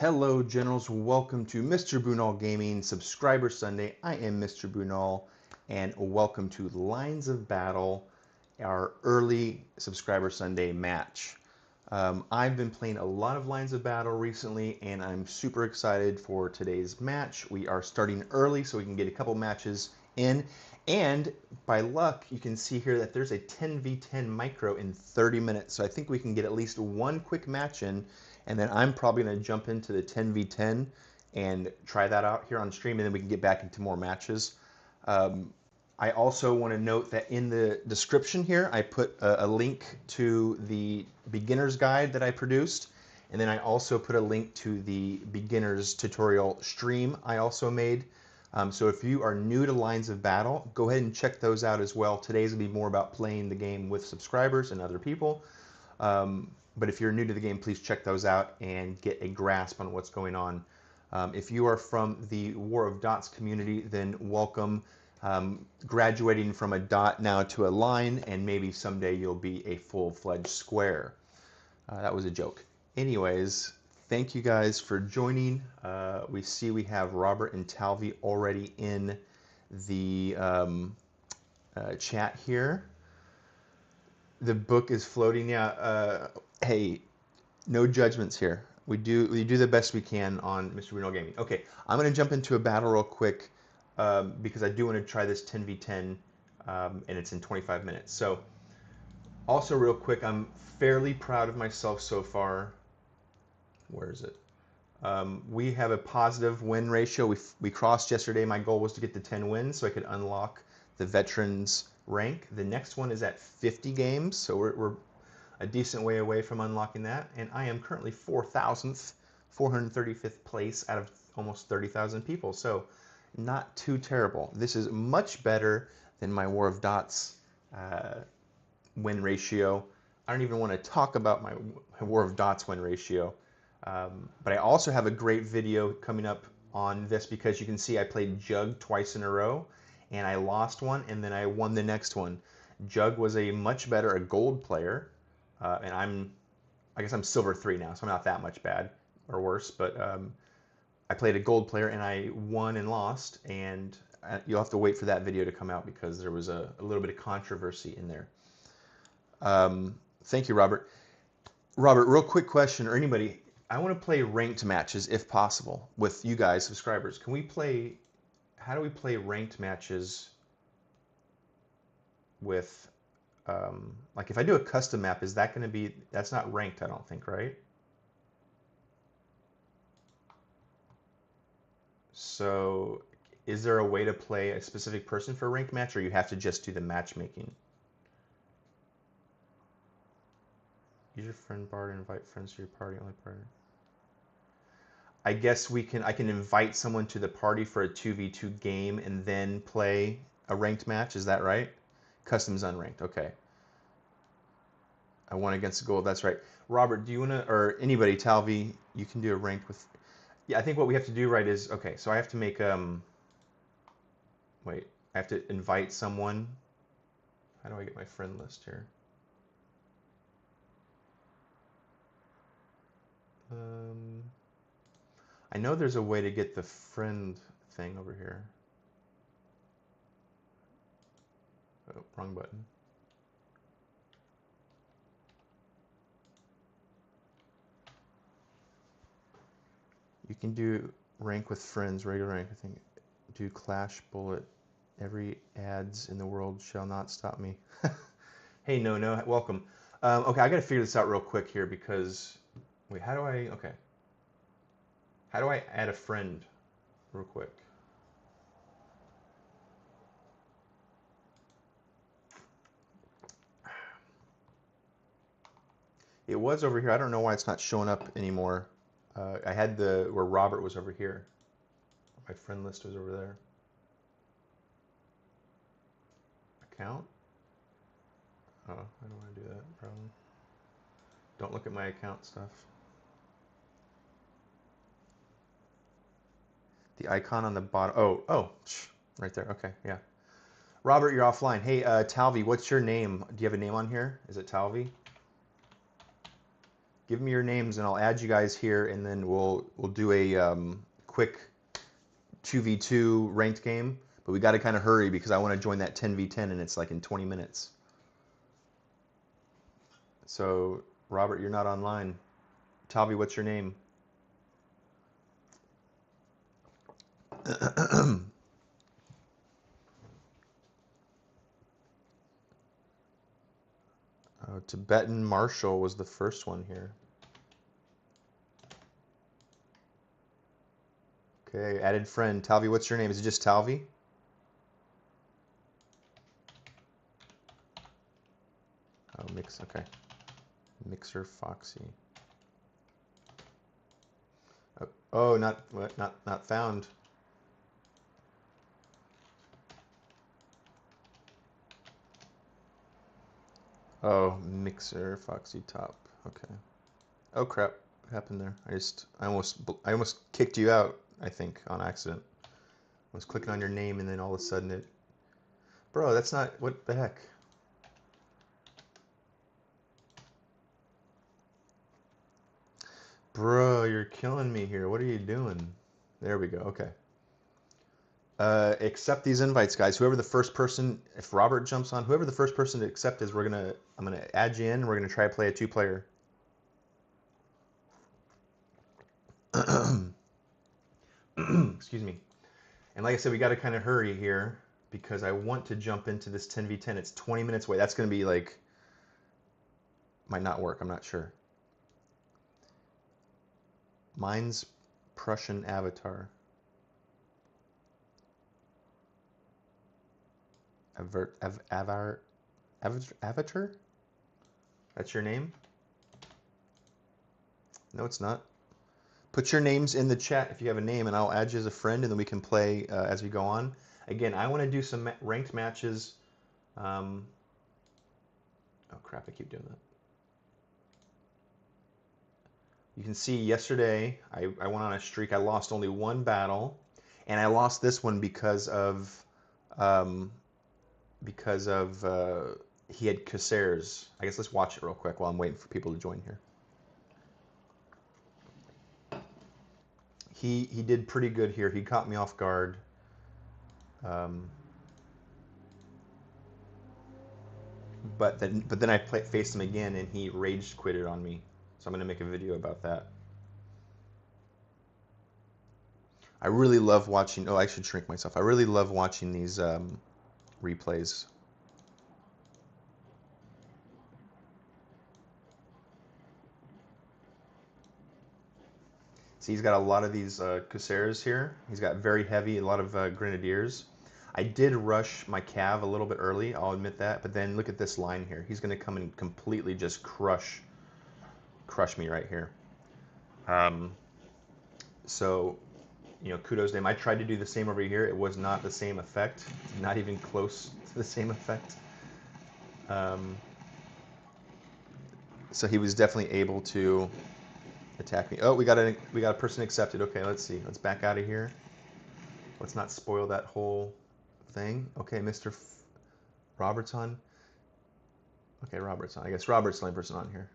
Hello, Generals. Welcome to Mr. Bunal Gaming Subscriber Sunday. I am Mr. Bunal, and welcome to Lines of Battle, our early Subscriber Sunday match. I've been playing a lot of Lines of Battle recently, and I'm super excited for today's match. We are starting early so we can get a couple matches in, and by luck, you can see here that there's a 10v10 micro in 30 minutes, so I think we can get at least one quick match in, and then I'm probably going to jump into the 10v10 and try that out here on stream, and then we can get back into more matches. I also want to note that in the description here, I put a link to the beginner's guide that I produced, and then I also put a link to the beginner's tutorial stream I also made. So if you are new to Lines of Battle, go ahead and check those out as well. Today's going to be more about playing the game with subscribers and other people. But if you're new to the game, please check those out and get a grasp on what's going on. If you are from the War of Dots community, then welcome. Graduating from a dot now to a line, and maybe someday you'll be a full-fledged square. That was a joke. Anyways, thank you guys for joining. We see we have Robert and Talvi already in the chat here. The book is floating. Yeah. Hey, no judgments here. We do the best we can on Mr. Bunal Gaming. Okay, I'm gonna jump into a battle real quick because I do want to try this 10v10, and it's in 25 minutes. So, also real quick, I'm fairly proud of myself so far. Where is it? We have a positive win ratio. We crossed yesterday. My goal was to get to 10 wins so I could unlock the veterans rank. The next one is at 50 games, so we're a decent way away from unlocking that. And I am currently 4,000th, 435th place out of almost 30,000 people. So not too terrible. This is much better than my War of Dots win ratio. I don't even want to talk about my War of Dots win ratio. But I also have a great video coming up on this because you can see I played Jug twice in a row, and I lost one, and then I won the next one. Jug was a much better, a gold player, and I guess I'm silver 3 now, so I'm not that much bad or worse, but I played a gold player, and I won and lost, and you'll have to wait for that video to come out because there was a little bit of controversy in there. Thank you, Robert. Robert, real quick question, or anybody, I want to play ranked matches if possible with you guys, subscribers. Can we play, how do we play ranked matches with, like if I do a custom map, is that going to be, that's not ranked, I don't think, right? So is there a way to play a specific person for a ranked match, or you have to just do the matchmaking? Use your friend bar to invite friends to your party, only party. I guess I can invite someone to the party for a 2v2 game and then play a ranked match, is that right? Custom's unranked, okay. I won against the gold, that's right. Robert, do you want to, or anybody, Talvi, you can do a ranked with, yeah, I think what we have to do, right, is, okay, so I have to make, wait, I have to invite someone. How do I get my friend list here? I know there's a way to get the friend thing over here. Oh, wrong button. You can do rank with friends, regular rank, I think. Do Clash Bullet. Every ads in the world shall not stop me. Hey, no, welcome. Okay, I gotta figure this out real quick here because, wait, how do I, okay. How do I add a friend real quick? It was over here. I don't know why it's not showing up anymore. I had where Robert was over here. My friend list was over there. Account? Oh, I don't want to do that, probably. Don't look at my account stuff. The icon on the bottom. Oh, right there. Okay, yeah. Robert, you're offline. Hey, Talvi, what's your name? Do you have a name on here? Is it Talvi? Give me your names and I'll add you guys here, and then we'll do a quick 2v2 ranked game. But we got to kind of hurry because I want to join that 10v10, and it's like in 20 minutes. So, Robert, you're not online. Tavi, what's your name? Tibetan Marshall was the first one here. Okay, added friend. Talvi, what's your name? Is it just Talvi? Oh, okay. Mixer Foxy. Oh, not found. Oh, Mixer Foxy Top. Okay. Oh crap! What happened there? I almost kicked you out. I think on accident. I was clicking on your name and then all of a sudden it. Bro, that's not. What the heck? Bro, you're killing me here. What are you doing? There we go. Okay. Accept these invites, guys. Whoever the first person, if Robert jumps on, whoever the first person to accept is, I'm gonna add you in. We're gonna try to play a 2-player. Excuse me. And like I said, we got to kind of hurry here because I want to jump into this 10v10. It's 20 minutes away. That's gonna be like, might not work. I'm not sure. Mine's Prussian Avatar. Avatar? That's your name? No, it's not. Put your names in the chat if you have a name, and I'll add you as a friend, and then we can play as we go on. Again, I want to do some ranked matches. Oh crap, I keep doing that. You can see yesterday I went on a streak. I lost only one battle, and I lost this one because of he had Caceres. I guess let's watch it real quick while I'm waiting for people to join here. He did pretty good here. He caught me off guard. But then I faced him again, and he rage quitted on me. So I'm gonna make a video about that. I really love watching. Oh, I should shrink myself. I really love watching these replays. See, he's got a lot of these Caceres here. He's got very heavy, a lot of Grenadiers. I did rush my Cav a little bit early, I'll admit that, but then look at this line here. He's going to come and completely just crush me right here. So, you know, kudos to him. I tried to do the same over here. It was not the same effect, not even close to the same effect. So he was definitely able to attack me. Oh, we got a person accepted. Okay, let's see. Let's back out of here. Let's not spoil that whole thing. Okay, Mr. Robert's on. Okay, Robert's on. I guess Robert's the only person on here.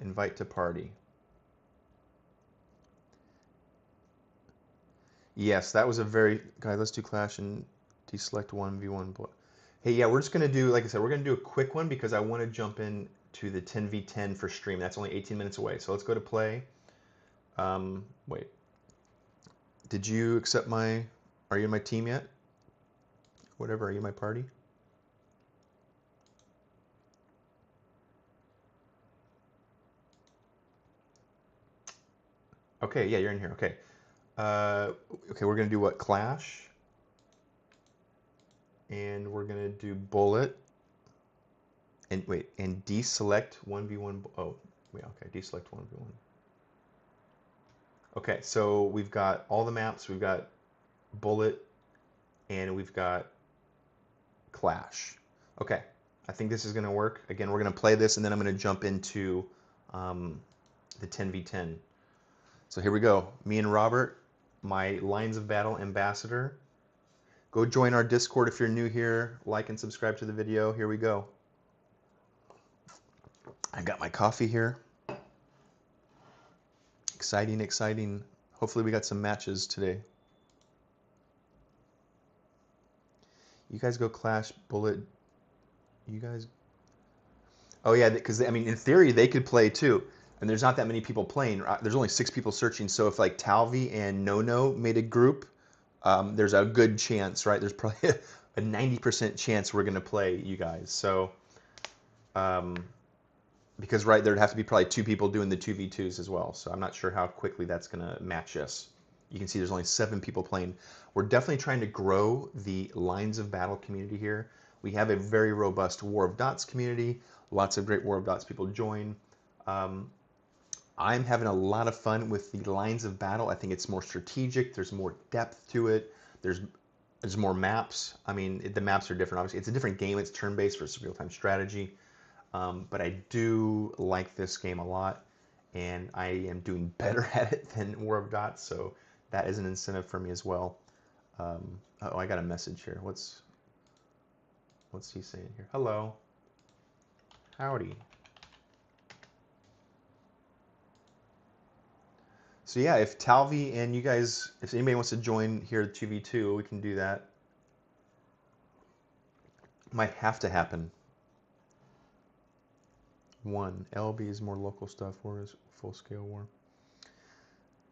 Invite to party. Yes, that was a very... Guys, let's do Clash and deselect 1v1. Hey, yeah, we're just going to do, like I said, we're going to do a quick one because I want to jump in to the 10v10 for stream. That's only 18 minutes away. So let's go to play. Wait. Did you accept my... Are you in my team yet? Whatever, are you in my party? Okay, yeah, you're in here. Okay. Okay, we're going to do what? Clash. And we're going to do bullet. And wait, and deselect 1v1. Oh, wait, okay, deselect 1v1. Okay, so we've got all the maps. We've got bullet, and we've got clash. Okay, I think this is going to work. Again, we're going to play this, and then I'm going to jump into the 10v10. So here we go. Me and Robert, my Lines of Battle ambassador. Go join our Discord if you're new here. Like and subscribe to the video. Here we go. I got my coffee here. Exciting, exciting. Hopefully we got some matches today. You guys go Clash, Bullet. You guys. Oh yeah, because I mean, in theory they could play too, and there's not that many people playing. There's only 6 people searching. So if like Talvi and No made a group, there's a good chance, right? There's probably a 90% chance we're gonna play you guys. So, because right there'd have to be probably 2 people doing the 2v2s as well. So I'm not sure how quickly that's gonna match us. You can see there's only 7 people playing. We're definitely trying to grow the Lines of Battle community here. We have a very robust War of Dots community. Lots of great War of Dots people join. I'm having a lot of fun with the Lines of Battle. I think it's more strategic. There's more depth to it. There's more maps. I mean, the maps are different. Obviously, it's a different game. It's turn-based versus real-time strategy. But I do like this game a lot, and I am doing better at it than War of Dots, so that is an incentive for me as well. Oh, I got a message here. What's he saying here? Hello. Howdy. So yeah, if Talvi and you guys, if anybody wants to join here at 2v2, we can do that. Might have to happen. 1. LB is more local stuff, or is full-scale war?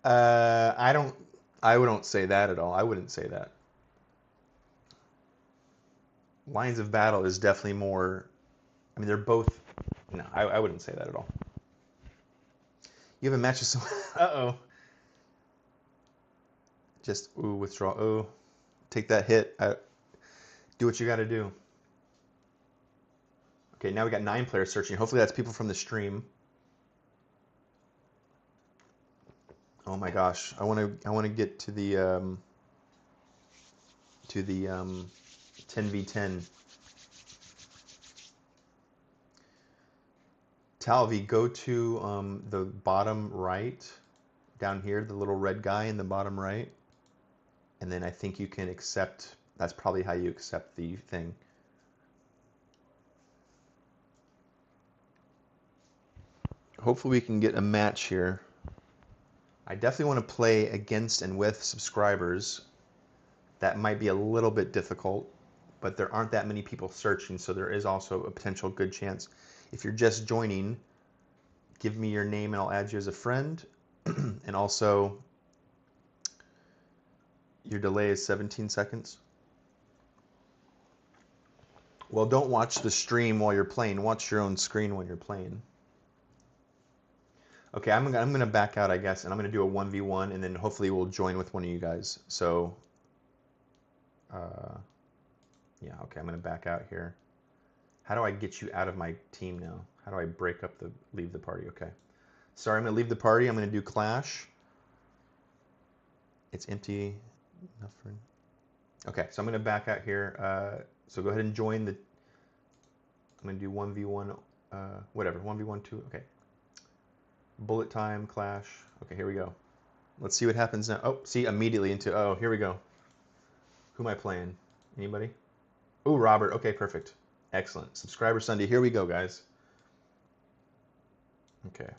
I wouldn't say that at all. I wouldn't say that. Lines of Battle is definitely more, I mean, they're both, no, I wouldn't say that at all. You have a match with someone, uh-oh. Just, ooh, withdraw, oh. Take that hit. Do what you gotta do. Okay, now we got 9 players searching. Hopefully that's people from the stream. Oh my gosh, I want to get to the 10v10. Talvi, go to the bottom right, down here, the little red guy in the bottom right, and then I think you can accept. That's probably how you accept the thing. Hopefully we can get a match here. I definitely want to play against and with subscribers. That might be a little bit difficult, but there aren't that many people searching, so there is also a potential good chance. If you're just joining, give me your name and I'll add you as a friend. And also, your delay is 17 seconds. Well, don't watch the stream while you're playing. Watch your own screen when you're playing. Okay, I'm gonna back out, I guess, and I'm gonna do a 1v1, and then hopefully we'll join with one of you guys. So, yeah, okay, I'm gonna back out here. How do I get you out of my team now? How do I break up leave the party? Okay. Sorry, I'm gonna leave the party. I'm gonna do Clash. It's empty. Nothing. Okay, so I'm gonna back out here. So go ahead and join the. I'm gonna do 1v1, whatever, 1v1, 2. Okay. Bullet time, Clash. Okay, here we go. Let's see what happens now. Oh, see, immediately into. Oh, here we go. Who am I playing? Anybody? Oh, Robert. Okay, perfect. Excellent. Subscriber Sunday. Here we go, guys. Okay.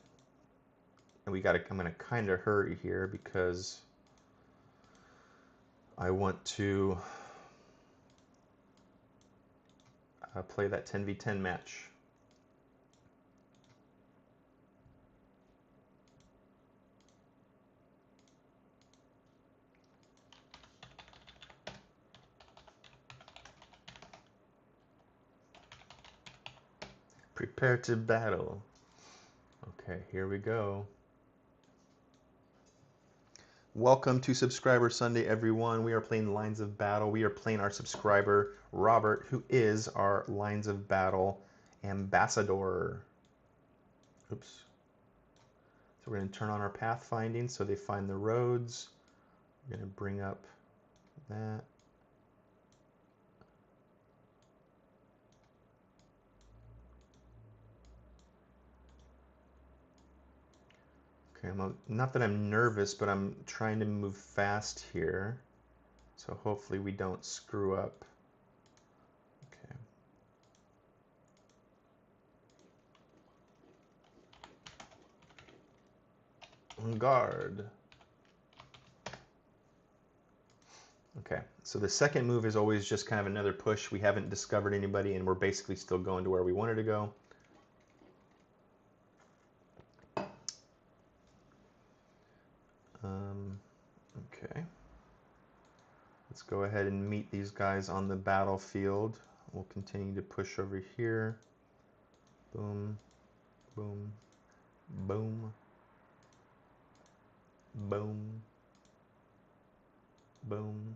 And we got to. I'm gonna kind of hurry here because I want to play that 10v10 match. Prepare to battle. Okay, here we go. Welcome to Subscriber Sunday, everyone. We are playing Lines of Battle. We are playing our subscriber, Robert, who is our Lines of Battle ambassador. Oops. So we're going to turn on our pathfinding so they find the roads. We're going to bring up that. Okay, not that I'm nervous, but I'm trying to move fast here. So hopefully we don't screw up. Okay. Guard. Okay, so the second move is always just kind of another push. We haven't discovered anybody, and we're basically still going to where we wanted to go. Okay. Let's go ahead and meet these guys on the battlefield. We'll continue to push over here. Boom, boom, boom, boom, boom.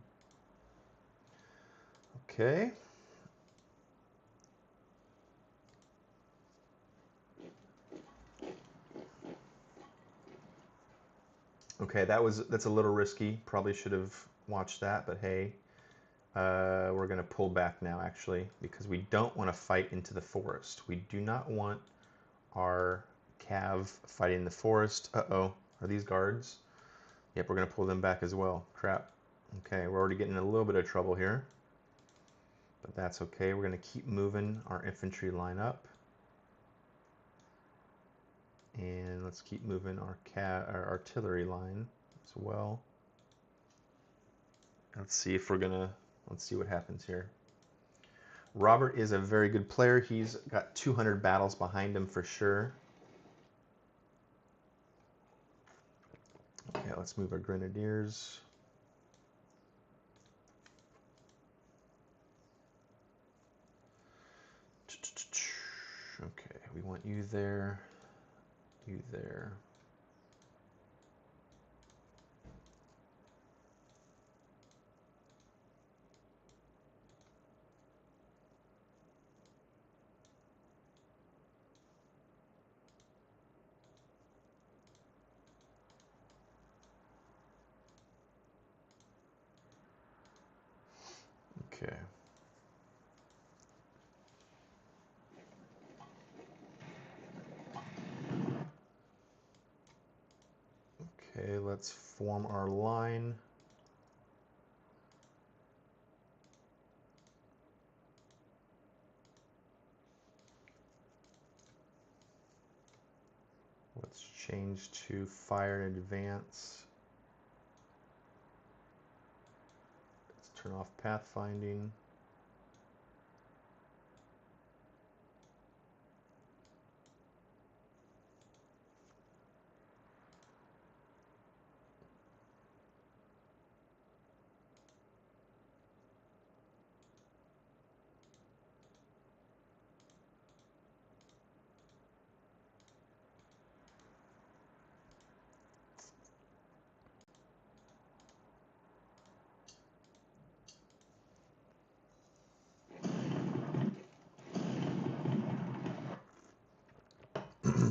Okay. Okay, that's a little risky. Probably should have watched that, but hey. We're going to pull back now, actually, because we don't want to fight into the forest. We do not want our cav fighting in the forest. Uh-oh. Are these guards? Yep, we're going to pull them back as well. Crap. Okay, we're already getting in a little bit of trouble here. But that's okay. We're going to keep moving our infantry line up. And let's keep moving our artillery line as well. Let's see what happens here. Robert is a very good player. He's got 200 battles behind him for sure. Okay, let's move our grenadiers. Okay, we want you there, you there. Okay. Okay, let's form our line. Let's change to fire in advance. Let's turn off pathfinding.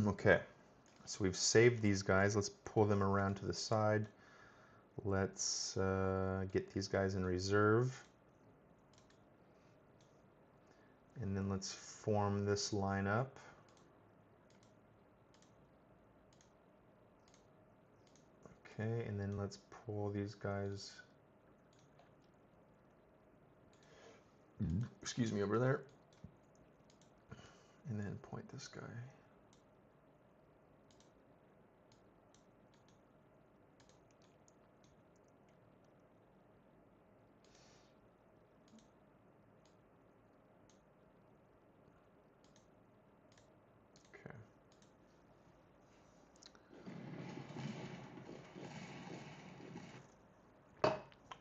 Okay, so we've saved these guys. Let's pull them around to the side. Let's get these guys in reserve. And then let's form this line up. Okay, and then let's pull these guys, excuse me, over there. And then point this guy.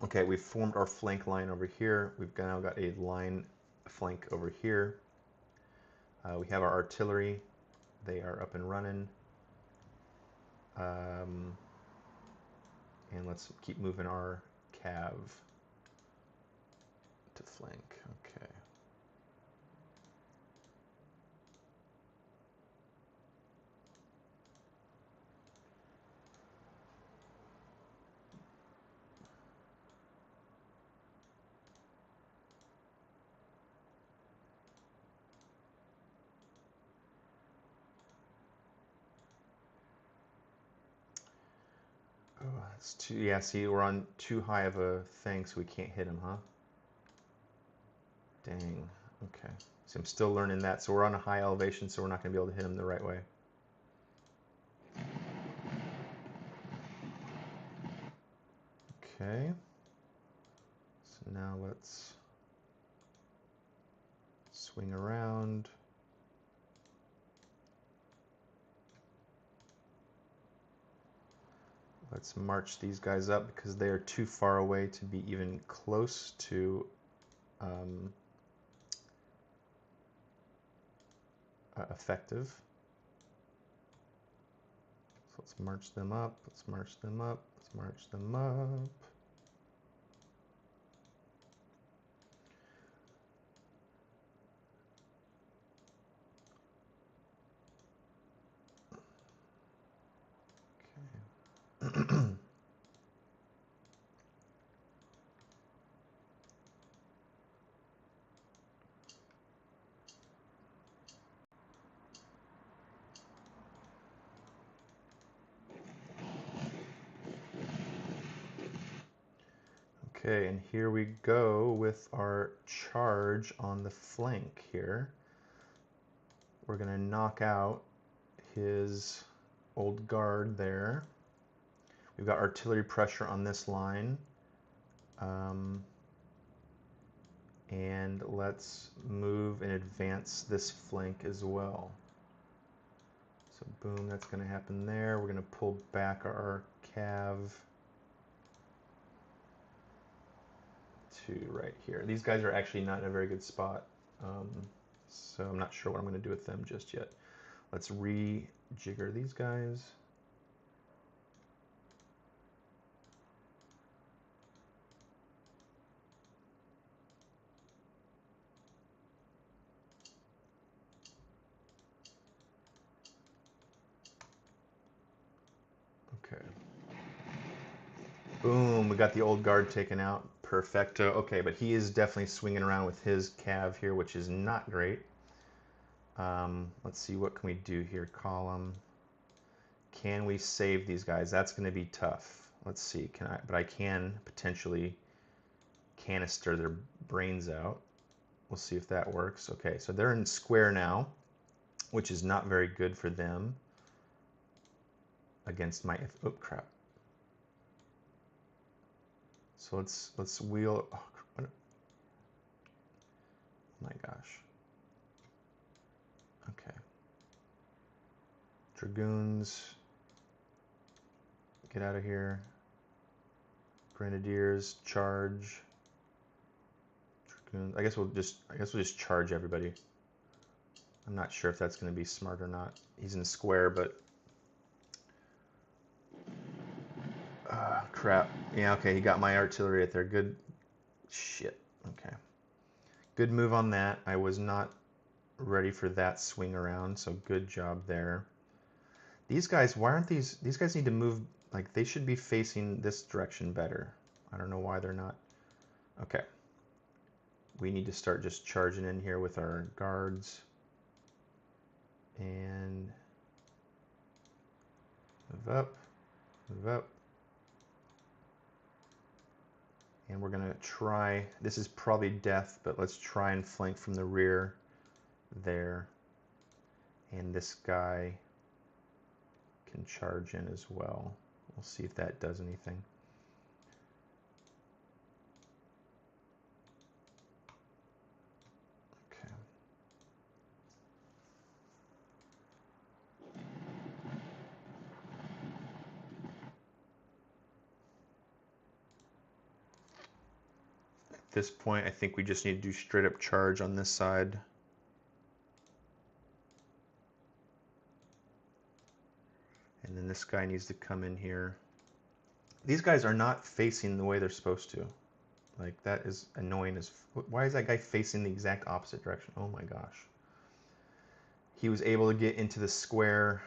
Okay, we've formed our flank line over here. We've now got a line flank over here. We have our artillery. They are up and running. And let's keep moving our cav to flank. Okay. Oh, it's too, yeah, see, we're on too high of a thing, so we can't hit him, huh? Dang. Okay. So I'm still learning that. So we're on a high elevation, so we're not going to be able to hit him the right way. Okay. So now let's swing around. Let's march these guys up because they are too far away to be even close to effective. So let's march them up, let's march them up, let's march them up. Okay. Okay, and here we go with our charge on the flank here. We're going to knock out his old guard there. We've got artillery pressure on this line. And let's move and advance this flank as well. So boom, that's going to happen there. We're going to pull back our cav to right here. These guys are actually not in a very good spot, so I'm not sure what I'm going to do with them just yet. Let's rejigger these guys. Okay. Boom, we got the old guard taken out. Perfecto. Okay, but he is definitely swinging around with his cav here, which is not great. Let's see, what can we do here? Column. Can we save these guys? That's going to be tough. Let's see. But I can potentially canister their brains out. We'll see if that works. Okay, so they're in square now, which is not very good for them against my... Oh, crap. So let's wheel... Oh my gosh. Okay. Dragoons, get out of here. Grenadiers, charge. Dragoons. I guess we'll just charge everybody. I'm not sure if that's going to be smart or not. He's in square, but crap. Yeah, okay, he got my artillery right there. Good shit. Okay. Good move on that. I was not ready for that swing around, so good job there. These guys, why aren't these guys need to move, like they should be facing this direction better. I don't know why they're not. Okay. We need to start just charging in here with our guards. And move up, move up. And we're gonna try, this is probably death, but let's try and flank from the rear there. And this guy can charge in as well. We'll see if that does anything. Okay. At this point, I think we just need to do straight up charge on this side. And then this guy needs to come in here. These guys are not facing the way they're supposed to. Like, that is annoying as... Why is that guy facing the exact opposite direction? Oh my gosh. He was able to get into the square.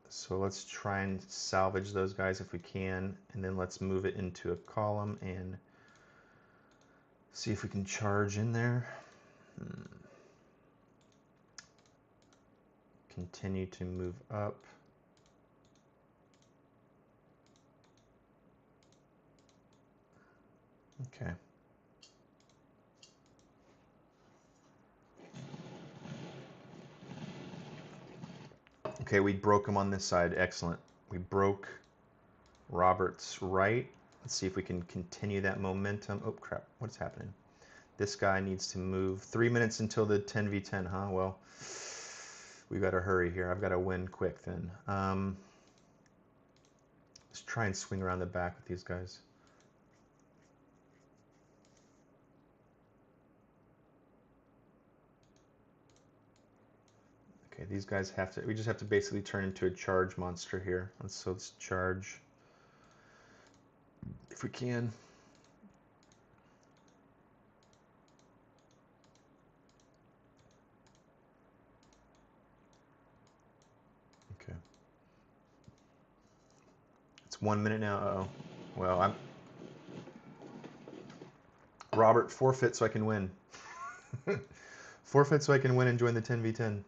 So let's try and salvage those guys if we can. And then let's move it into a column and see if we can charge in there. Continue to move up. Okay. Okay, we broke him on this side. Excellent. We broke Robert's right. Let's see if we can continue that momentum. Oh crap, what's happening? This guy needs to move. 3 minutes until the 10v10, huh? Well, we got to hurry here. I've got to win quick then. Let's try and swing around the back with these guys. Okay, these guys have to, we just have to basically turn into a charge monster here. Let's charge if we can. Okay. It's 1 minute now. Uh-oh. Well, I'm... Robert, forfeit so I can win. Forfeit so I can win and join the 10v10.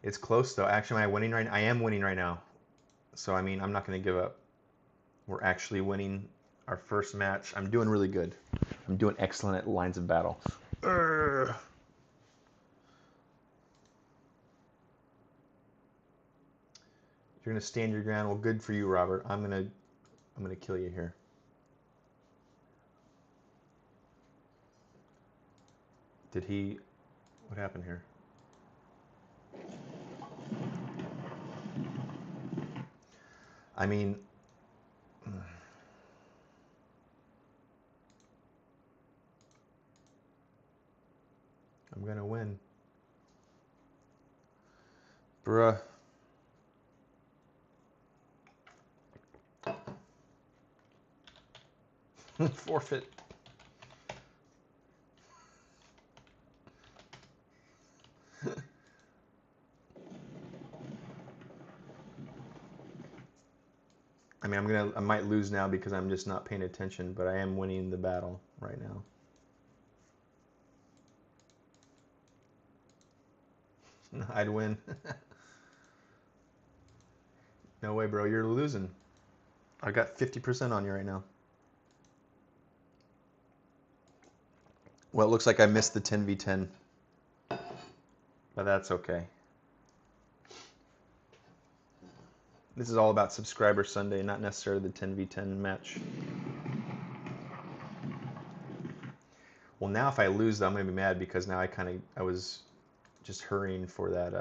It's close though. Actually, am I winning right now? I am winning right now. So, I mean, I'm not going to give up. We're actually winning our first match. I'm doing really good. I'm doing excellent at lines of battle. Urgh. You're going to stand your ground. Well, good for you, Robert. I'm going to kill you here. Did he... What happened here? I mean... I'm going to win. Bruh. Forfeit. I mean, I might lose now because I'm just not paying attention, but I am winning the battle right now. I'd win. No way, bro. You're losing. I got 50% on you right now. Well, it looks like I missed the 10v10. But that's okay. This is all about Subscriber Sunday, not necessarily the 10v10 match. Well, now if I lose, though, I'm going to be mad because now I was just hurrying for that,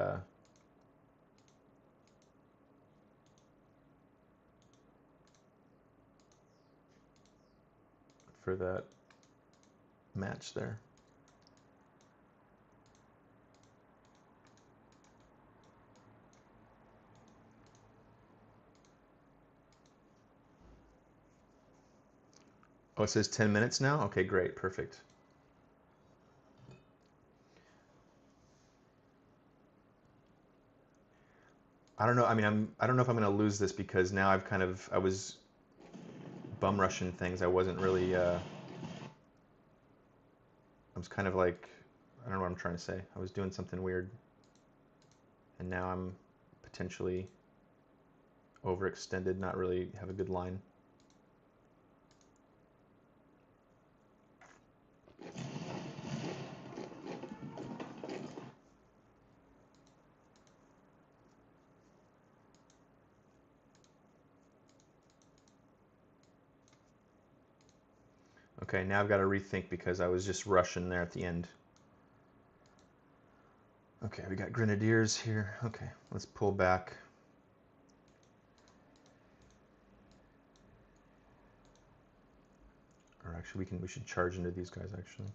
match there. Oh, it says 10 minutes now? Okay, great, perfect. I don't know. I mean, I don't know if I'm going to lose this because now I was bum rushing things. I wasn't really, I was kind of like, I don't know what I'm trying to say. I was doing something weird. And now I'm potentially overextended, not really have a good line. Okay, now I've got to rethink because I was just rushing there at the end. Okay, we got Grenadiers here. Okay, let's pull back. Or actually, we should charge into these guys actually.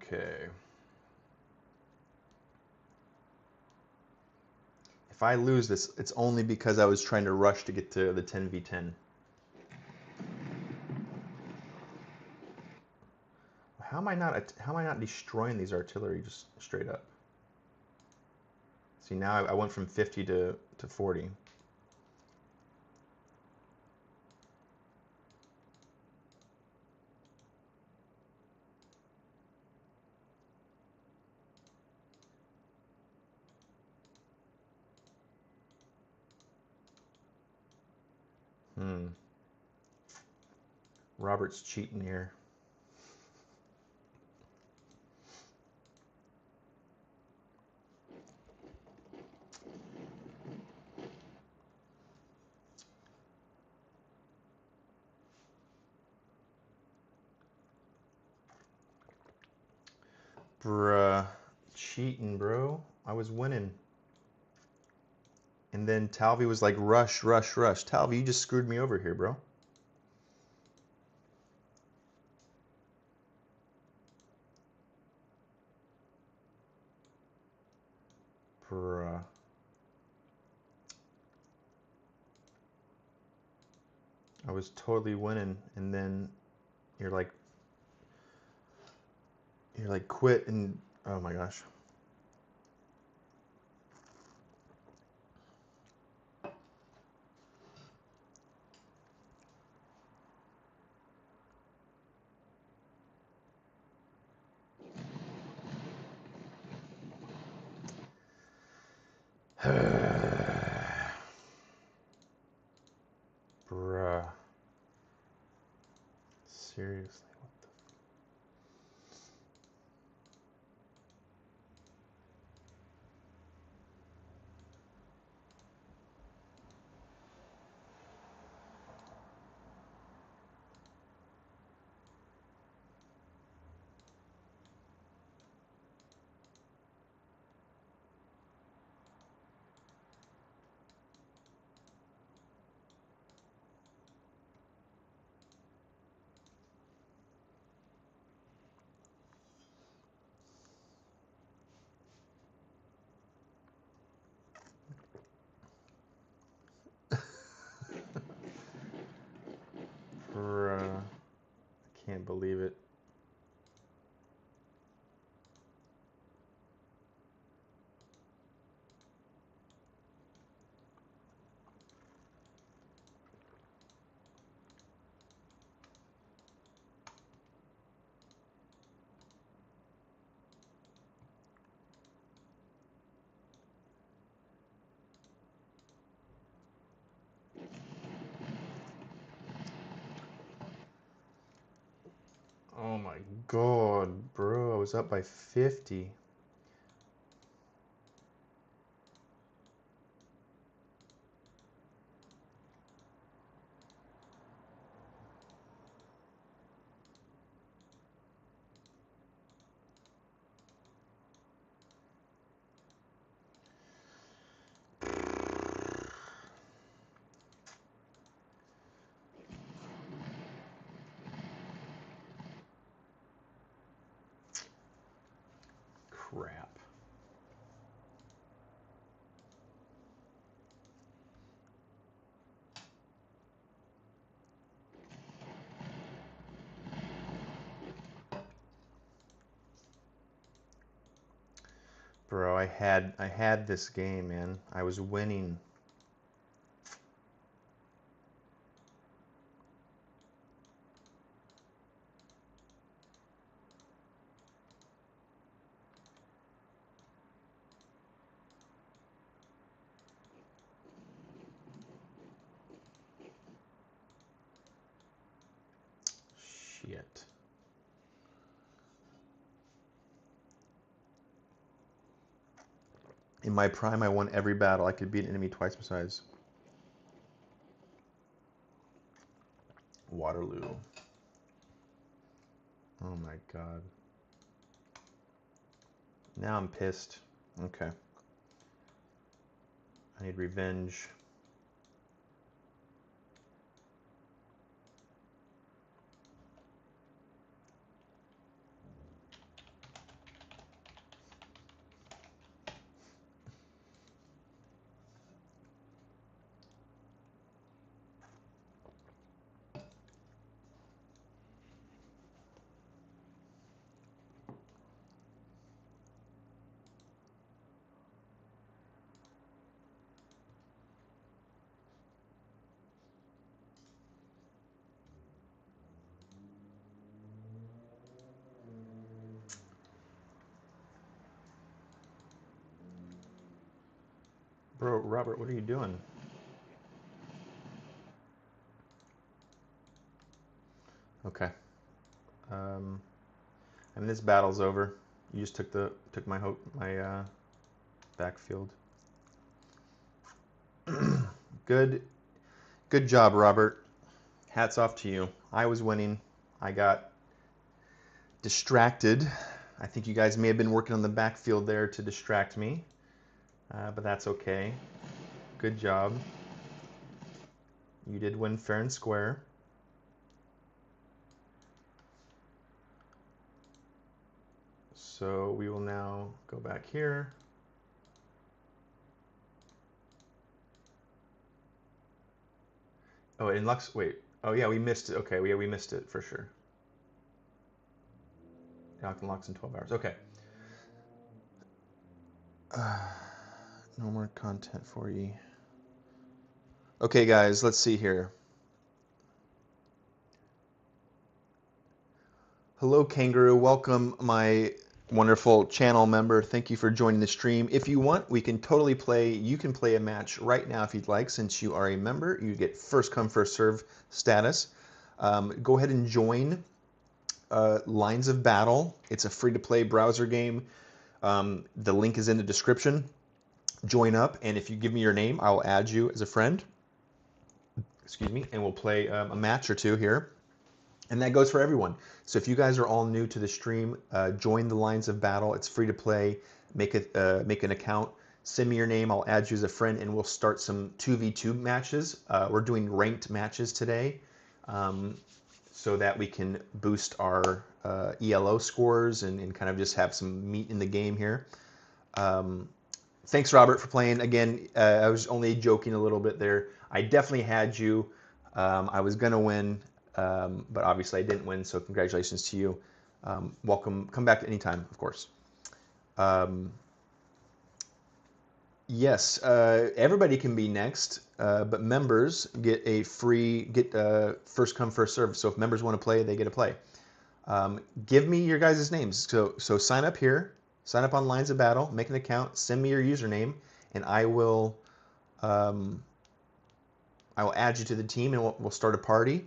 Okay. If I lose this, it's only because I was trying to rush to get to the 10v10. how am I not destroying these artillery just straight up? See, now I went from 50 to 40. Robert's cheating here. Bruh. Cheating, bro. I was winning. And then Talvi was like, rush, rush, rush. Talvi, you just screwed me over here, bro. Bruh. I was totally winning, and then you're like quit, and oh my gosh. Bruh. Seriously, what the? Bruh. I can't believe it. Oh my god, bro. I was up by 50. Crap. Bro, I had this game, man. I was winning. Shit. In my prime, I won every battle. I could beat an enemy twice my size. Waterloo. Oh my god. Now I'm pissed. Okay. I need revenge. Bro, Robert, what are you doing? Okay. I mean, this battle's over. You just took my backfield. Good job, Robert. Hats off to you. I was winning. I got distracted. I think you guys may have been working on the backfield there to distract me, but that's okay. Good job. You did win fair and square. So we will now go back here. Oh, in Lux, wait. Oh yeah, we missed it. Okay, yeah, we missed it for sure. Lock and locks in 12 hours. Okay. No more content for you. Okay, guys, let's see here. Hello, Kangaroo. Welcome, my wonderful channel member. Thank you for joining the stream. If you want, we can totally play. You can play a match right now if you'd like. Since you are a member, you get first come, first serve status. Go ahead and join Lines of Battle. It's a free-to-play browser game. The link is in the description. Join up, and if you give me your name, I'll add you as a friend. Excuse me, and we'll play a match or two here. And that goes for everyone. So if you guys are all new to the stream, join the Lines of Battle. It's free to play. Make an account. Send me your name. I'll add you as a friend, and we'll start some 2v2 matches. We're doing ranked matches today, so that we can boost our ELO scores and kind of just have some meat in the game here. Thanks, Robert, for playing. Again, I was only joking a little bit there. I definitely had you. I was going to win. But obviously I didn't win, so congratulations to you. Welcome. Come back anytime, of course. Yes, everybody can be next, but members get a free first come first serve. So if members want to play, they get to play. Give me your guys' names. So sign up here, sign up on Lines of Battle, make an account, send me your username, and I will add you to the team, and we'll start a party.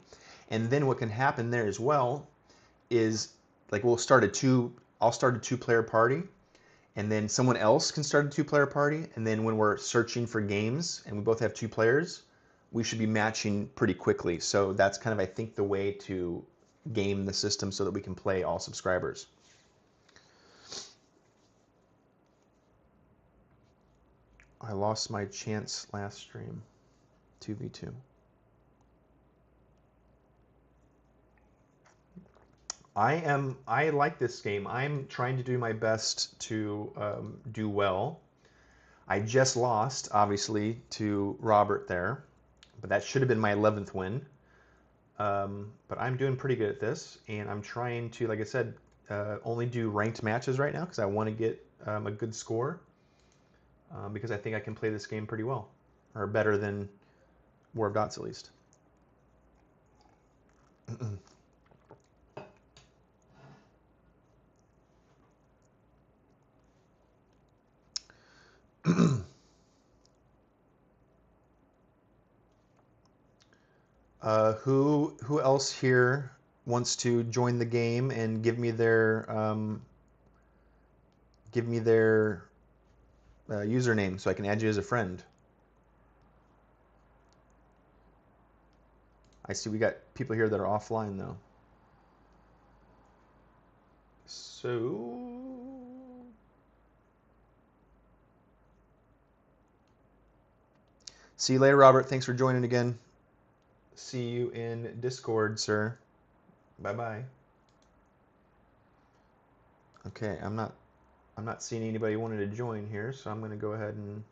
And then what can happen there as well is, like, I'll start a two-player party, and then someone else can start a two-player party, and then when we're searching for games and we both have two players, we should be matching pretty quickly. So that's kind of, I think, the way to game the system so that we can play all subscribers. I lost my chance last stream, 2v2. I like this game. I'm trying to do my best to do well. I just lost, obviously, to Robert there, but that should have been my 11th win. But I'm doing pretty good at this, and I'm trying to, like I said, only do ranked matches right now because I want to get a good score, because I think I can play this game pretty well, or better than War of Dots at least. Who else here wants to join the game and give me their username so I can add you as a friend? I see we got people here that are offline though. So see you later, Robert. Thanks for joining again. See you in Discord, sir. Bye-bye. Okay, I'm not seeing anybody wanting to join here, so I'm going to go ahead and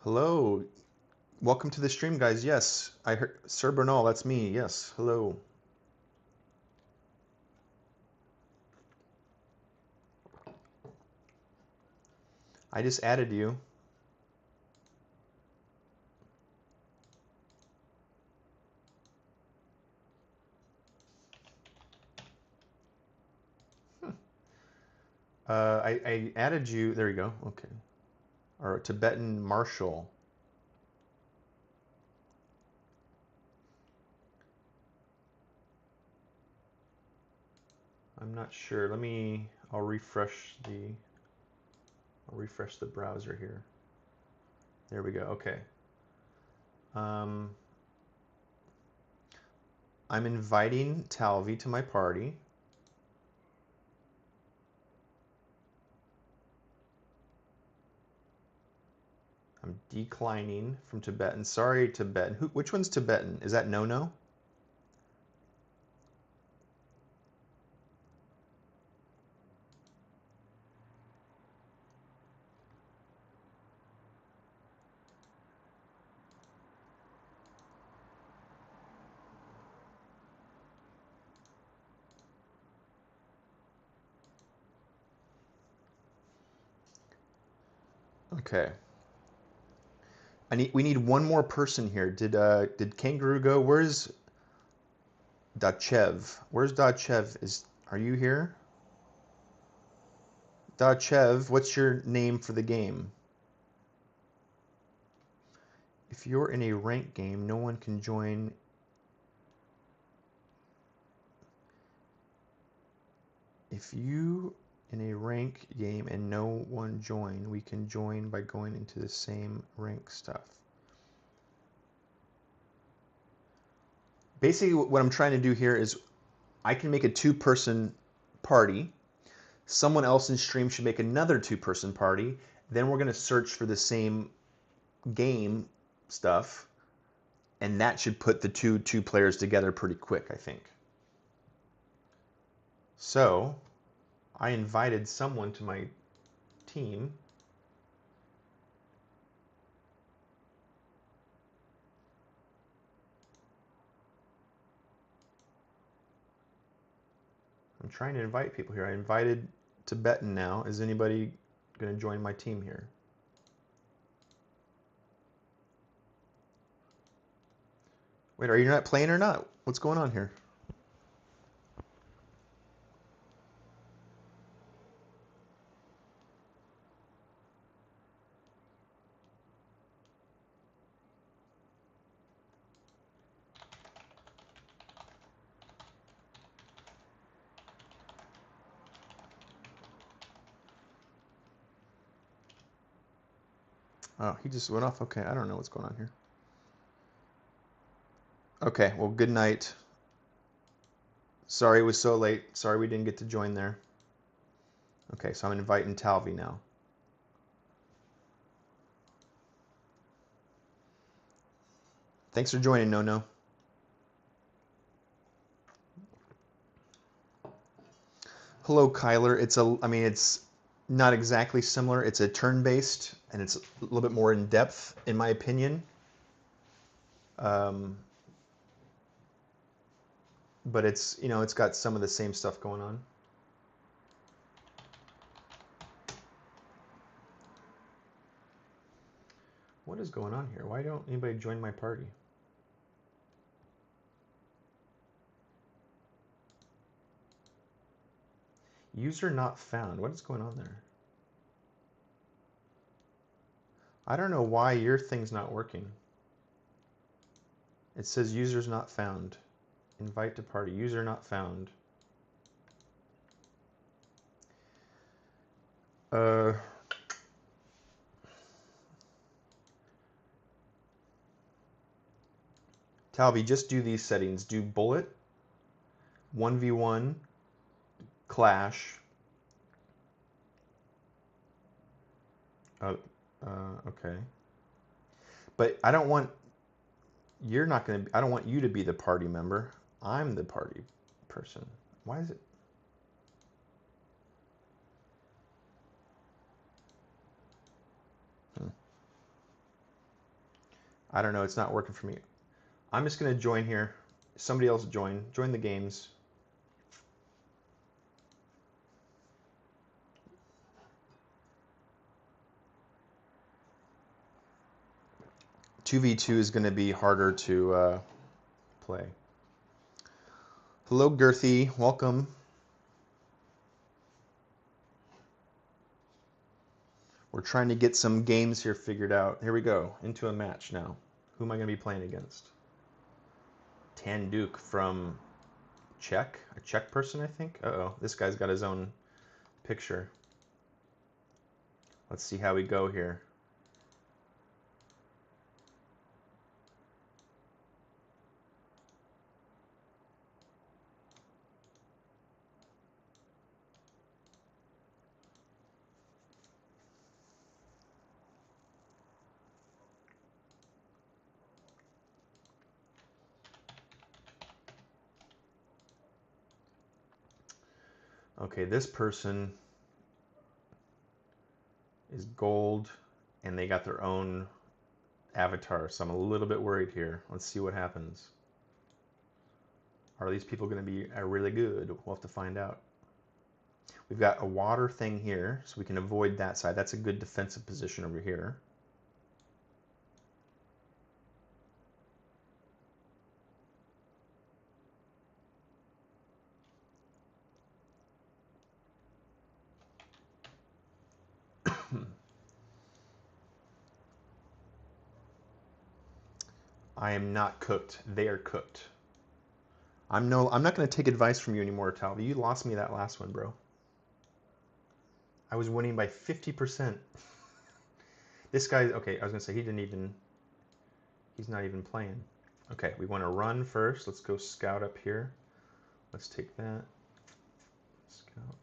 hello. Welcome to the stream, guys. Yes, I heard Sir Bunal, that's me. Yes, hello. I just added you. I added you. There you go. Okay. Or Tibetan Marshal. I'm not sure. I'll refresh the browser here. There we go. Okay. I'm inviting Talvi to my party. I'm declining from Tibetan. Sorry, Tibetan. Which one's Tibetan? Is that no? Okay. We need one more person here. Did Kangaroo go? Where's Dachev? Where's Dachev? Are you here? Dachev, what's your name for the game? If you're in a ranked game, no one can join. If you in a rank game and no one join, we can join by going into the same rank stuff. Basically, what I'm trying to do here is I can make a 2-person party. Someone else in stream should make another 2-person party. Then we're going to search for the same game stuff, and that should put the two players together pretty quick, I think. So I invited someone to my team. I'm trying to invite people here. I invited Tibetan now. Is anybody going to join my team here? Wait, are you not playing or not? What's going on here? Oh, he just went off. Okay, I don't know what's going on here. Okay, well, good night. Sorry it was so late. Sorry we didn't get to join there. Okay, so I'm inviting Talvi now. Thanks for joining, No. Hello, Kyler. It's not exactly similar. It's a turn-based, and it's a little bit more in depth, in my opinion. But it's got some of the same stuff going on. What is going on here? Why don't anybody join my party? User not found. What is going on there? I don't know why your thing's not working. It says user's not found. Invite to party. User not found. Talvi, just do these settings. Do bullet, 1v1, clash. Okay. But I don't want I don't want you to be the party member. I'm the party person. Why is it? I don't know. It's not working for me. I'm just going to join here. Somebody else join the games. 2v2 is going to be harder to play. Hello, Girthy. Welcome. We're trying to get some games here figured out. Here we go. Into a match now. Who am I going to be playing against? Tanduk from Czech? A Czech person, I think? Uh-oh. This guy's got his own picture. Let's see how we go here. Okay, this person is gold, and they got their own avatar, so I'm a little bit worried here. Let's see what happens. Are these people going to be really good? We'll have to find out. We've got a water thing here, so we can avoid that side. That's a good defensive position over here. I am not cooked. They are cooked. I'm not going to take advice from you anymore, Talvi. You lost me that last one, bro. I was winning by 50%. This guy, okay, I was going to say he's not even playing. Okay, we want to run first. Let's go scout up here. Let's take that. Scout.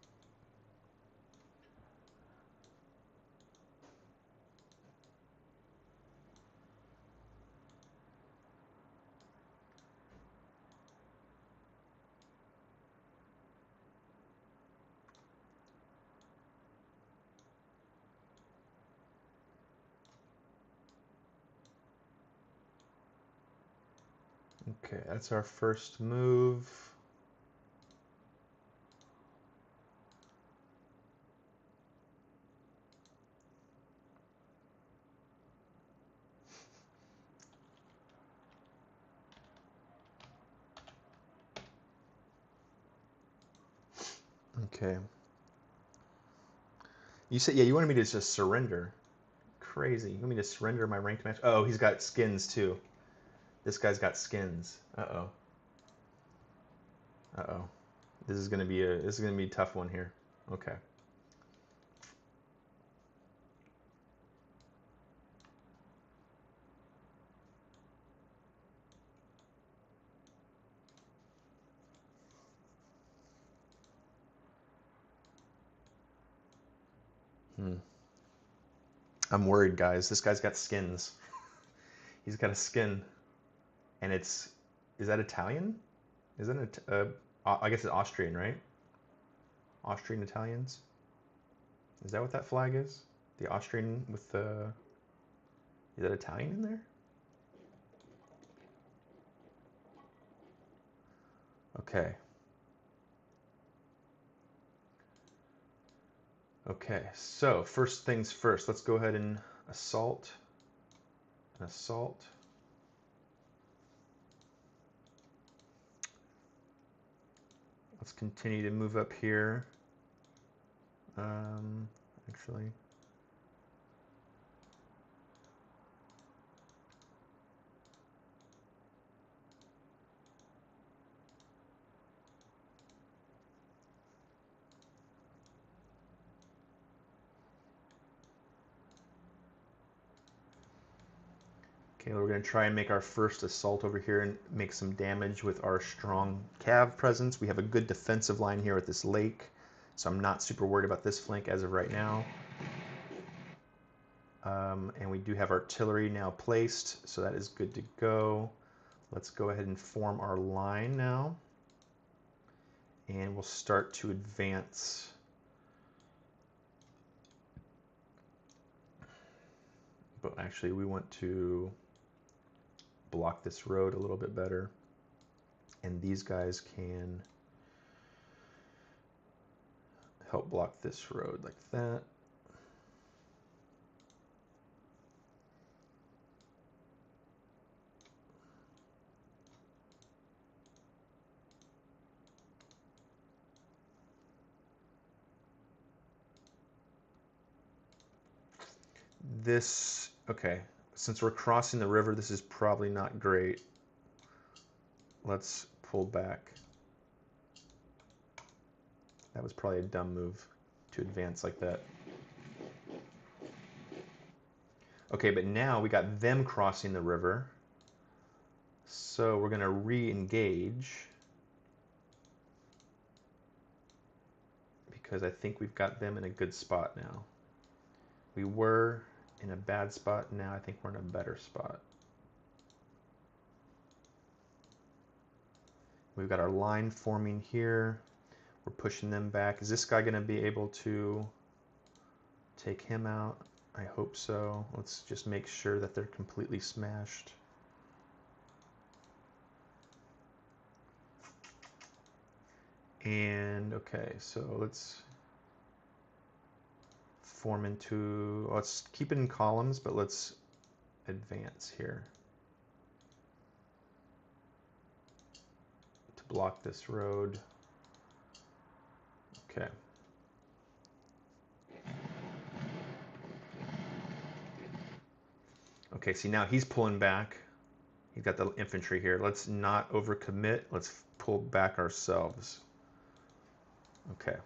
Okay, that's our first move. Okay. You said, yeah, you wanted me to just surrender. Crazy. You want me to surrender my ranked match? Oh, he's got skins too. This guy's got skins. Uh-oh. Uh-oh. This is gonna be a tough one here. Okay. I'm worried, guys. This guy's got skins. He's got a skin, and is that Italian? Is that I guess it's Austrian, right? Austrian Italians? Is that what that flag is? The Austrian with the... Is that Italian in there? Okay. Okay, so first things first. Let's go ahead and assault. An assault. Let's continue to move up here. Actually... Okay, we're going to try and make our first assault over here and make some damage with our strong cav presence. We have a good defensive line here at this lake, so I'm not super worried about this flank as of right now. And we do have artillery now placed, so that is good to go. Let's go ahead and form our line now. And we'll start to advance. But actually, we want to block this road a little bit better, and these guys can help block this road like that. this, okay, since we're crossing the river, this is probably not great. Let's pull back. That was probably a dumb move to advance like that. Okay, but now we got them crossing the river. So we're going to re-engage. Because I think we've got them in a good spot now. We were in a bad spot, now I think we're in a better spot. We've got our line forming here. We're pushing them back. Is this guy going to be able to take him out? I hope so. Let's just make sure that they're completely smashed. And okay, so let's form into, let's keep it in columns, but let's advance here to block this road. Okay. Okay, see now he's pulling back. He's got the infantry here. Let's not overcommit. Let's pull back ourselves. Okay.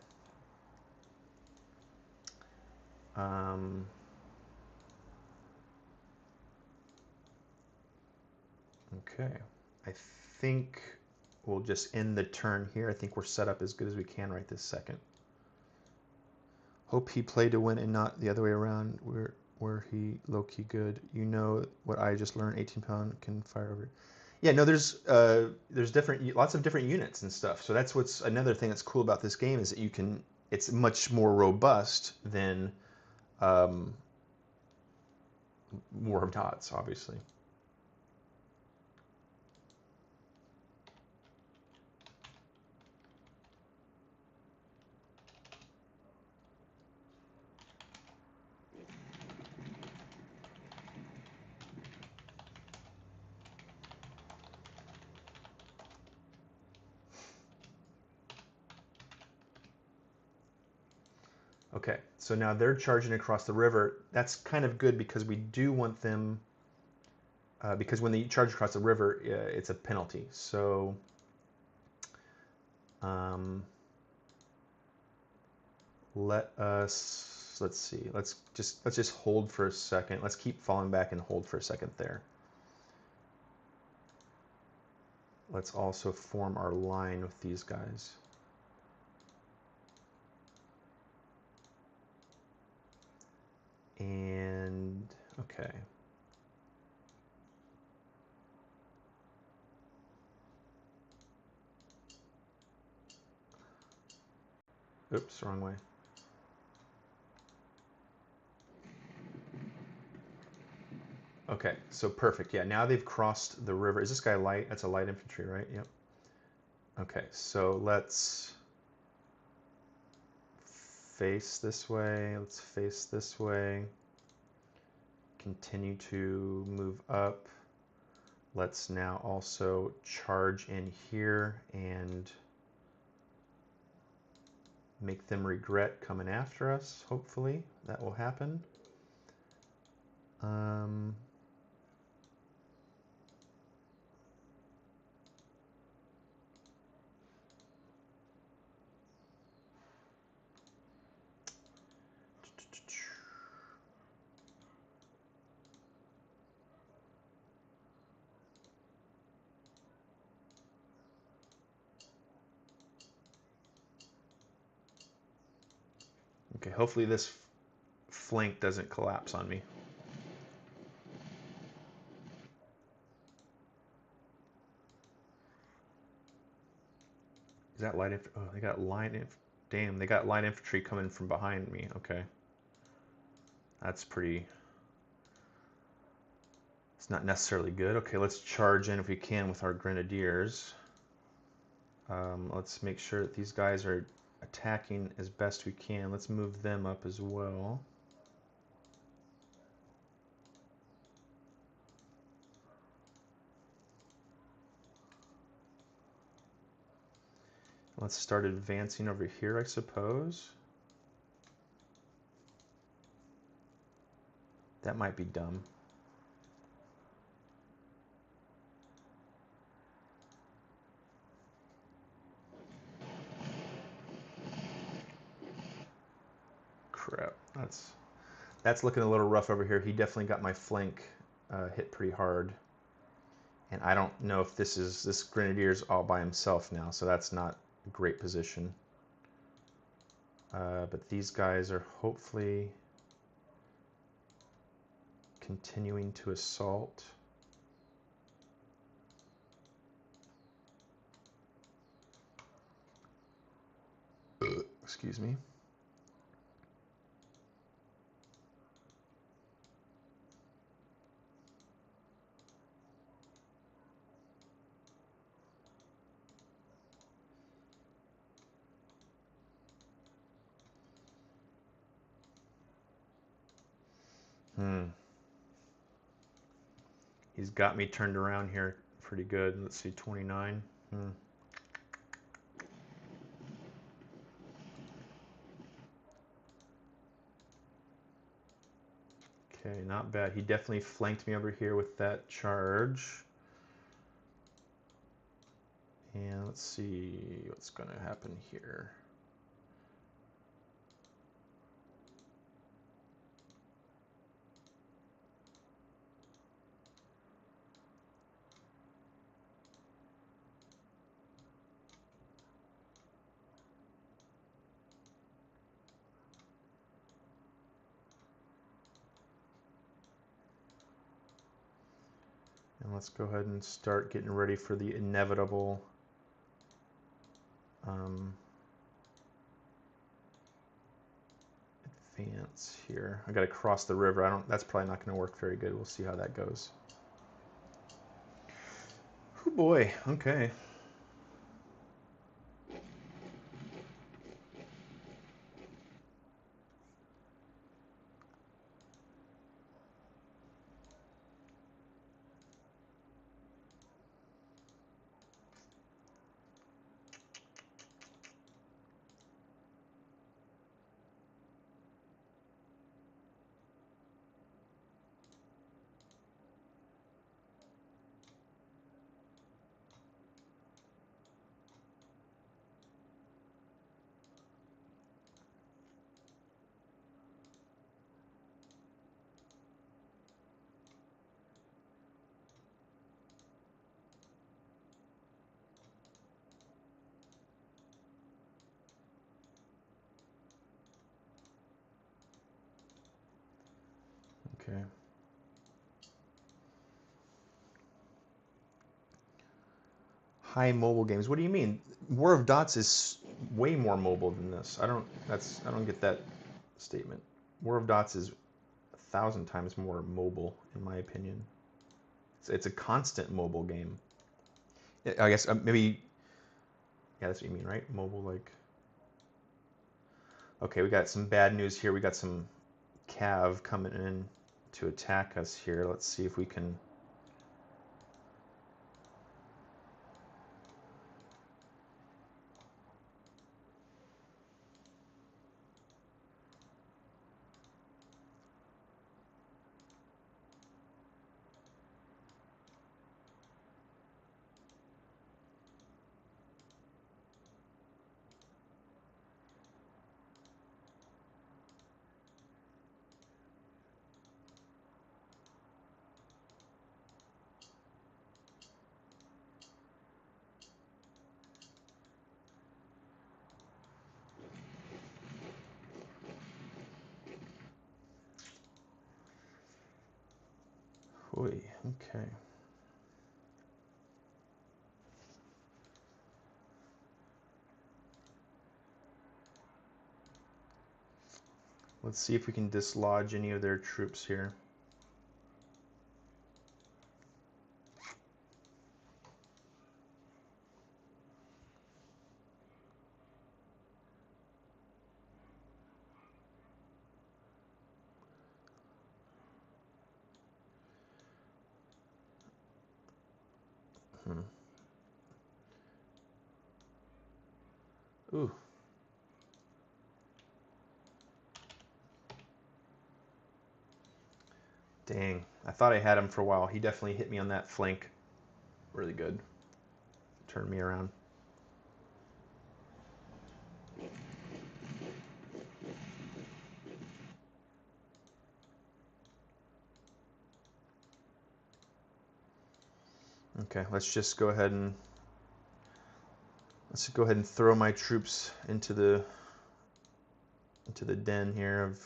Okay. I think we'll just end the turn here. I think we're set up as good as we can right this second. Hope he played to win and not the other way around where he low-key good. You know what I just learned, 18-pound can fire over. Yeah, no, there's lots of different units and stuff. So that's what's another thing that's cool about this game is that you can, it's much more robust than War of Dots, obviously. Okay, so now they're charging across the river. That's kind of good because we do want them, because when they charge across the river, it's a penalty. So let's see, let's just hold for a second. Let's keep falling back and hold for a second there. Let's also form our line with these guys. And okay. Oops, wrong way. Okay, so perfect. Yeah, now they've crossed the river. Is this guy light? That's a light infantry, right? Yep. Okay, so let's face this way. Let's face this way. Continue to move up. Let's now also charge in here and make them regret coming after us. Hopefully that will happen. Okay, hopefully this flank doesn't collapse on me. Is that light infantry? Oh, they got damn, they got light infantry coming from behind me. Okay. That's pretty... It's not necessarily good. Okay, let's charge in if we can with our grenadiers. Let's make sure that these guys are attacking as best we can. Let's move them up as well. Let's start advancing over here, I suppose. That might be dumb. Crap, that's looking a little rough over here. He definitely got my flank hit pretty hard. And I don't know if this Grenadier's all by himself now, so that's not a great position. But these guys are hopefully continuing to assault. Excuse me. He's got me turned around here pretty good. Let's see, 29. Okay, not bad. He definitely flanked me over here with that charge. And let's see what's going to happen here. And let's go ahead and start getting ready for the inevitable advance here. I got to cross the river. That's probably not going to work very good. We'll see how that goes. Oh boy. Okay. Okay. High mobile games. What do you mean? War of Dots is way more mobile than this. I don't get that statement. War of Dots is 1,000 times more mobile, in my opinion. It's a constant mobile game. I guess maybe. Yeah, that's what you mean, right? Mobile, like. Okay, we got some bad news here. We got some Cav coming in to attack us here. Let's see if we can. Oy, okay. Let's see if we can dislodge any of their troops here. Ooh. Dang, I thought I had him for a while. He definitely hit me on that flank. Really good. Turned me around. Okay, let's go ahead and throw my troops into the den here of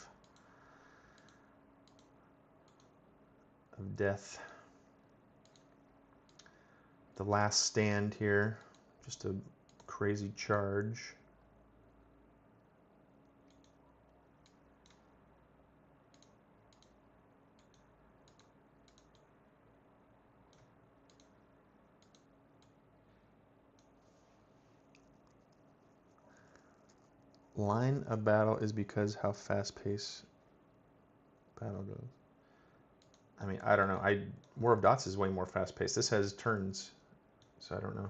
death. The last stand here, just a crazy charge. Line of battle is because how fast-paced battle goes. I mean, I don't know. War of Dots is way more fast-paced. This has turns, so I don't know.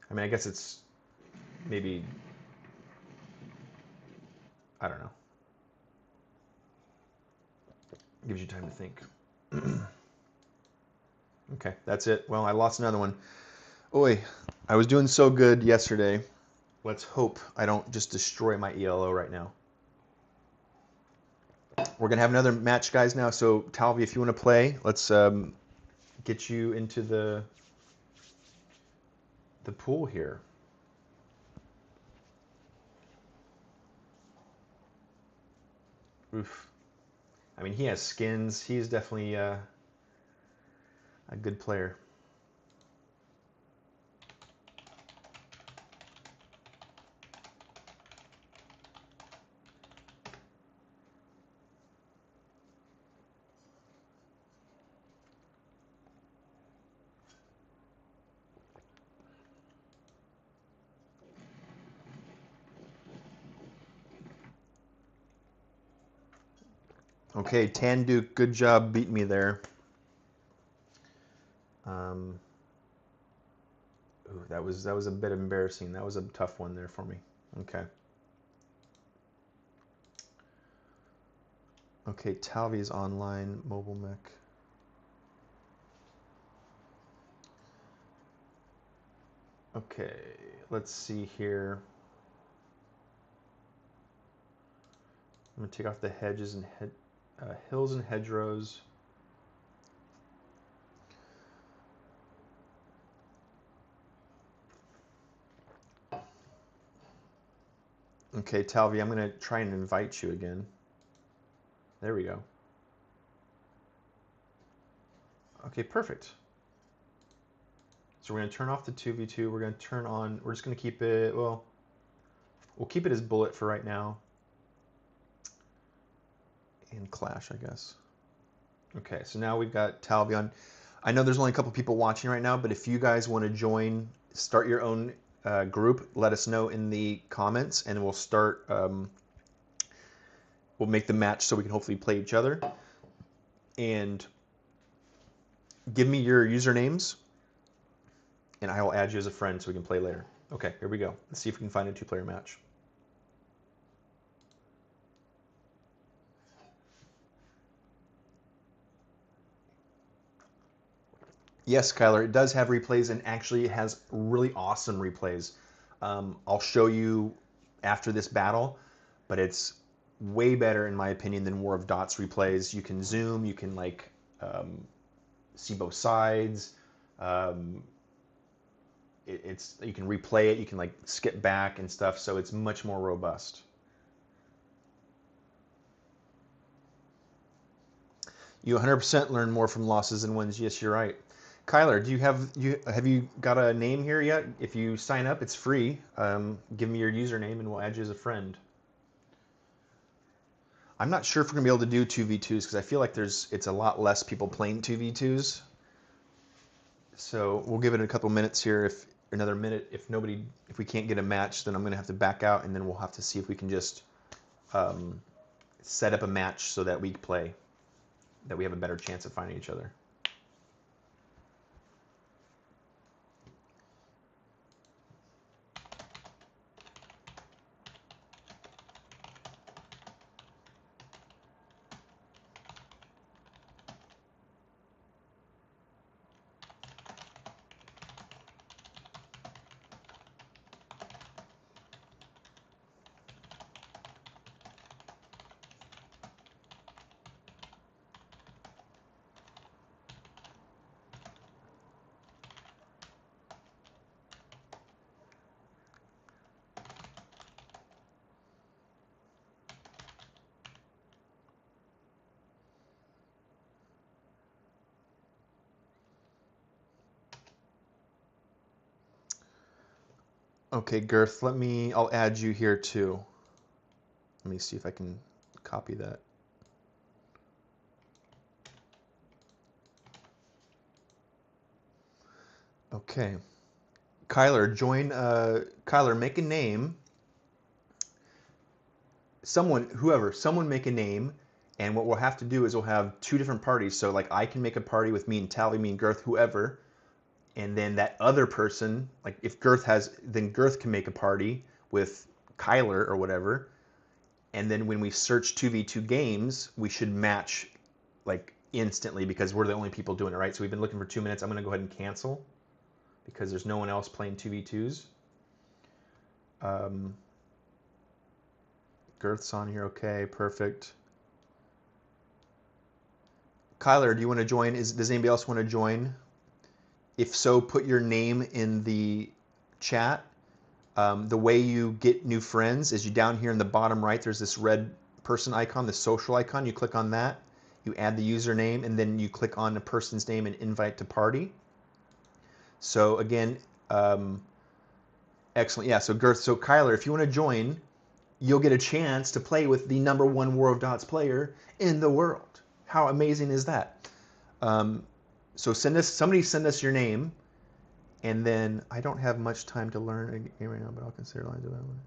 I mean, I guess it's maybe, I don't know. Gives you time to think. Okay, that's it. Well, I lost another one. Oi, I was doing so good yesterday. Let's hope I don't just destroy my ELO right now. We're going to have another match, guys, now. So, Talvi, if you want to play, let's get you into the pool here. Oof. I mean, he has skins. He's definitely a good player. Okay, Tanduke, good job beating me there. Ooh, that was a bit embarrassing. That was a tough one there for me. Okay. Okay, Talvi's online, mobile mech. Okay, let's see here. I'm gonna take off the hedges and hills and hedgerows. Okay, Talvi, I'm gonna try and invite you again. There we go. Okay, perfect. So we're gonna turn off the 2v2. We're gonna turn on, we're just gonna keep it, well, we'll keep it as bullet for right now. And clash, I guess. Okay, so now we've got Talvi on. I know there's only a couple people watching right now, but if you guys want to join, start your own group, let us know in the comments, and we'll start. We'll make the match so we can hopefully play each other. And give me your usernames, and I will add you as a friend so we can play later. Okay, here we go. Let's see if we can find a two-player match. Yes, Kyler, it does have replays, and actually it has really awesome replays. I'll show you after this battle, but it's way better in my opinion than War of Dots replays. You can zoom, you can like see both sides. You can replay it, you can like skip back and stuff, so it's much more robust. You 100% learn more from losses than wins. Yes, you're right. Kyler, have you got a name here yet? If you sign up, it's free. Give me your username and we'll add you as a friend. I'm not sure if we're gonna be able to do 2v2s because I feel like it's a lot less people playing 2v2s. So we'll give it a couple minutes here. If another minute, if we can't get a match, then I'm gonna have to back out, and then we'll have to see if we can just set up a match so that we play, that we have a better chance of finding each other. Okay, Girth, I'll add you here too. Let me see if I can copy that. Okay. Kyler, Kyler, make a name. Someone make a name, and what we'll have to do is we'll have two different parties. So like I can make a party with me and Tally, me and Girth, whoever, and then that other person, like if Girth has, then Girth can make a party with Kyler or whatever, and then when we search 2v2 games, we should match like instantly because we're the only people doing it, right? So we've been looking for 2 minutes. I'm gonna go ahead and cancel because there's no one else playing 2v2s. Girth's on here, okay, perfect. Kyler, do you want to join? Does anybody else want to join? If so, put your name in the chat. The way you get new friends is you down here in the bottom right, there's this red person icon, the social icon. You click on that, you add the username, and then you click on the person's name and invite to party. So again, excellent. Yeah, so Girth, so Kyler, if you want to join, you'll get a chance to play with the #1 War of Dots player in the world. How amazing is that? So somebody send us your name, and then I don't have much time to learn a game right now, but I'll consider lines of that one.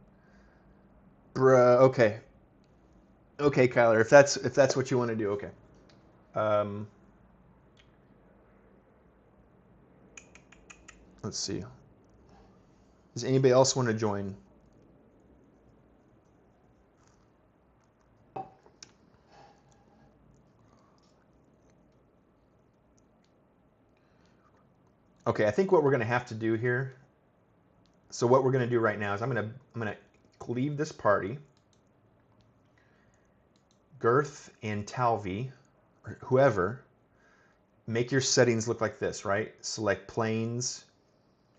Bruh, okay. Okay, Kyler, if that's what you want to do, okay. Let's see. Does anybody else want to join? Okay, I think what we're going to have to do here. So what we're going to do right now is I'm going to leave this party. Girth and Talvi, or whoever, make your settings look like this, right? Select plains.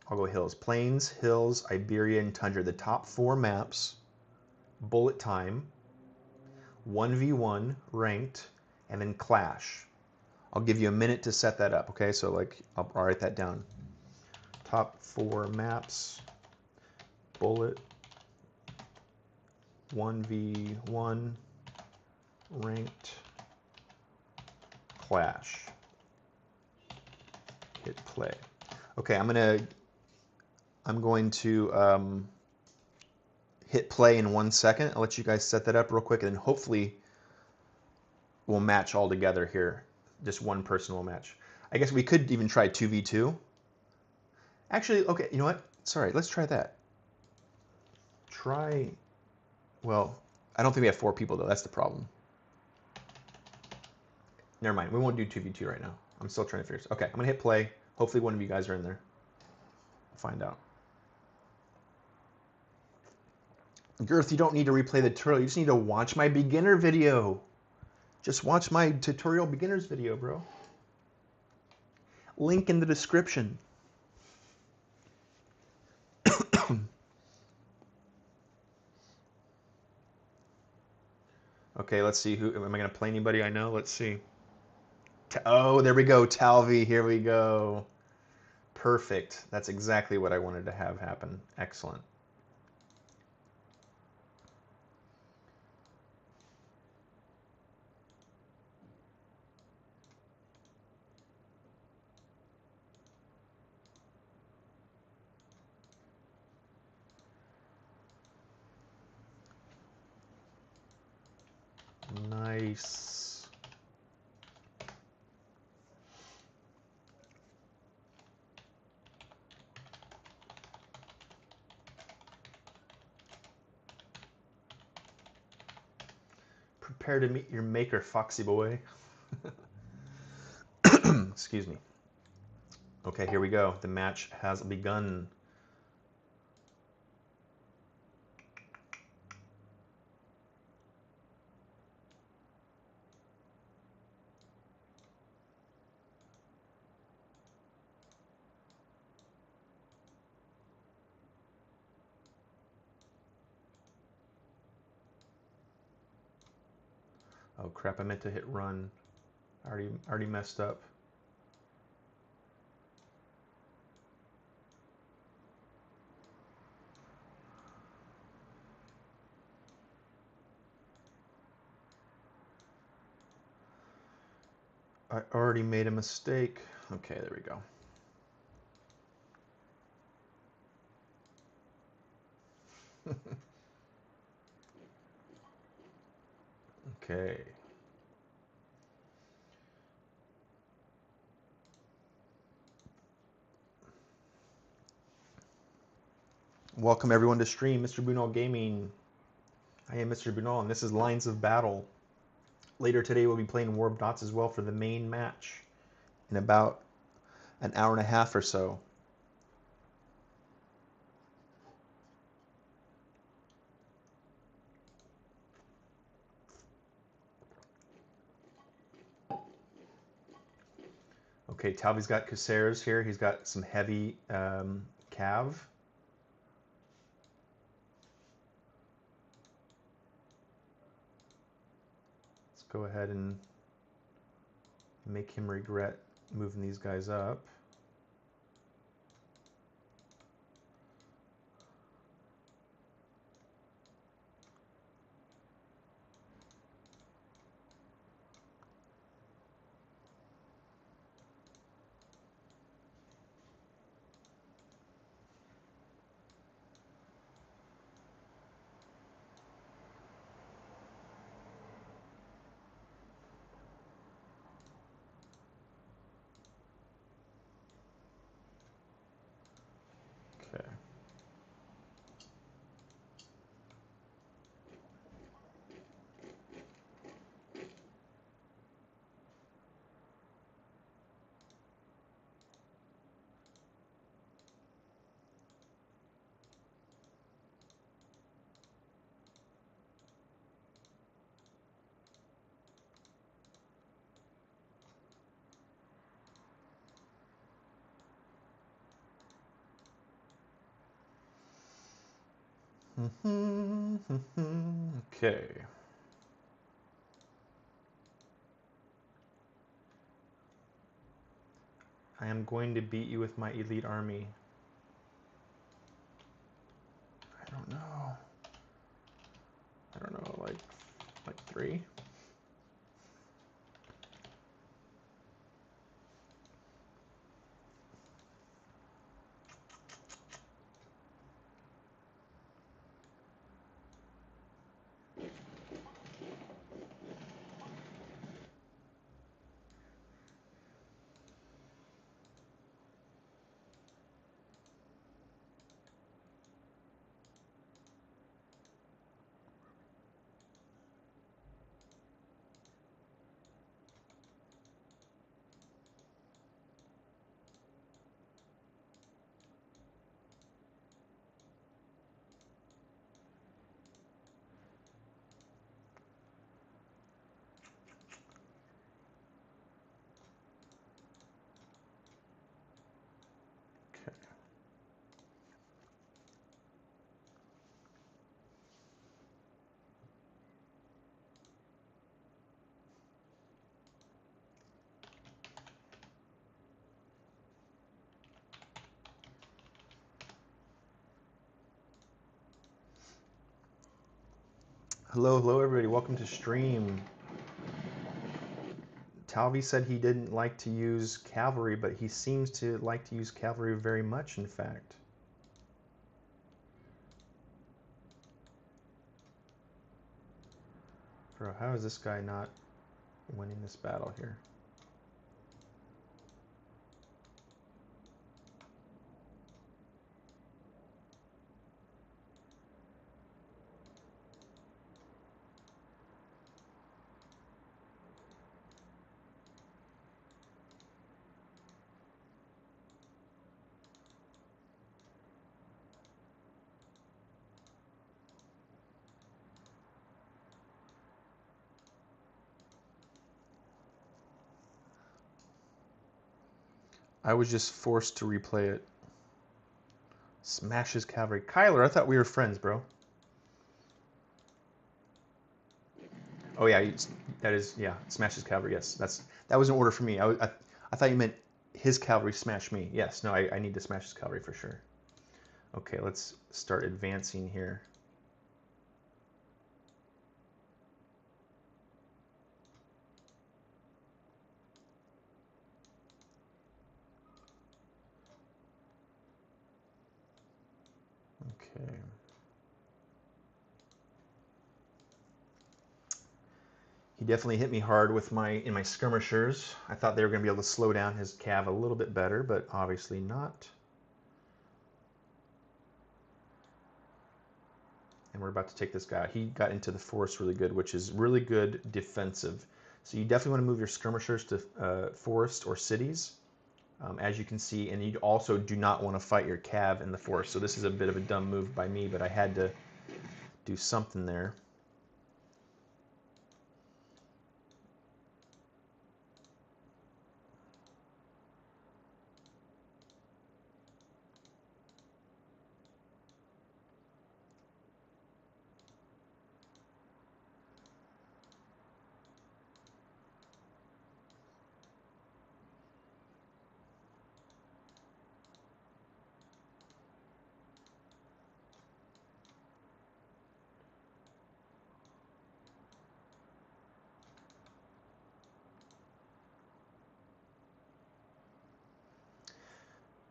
I'll go hills. Plains, hills, Iberia, and tundra. The top 4 maps. Bullet time. 1v1 ranked, and then clash. I'll give you a minute to set that up, okay? So like I'll write that down. Top 4 maps, bullet, 1v1 ranked, clash. Hit play. Okay, I'm going to hit play in 1 second. I'll let you guys set that up real quick, and then hopefully we'll match all together here. Just one person will match. I guess we could even try 2v2. Actually, okay, you know what? Sorry, let's try that. Well, I don't think we have 4 people though, that's the problem. Never mind, we won't do 2v2 right now. I'm still trying to figure this. Okay, I'm gonna hit play. Hopefully one of you guys are in there. We'll find out. Girth, you don't need to replay the tutorial, you just need to watch my beginner video. Just watch my tutorial beginners video, bro. Link in the description. Okay, let's see. Am I going to play anybody I know? Let's see. Oh, there we go. Talvi, here we go. Perfect. That's exactly what I wanted to have happen. Excellent. Nice. Prepare to meet your maker, Foxy boy. Excuse me. Okay, here we go. The match has begun. Oh crap, I meant to hit run. I already messed up. I already made a mistake. Okay, there we go. Okay. Welcome everyone to stream, Mr. Bunal Gaming. I am Mr. Bunal, and this is Lines of Battle. Later today, we'll be playing Warp Dots as well for the main match in about an hour and a half or so. Okay, Talby's got Caceres here. He's got some heavy cav. Let's go ahead and make him regret moving these guys up. Okay. Okay. I am going to beat you with my elite army. I don't know. I don't know, like 3? Hello everybody, welcome to stream. Talvi said he didn't like to use cavalry, but he seems to like to use cavalry very much, in fact. Bro, how is this guy not winning this battle here? I was just forced to replay it. Smash his cavalry. Kyler, I thought we were friends, bro. Oh yeah, that is, yeah, smash his cavalry, yes. That was an order for me. I thought you meant his cavalry smash me. Yes, no, I need to smash his cavalry for sure. Okay, let's start advancing here. He definitely hit me hard with in my skirmishers. I thought they were going to be able to slow down his cav a little bit better, but obviously not. And we're about to take this guy out. He got into the forest really good, which is really good defensive. So you definitely want to move your skirmishers to forest or cities, as you can see. And you also do not want to fight your cav in the forest. So this is a bit of a dumb move by me, but I had to do something there.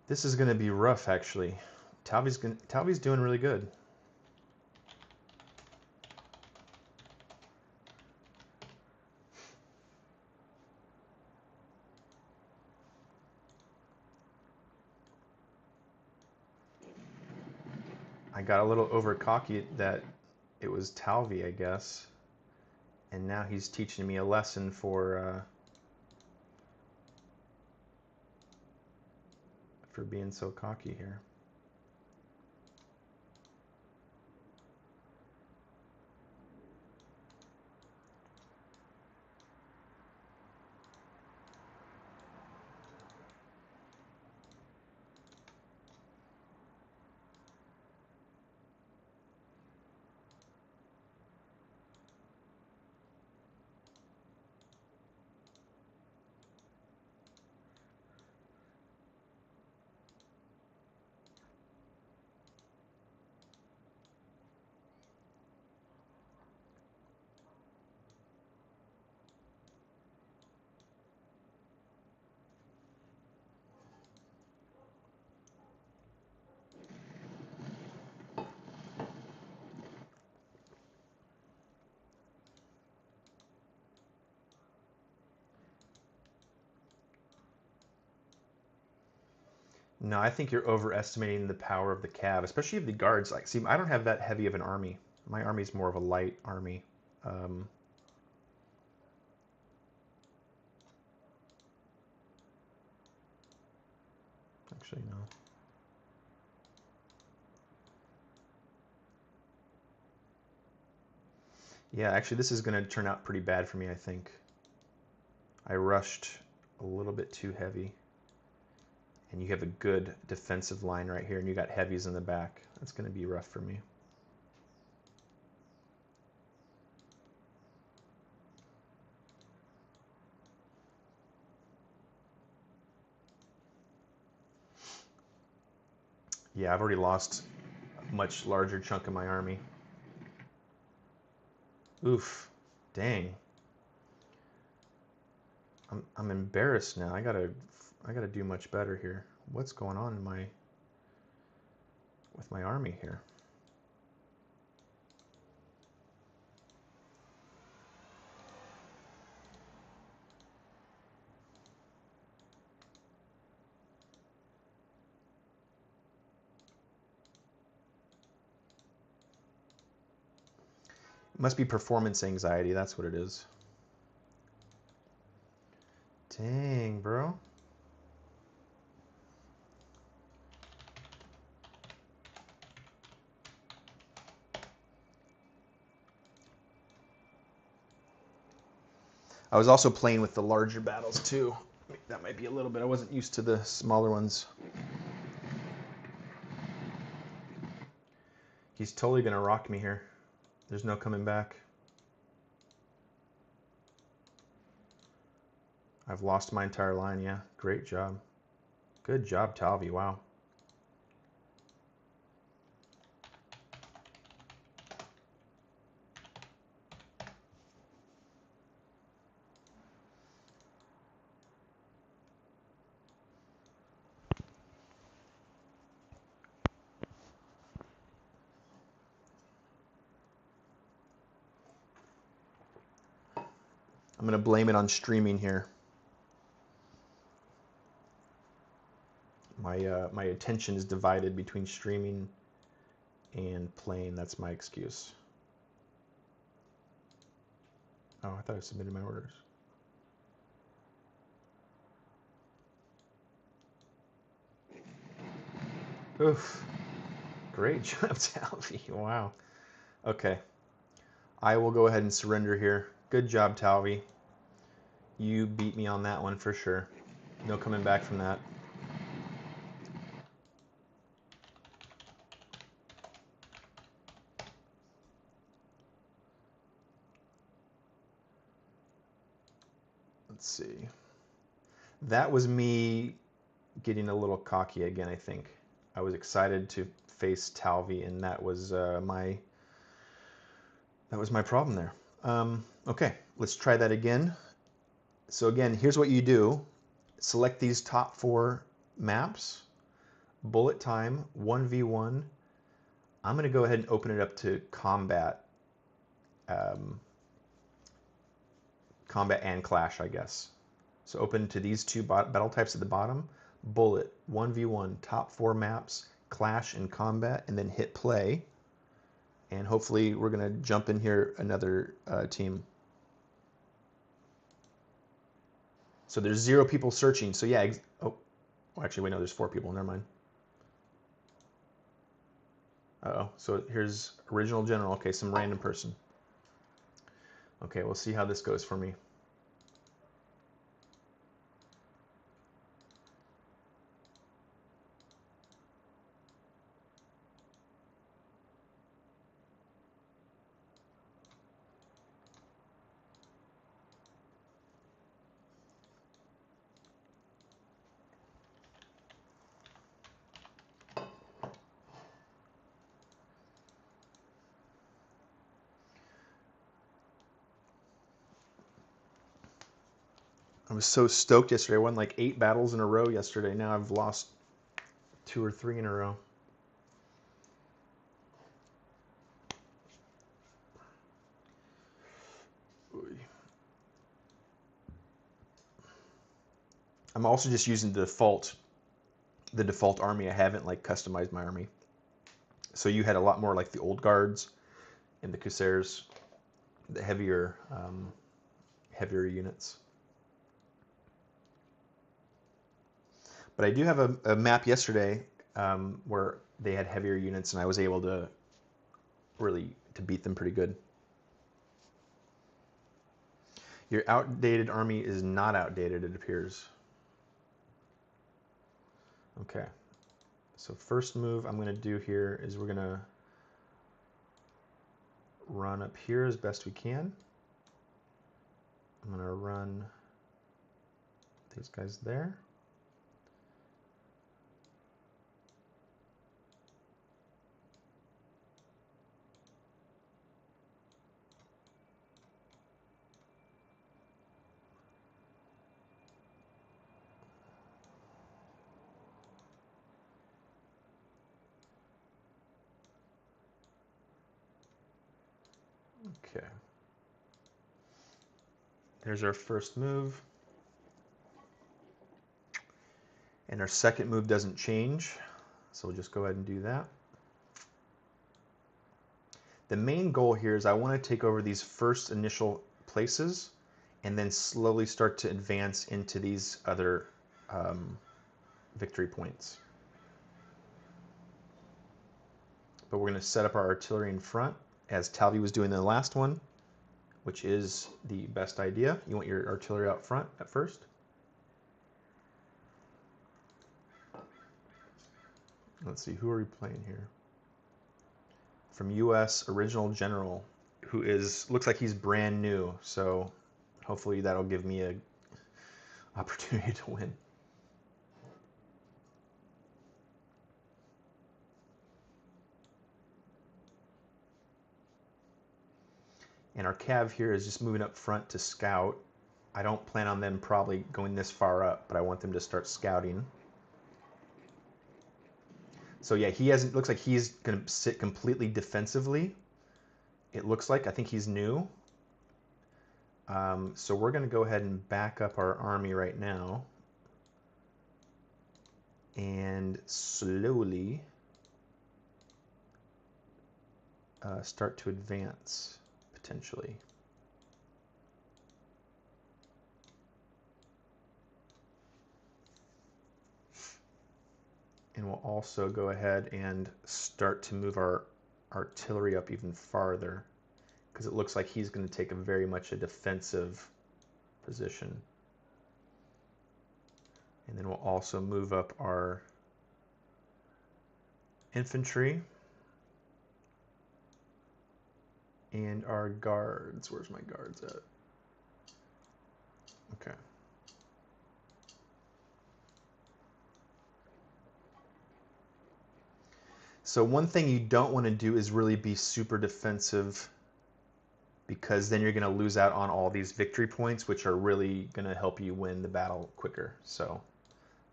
This is going to be rough, actually. Talby's doing really good. I got a little over cocky that it was Talvi, I guess. And now he's teaching me a lesson for being so cocky here. No, I think you're overestimating the power of the cav, especially if the guards. Like, see, I don't have that heavy of an army. My army's more of a light army. Actually, no. Yeah, actually, this is going to turn out pretty bad for me, I think. I rushed a little bit too heavy. And you have a good defensive line right here, and you got heavies in the back. That's going to be rough for me. Yeah, I've already lost a much larger chunk of my army. Oof. Dang. I'm embarrassed now. I gotta do much better here. What's going on in with my army here? It must be performance anxiety. That's what it is. Dang, bro. I was also playing with the larger battles too. That might be a little bit. I wasn't used to the smaller ones. He's totally gonna rock me here. There's no coming back. I've lost my entire line, yeah. Great job. Good job, Talvi, wow. I'm gonna blame it on streaming here. My attention is divided between streaming and playing. That's my excuse. Oh, I thought I submitted my orders. Oof. Great job, Talvi. Wow. Okay. I will go ahead and surrender here. Good job, Talvi. You beat me on that one for sure. No coming back from that. Let's see. That was me getting a little cocky again, I think. I was excited to face Talvi, and that was my problem there. Okay, let's try that again. So again, here's what you do. Select these top 4 maps, bullet time, 1v1. I'm going to go ahead and open it up to combat, combat and clash, I guess. So open to these 2 battle types at the bottom, bullet, 1v1, top 4 maps, clash and combat, and then hit play. And hopefully we're going to jump in here another team. So there's 0 people searching. So yeah, oh, actually wait, no, there's 4 people, never mind. Uh-oh, so here's original general. Okay, some random person. Okay, we'll see how this goes for me. I was so stoked yesterday. I won like 8 battles in a row yesterday. Now I've lost 2 or 3 in a row. I'm also just using the default army. I haven't like customized my army. So you had a lot more like the old guards and the cuirassiers, the heavier units. But I do have a map yesterday where they had heavier units, and I was able to beat them pretty good. Your outdated army is not outdated, it appears. Okay. So first move I'm going to do here is we're going to run up here as best we can. I'm going to run these guys there. Okay. There's our first move. And our second move doesn't change, so we'll just go ahead and do that. The main goal here is I want to take over these first initial places and then slowly start to advance into these other victory points. But we're going to set up our artillery in front, as Talvi was doing in the last one, which is the best idea. You want your artillery out front at first. Let's see, who are we playing here? From US, original general, who looks like he's brand new, so hopefully that'll give me a opportunity to win. And our cav here is just moving up front to scout. I don't plan on them probably going this far up, but I want them to start scouting. So yeah, looks like he's going to sit completely defensively. It looks like, I think he's new. So we're going to go ahead and back up our army right now and slowly start to advance, potentially. And we'll also go ahead and start to move our artillery up even farther, because it looks like he's going to take very much a defensive position. And then we'll also move up our infantry and our guards. Where's my guards at? Okay. So one thing you don't want to do is really be super defensive, because then you're going to lose out on all these victory points, which are really going to help you win the battle quicker. So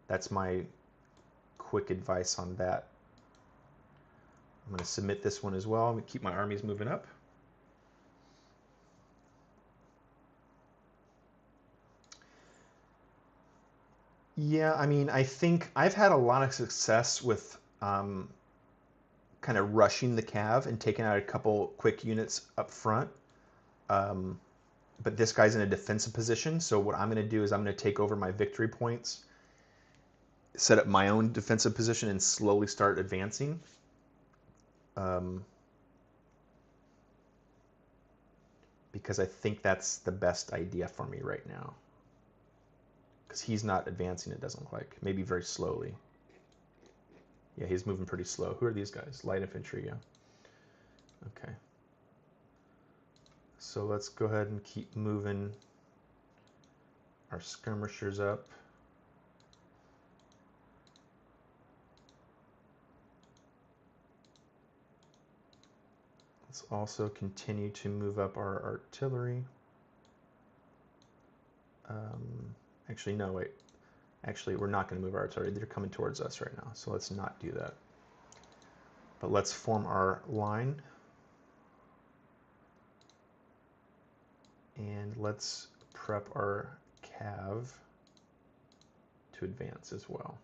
that's my quick advice on that. I'm going to submit this one as well. I'm going to keep my armies moving up. Yeah, I mean, I think I've had a lot of success with kind of rushing the cav and taking out a couple quick units up front. But this guy's in a defensive position, so what I'm going to do is I'm going to take over my victory points, set up my own defensive position, and slowly start advancing. Because I think that's the best idea for me right now. Because he's not advancing, it doesn't look like. Maybe very slowly. Yeah, he's moving pretty slow. Who are these guys? Light infantry, yeah. Okay. So let's go ahead and keep moving our skirmishers up. Let's also continue to move up our artillery. Actually, no, wait. Actually, we're not going to move our artillery. They're coming towards us right now, so let's not do that. But let's form our line. And let's prep our cav to advance as well.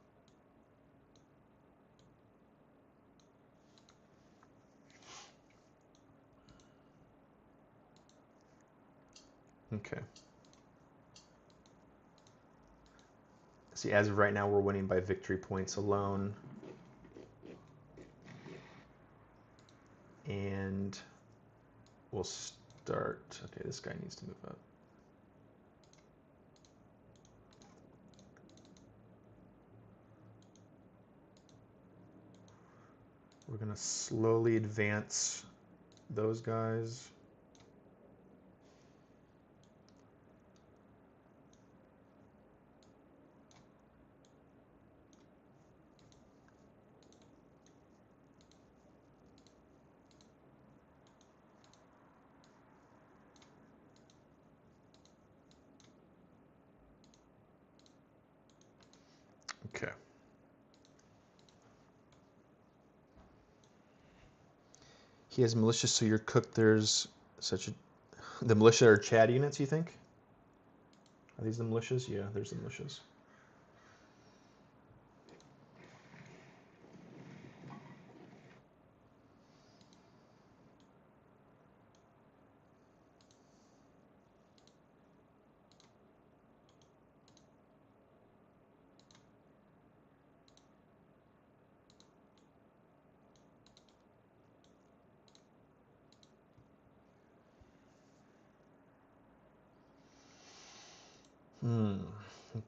Okay. See, as of right now, we're winning by victory points alone. And we'll start. Okay, this guy needs to move up. We're going to slowly advance those guys. Okay. He has militia, so you're cooked. There's such a... The militia are Chad units, you think? Are these the militias? Yeah, there's the militias.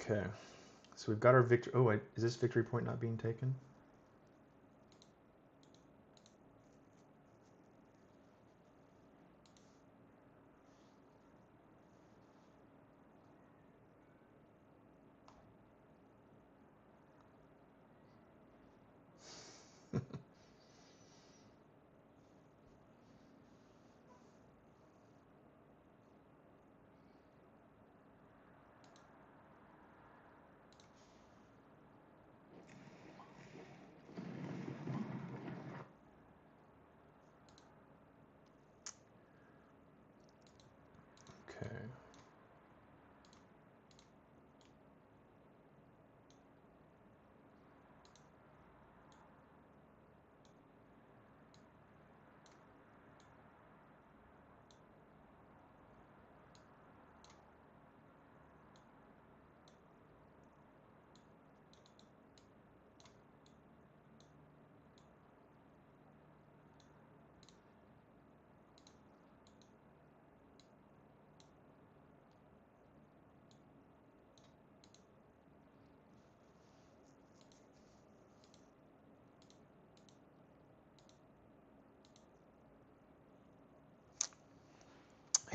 Okay. So we've got our victory. Oh, wait, is this victory point not being taken?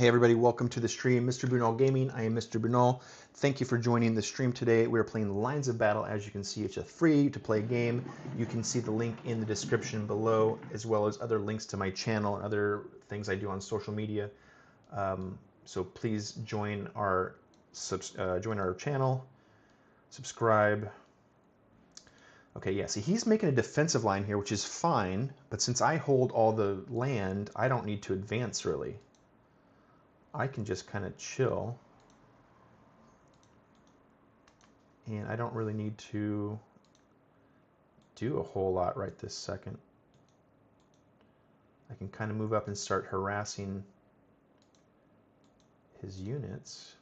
Hey everybody, welcome to the stream. Mr. Bunal Gaming, I am Mr. Bunal. Thank you for joining the stream today. We're playing Lines of Battle. As you can see, it's a free to play game. You can see the link in the description below, as well as other links to my channel and other things I do on social media. So please join our channel, subscribe. Okay, yeah, see he's making a defensive line here, which is fine, but since I hold all the land, I don't need to advance really. I can just kind of chill. And I don't really need to do a whole lot right this second. I can kind of move up and start harassing his units.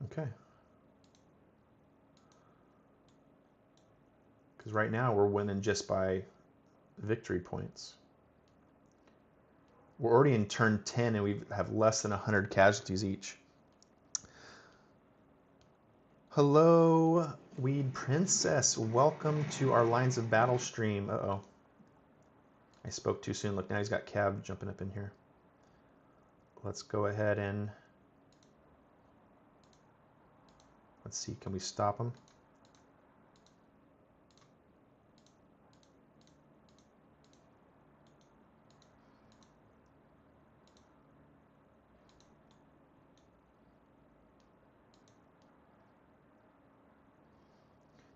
Okay. Because right now we're winning just by victory points. We're already in turn 10 and we have less than 100 casualties each. Hello, Weed Princess. Welcome to our Lines of Battle stream. Uh-oh. I spoke too soon. Look, now he's got Cav jumping up in here. Let's go ahead and... Let's see, can we stop him?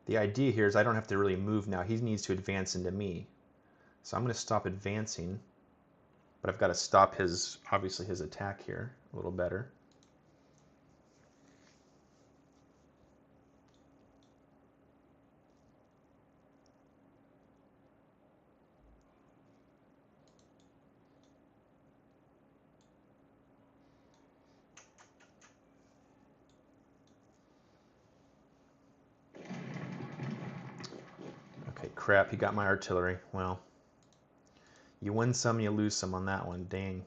The idea here is I don't have to really move now. He needs to advance into me. So I'm going to stop advancing. But I've got to stop his, obviously, his attack here a little better. Okay, crap, he got my artillery. Well, you win some, you lose some on that one. Dang.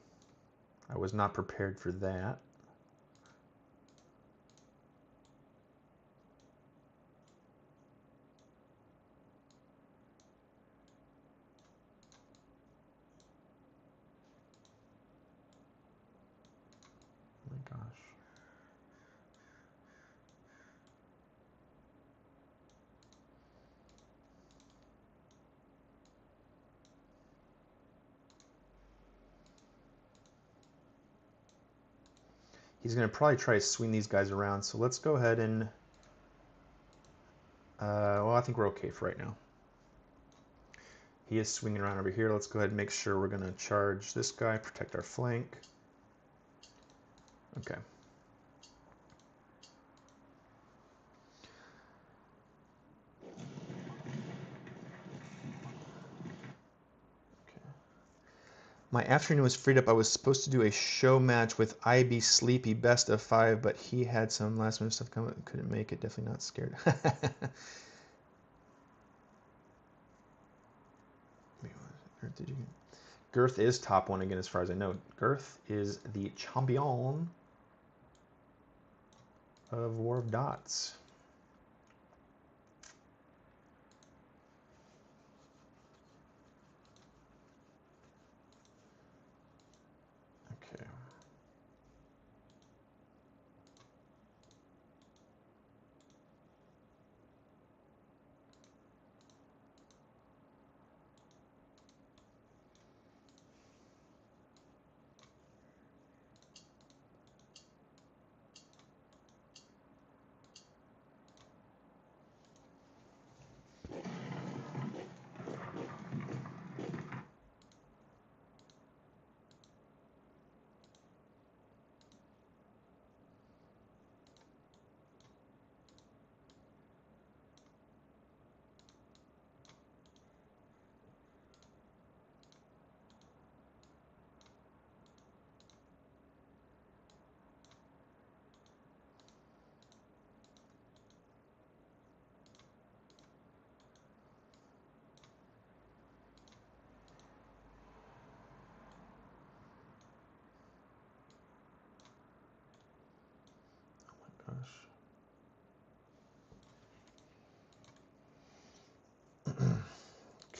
I was not prepared for that. Oh my gosh. He's going to probably try to swing these guys around, so let's go ahead and... well, I think we're okay for right now. He is swinging around over here. Let's go ahead and make sure we're going to charge this guy, protect our flank. Okay. My afternoon was freed up. I was supposed to do a show match with IB Sleepy best of 5, but he had some last minute stuff come up and couldn't make it. Definitely not scared. Girth is top 1 again as far as I know. Girth is the champion of War of Dots. Okay.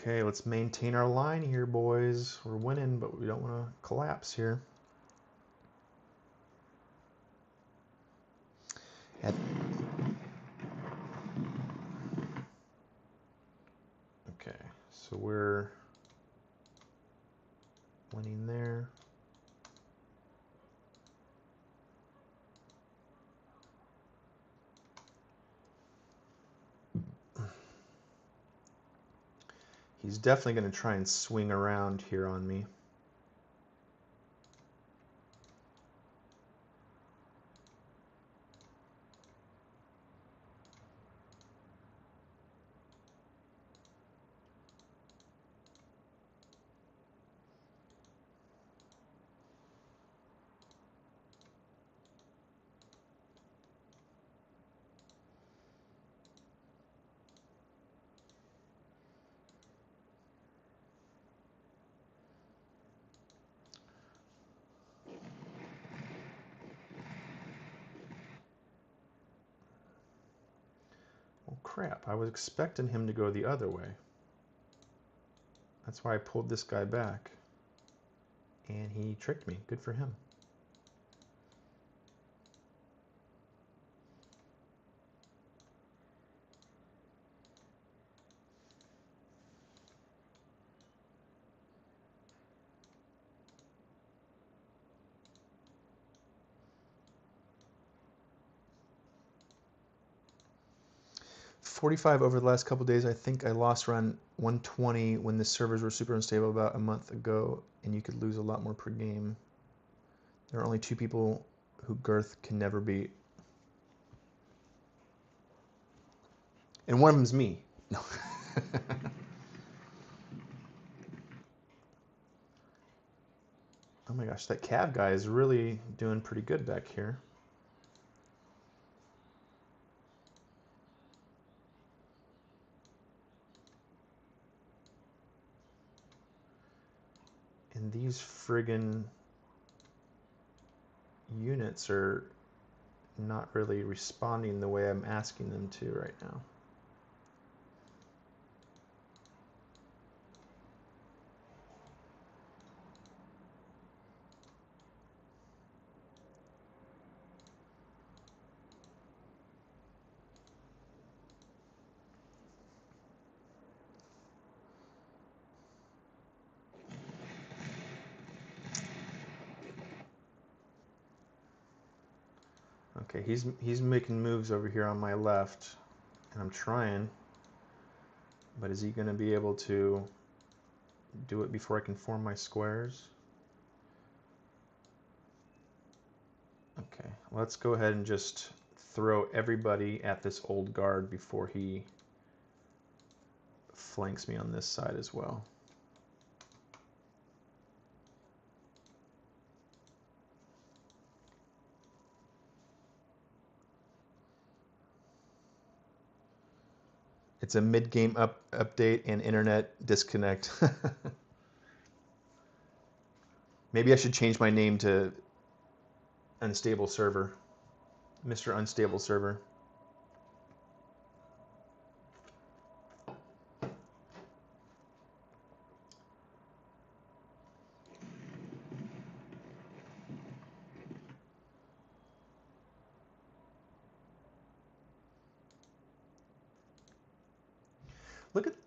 Okay, let's maintain our line here, boys. We're winning, but we don't want to collapse here. Okay, so we're winning there. He's definitely going to try and swing around here on me. Well, crap, I was expecting him to go the other way. That's why I pulled this guy back. And he tricked me. Good for him. $45 over the last couple days. I think I lost around 120 when the servers were super unstable about a month ago, and you could lose a lot more per game. There are only 2 people who Girth can never beat. And one of them's me. No. Oh my gosh, that Cav guy is really doing pretty good back here. And these friggin' units are not really responding the way I'm asking them to right now. Okay, he's making moves over here on my left, and I'm trying, but is he going to be able to do it before I can form my squares? Okay, let's go ahead and just throw everybody at this old guard before he flanks me on this side as well. It's a mid-game update and internet disconnect. Maybe I should change my name to Unstable Server. Mr. Unstable Server.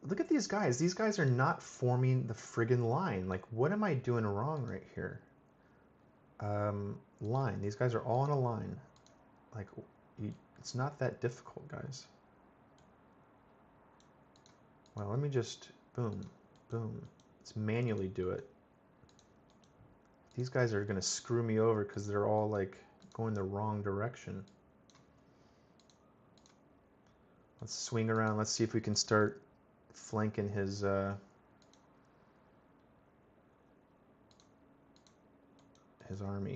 Look at these guys. These guys are not forming the friggin' line. Like, what am I doing wrong right here? Line. These guys are all in a line. Like, it's not that difficult, guys. Well, let me just boom, boom. Let's manually do it. These guys are gonna screw me over because they're all like going the wrong direction. Let's swing around. Let's see if we can start flanking his army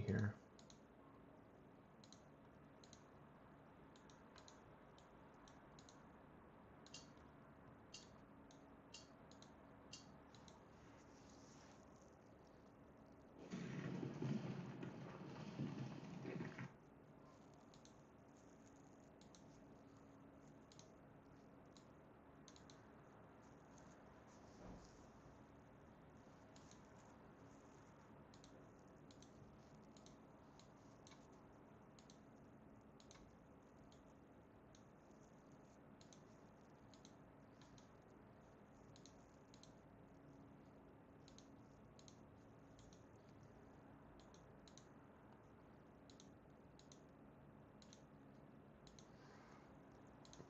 here.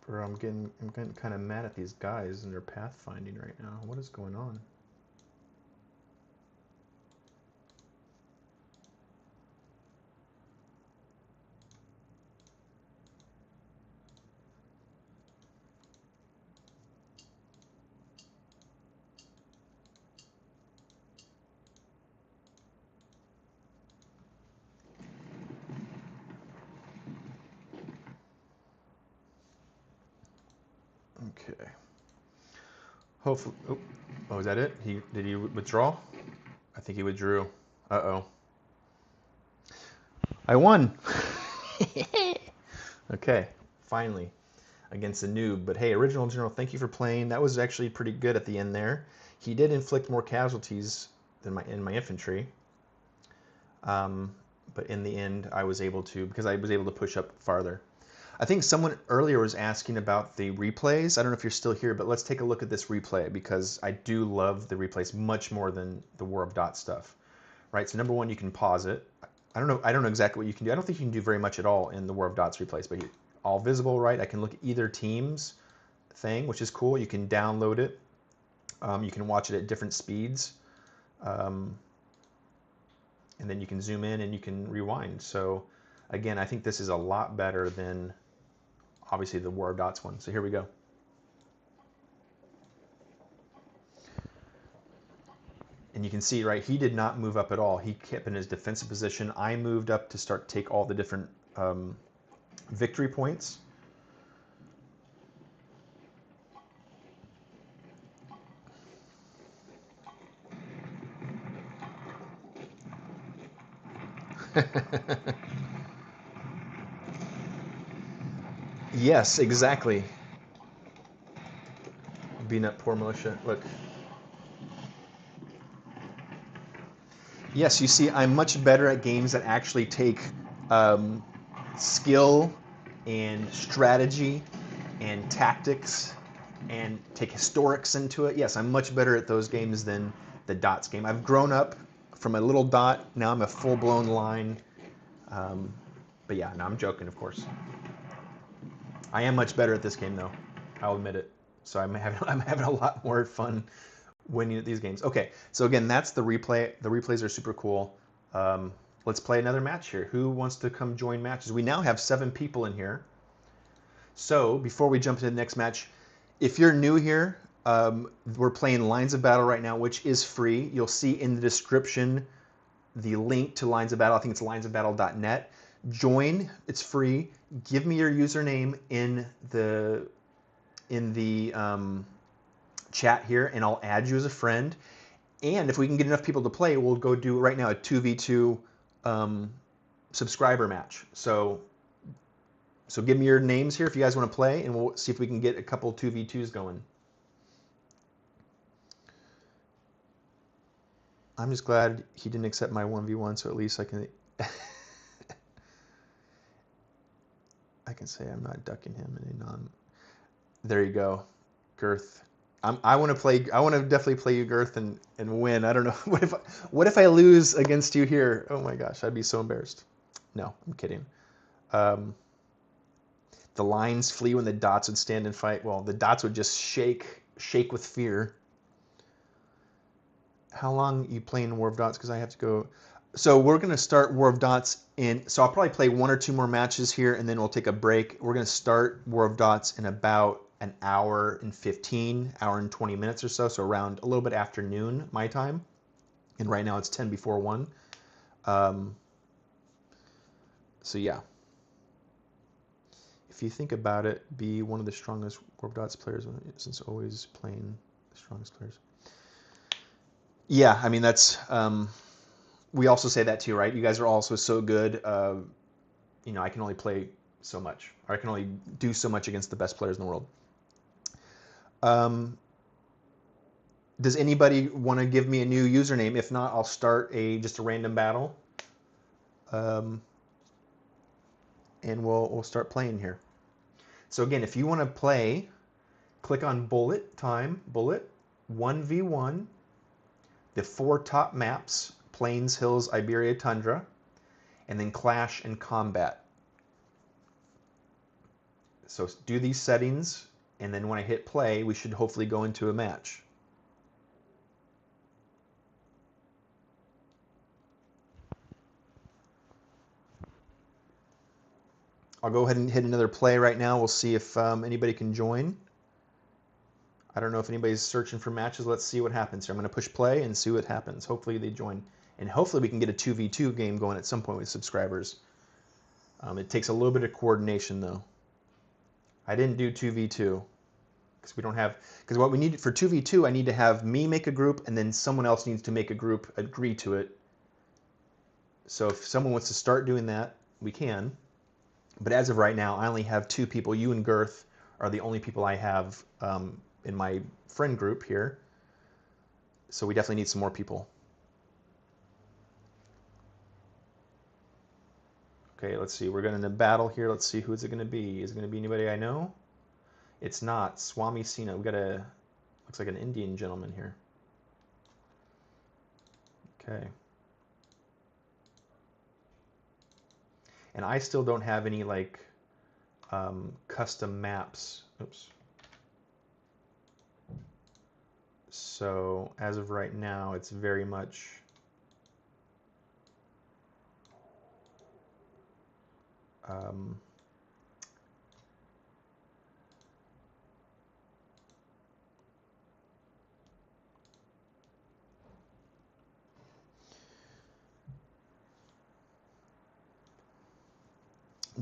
Or I'm getting kind of mad at these guys and their pathfinding right now. What is going on? Okay. Hopefully. Oh, is that it? Did he withdraw? I think he withdrew. Uh-oh. I won. Okay, finally, against a noob. But hey, Original General, thank you for playing. That was actually pretty good at the end there. He did inflict more casualties than my infantry. But in the end, I was able to, because I was able to push up farther. I think someone earlier was asking about the replays. I don't know if you're still here, but let's take a look at this replay because I do love the replays much more than the War of Dot stuff. Right, so number one, you can pause it. I don't know exactly what you can do. I don't think you can do very much at all in the War of Dots replays, but all visible, right? I can look at either team's thing, which is cool. You can download it. You can watch it at different speeds. And then you can zoom in and you can rewind. So again, I think this is a lot better than obviously the War of Dots one. So here we go. And you can see, right, he did not move up at all. He kept in his defensive position. I moved up to start to take all the different victory points. Yes, exactly. Beating up poor militia. Look. Yes, you see, I'm much better at games that actually take skill and strategy and tactics and take historics into it. Yes, I'm much better at those games than the dots game. I've grown up from a little dot. Now I'm a full-blown line. But yeah, no, I'm joking, of course. I am much better at this game, though. I'll admit it. So I'm having a lot more fun winning at these games. Okay, so again, that's the replay. The replays are super cool. Let's play another match here. Who wants to come join matches? We now have 7 people in here. So before we jump into the next match, if you're new here, we're playing Lines of Battle right now, which is free. You'll see in the description the link to Lines of Battle. I think it's linesofbattle.net. Join. It's free. Give me your username in the chat here, and I'll add you as a friend. And if we can get enough people to play, we'll go do right now a 2v2 subscriber match. So give me your names here if you guys want to play, and we'll see if we can get a couple 2v2s going. I'm just glad he didn't accept my 1v1, so at least I can I can say I'm not ducking him in a non. There you go, Girth. I want to play. I want to definitely play you, Girth, and win. I don't know. What if I lose against you here? Oh my gosh, I'd be so embarrassed. No, I'm kidding. The lines flee when the dots would stand and fight. Well, the dots would just shake with fear. How long you playing War of Dots? Because I have to go. So we're going to start War of Dots in. So I'll probably play 1 or 2 more matches here, and then we'll take a break. We're going to start War of Dots in about an hour and 15, hour and 20 minutes or so. So around a little bit after noon my time. And right now it's 10 before 1. So yeah. If you think about it, be one of the strongest War of Dots players since always playing the strongest players. Yeah, I mean, that's, we also say that too, right? You guys are also so good. You know, I can only play so much, or I can only do so much against the best players in the world. Does anybody want to give me a new username? If not, I'll start just a random battle. And we'll start playing here. So again, if you want to play, click on Bullet 1v1, the 4 top maps, Plains, Hills, Iberia, Tundra, and then Clash and Combat. So do these settings, and then when I hit play, we should hopefully go into a match. I'll go ahead and hit another play right now. We'll see if anybody can join. I don't know if anybody's searching for matches. Let's see what happens here. I'm going to push play and see what happens. Hopefully they join. And hopefully we can get a 2v2 game going at some point with subscribers. It takes a little bit of coordination though. I didn't do 2v2 because we don't have, because what we need for 2v2, I need to have me make a group and then someone else needs to make a group, agree to it. So if someone wants to start doing that, we can. But as of right now, I only have 2 people. You and Girth are the only people I have in my friend group here. So we definitely need some more people. Okay, let's see. We're going to battle here. Let's see, who's it going to be? Is it going to be anybody I know? It's not. Swami Sina. We got a, looks like an Indian gentleman here. Okay. And I still don't have any like custom maps. Oops. So as of right now, it's very much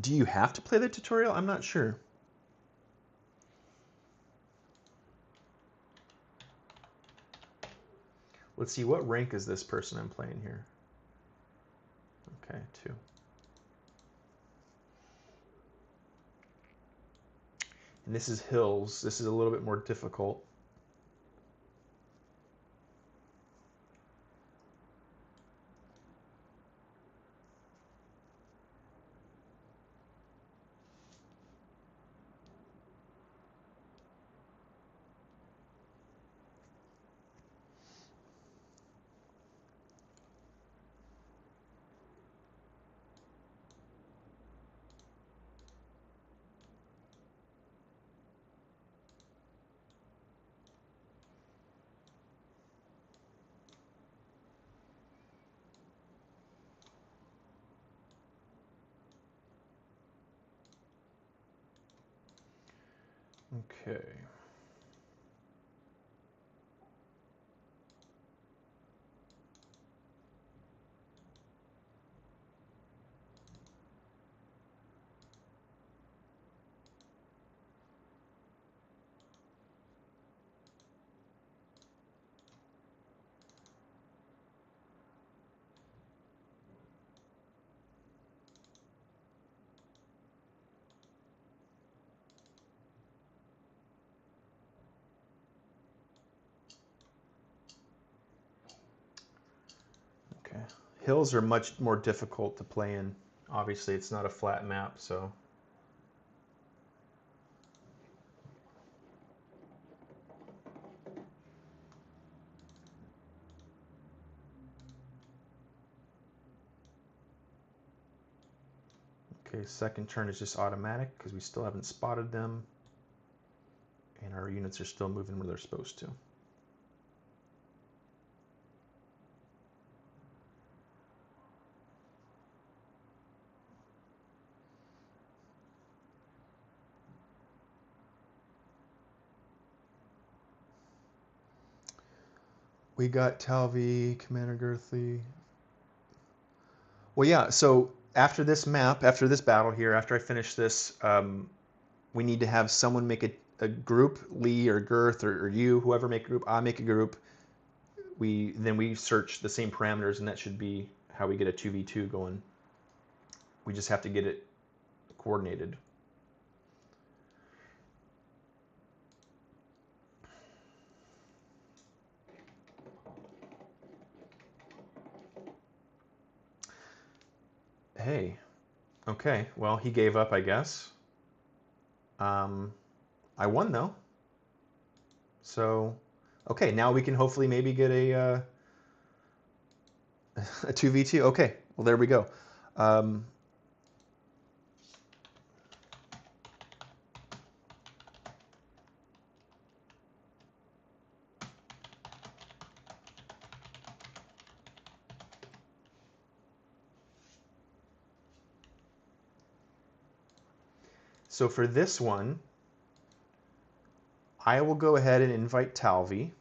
do you have to play the tutorial? I'm not sure. Let's see, what rank is this person I'm playing here? Okay, 2. And this is hills. This is a little bit more difficult. Okay. Okay. Hills are much more difficult to play in. Obviously, it's not a flat map, so. Okay, second turn is just automatic because we still haven't spotted them. And our units are still moving where they're supposed to. We got Talvi, Commander Girthy. Well, yeah, so after this map, after this battle here, after I finish this, we need to have someone make a group, Lee or Girth or you, whoever make a group, I make a group. Then we search the same parameters, and that should be how we get a 2v2 going. We just have to get it coordinated. Hey, okay, well, he gave up, I guess. I won, though. So, okay, now we can hopefully maybe get a 2v2. Okay, well, there we go. So for this one, I will go ahead and invite Talvi.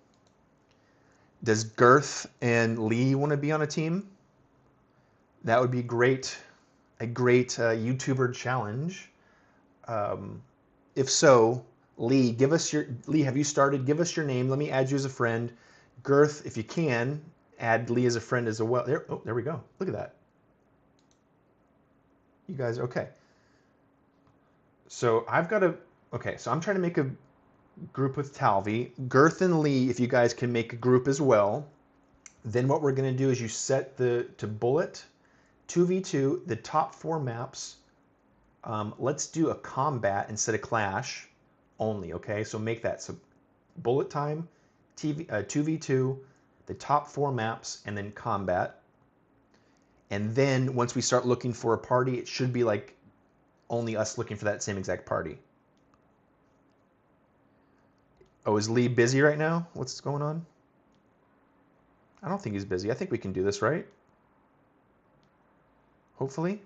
Does Girth and Lee want to be on a team? That would be great. A great YouTuber challenge. If so, Lee, have you started? Give us your name. Let me add you as a friend. Girth, if you can, add Lee as a friend as well. There we go. Look at that. You guys, okay. So I've got a, okay, so I'm trying to make a group with Talvi. Girth and Lee, if you guys can make a group as well. Then what we're going to do is you set to bullet 2v2, the top 4 maps. Let's do a combat instead of clash only, okay? So make that. So bullet time, 2v2, the top 4 maps, and then combat. And then once we start looking for a party, it should be like only us looking for that same exact party. Oh, is Lee busy right now? What's going on? I don't think he's busy. I think we can do this, right? Hopefully.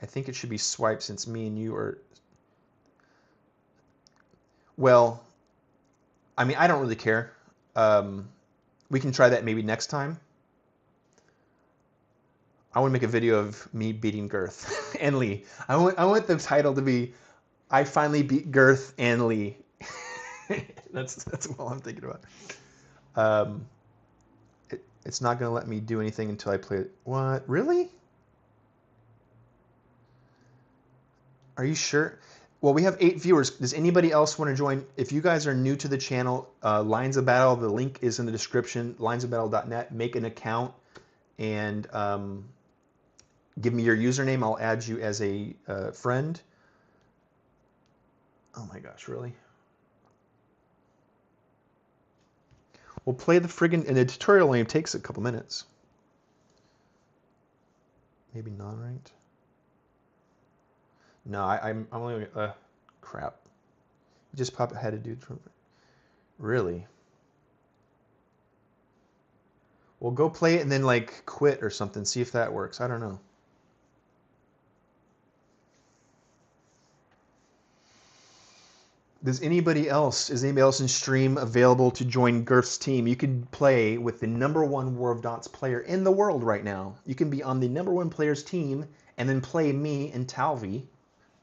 I think it should be swiped since me and you are... Well, I mean, I don't really care. We can try that maybe next time. I want to make a video of me beating Girth and Lee. I want the title to be, I finally beat Girth and Lee. That's all I'm thinking about. It's not going to let me do anything until I play it. What? Really? Are you sure? Well, we have 8 viewers. Does anybody else want to join? If you guys are new to the channel, Lines of Battle, the link is in the description, linesofbattle.net. Make an account and give me your username. I'll add you as a friend. Oh my gosh, really? We'll play the friggin', and the tutorial only takes a couple minutes. Maybe non-ranked? No, I'm only, crap. You just pop ahead to do, really? Well, go play it and then like quit or something, see if that works. I don't know. Is anybody else in stream available to join Girth's team? You could play with the #1 War of Dots player in the world right now. You can be on the #1 player's team and then play me and Talvi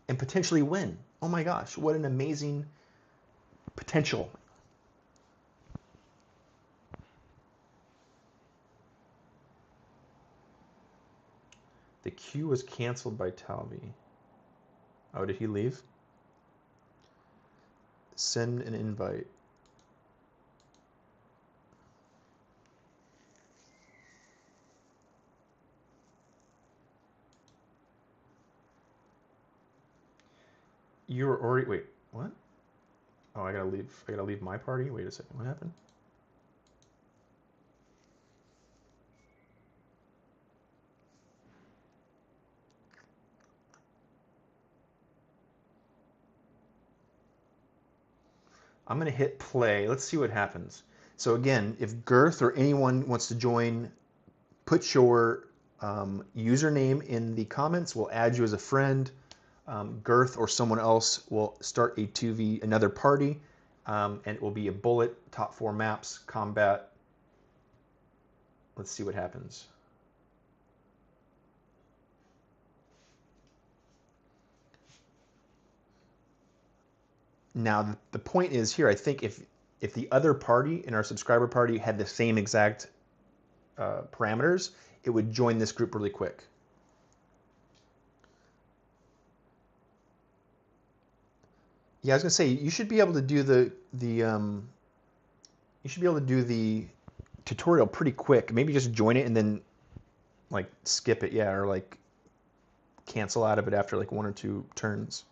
and potentially win. Oh my gosh, what an amazing potential. The queue was canceled by Talvi. Oh, did he leave? Send an invite. You were already, wait, what? Oh, I gotta leave my party? Wait a second, what happened? I'm gonna hit play. Let's see what happens. So again, if Girth or anyone wants to join, put your username in the comments. We'll add you as a friend. Girth or someone else will start a 2v, another party, and it will be a bullet, top 4 maps, combat. Let's see what happens. Now, the point is here, I think if the other party in our subscriber party had the same exact parameters, it would join this group really quick. Yeah, I was gonna say you should be able to do the tutorial pretty quick. Maybe just join it and then like skip it, yeah, or like cancel out of it after like 1 or 2 turns.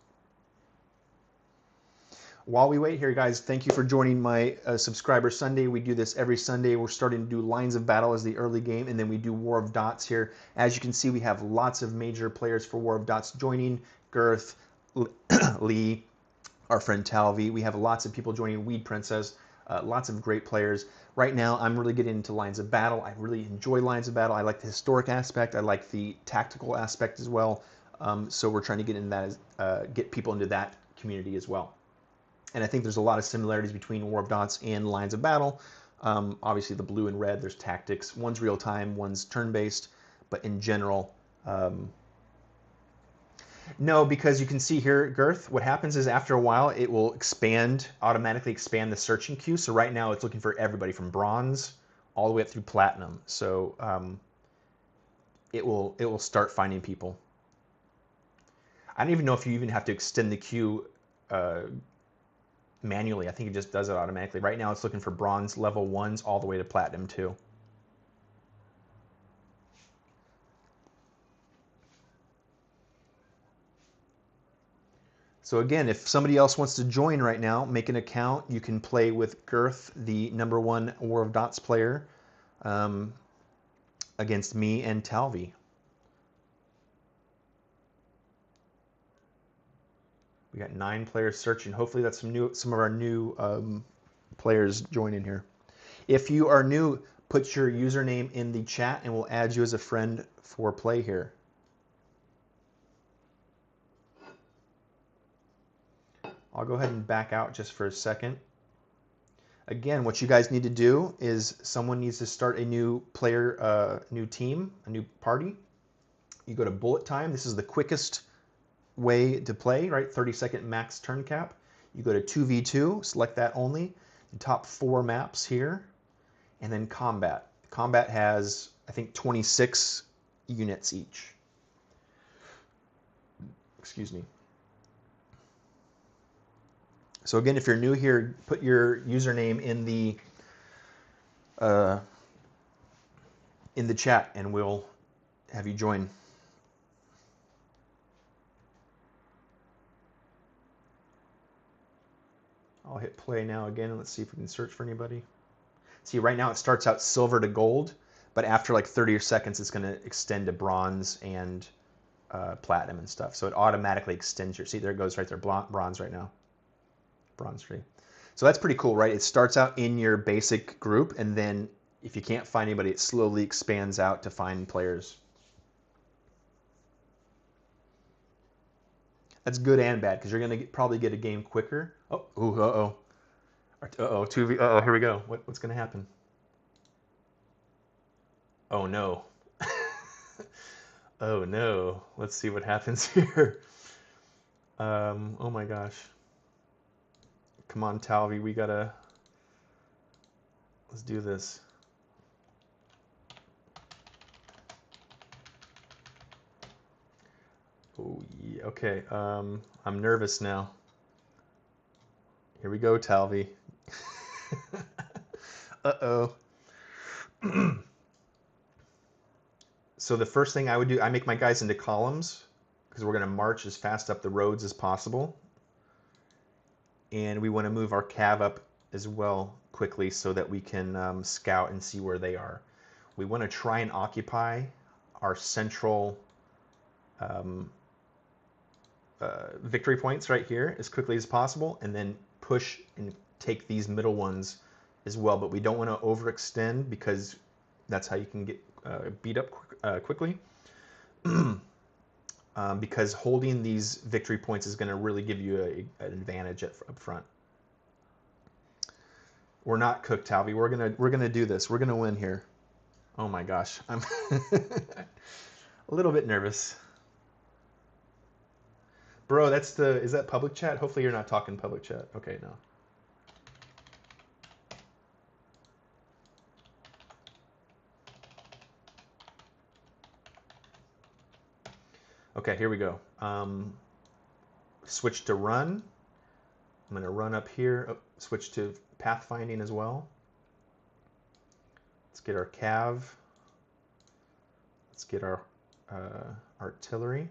While we wait here, guys, thank you for joining my Subscriber Sunday. We do this every Sunday. We're starting to do Lines of Battle as the early game, and then we do War of Dots here. As you can see, we have lots of major players for War of Dots joining. Girth, Lee, our friend Talvi. We have lots of people joining. Weed Princess. Lots of great players. Right now, I'm really getting into Lines of Battle. I really enjoy Lines of Battle. I like the historic aspect. I like the tactical aspect as well. So we're trying to get into that, get people into that community as well. And I think there's a lot of similarities between War of Dots and Lines of Battle. Obviously, the blue and red, there's tactics. One's real time, one's turn-based. But in general, no, because you can see here, Girth, what happens is after a while, it will expand, automatically expand the searching queue. So right now, it's looking for everybody from bronze all the way up through platinum. So it will start finding people. I don't even know if you even have to extend the queue manually. I think it just does it automatically. Right now, it's looking for bronze level 1s all the way to platinum 2. So again, if somebody else wants to join right now, make an account. You can play with Girth, the #1 War of Dots player, against me and Talvi. We got 9 players searching. Hopefully that's some of our new players joining here. If you are new, put your username in the chat and we'll add you as a friend for play here. I'll go ahead and back out just for a second. Again, what you guys need to do is someone needs to start a new player, new team, a new party. You go to bullet time. This is the quickest way to play, right? 30-second max turn cap. You go to 2v2, select that only. The top 4 maps here, and then combat. Combat has, I think, 26 units each. Excuse me. So again, if you're new here, put your username in the chat, and we'll have you join. I'll hit play now again, and let's see if we can search for anybody. See, right now it starts out silver to gold, but after like 30 seconds, it's going to extend to bronze and platinum and stuff. So it automatically extends your. See, there it goes right there, bronze right now. Bronze 3. So that's pretty cool, right? It starts out in your basic group, and then if you can't find anybody, it slowly expands out to find players. That's good and bad, because you're going to probably get a game quicker. Oh, ooh, uh-oh. Uh-oh, 2v, uh-oh, here we go. What's going to happen? Oh, no. Oh, no. Let's see what happens here. Oh, my gosh. Come on, Talvi, we gotta... Let's do this. Oh, yeah, okay. I'm nervous now. Here we go, Talvi. Uh-oh. So the first thing I would do, I make my guys into columns, because we're going to march as fast up the roads as possible. And we want to move our cav up as well quickly so that we can scout and see where they are. We want to try and occupy our central victory points right here as quickly as possible, and then push and take these middle ones as well. But we don't want to overextend, because that's how you can get beat up quickly. Because holding these victory points is going to really give you an advantage up front. We're not cooked, Talvi. We're gonna do this. We're gonna win here. Oh my gosh, I'm a little bit nervous. Bro, is that public chat? Hopefully you're not talking public chat. Okay, no. Okay, here we go. Switch to run. I'm going to run up here. Oh, switch to pathfinding as well. Let's get our cav. Let's get our artillery.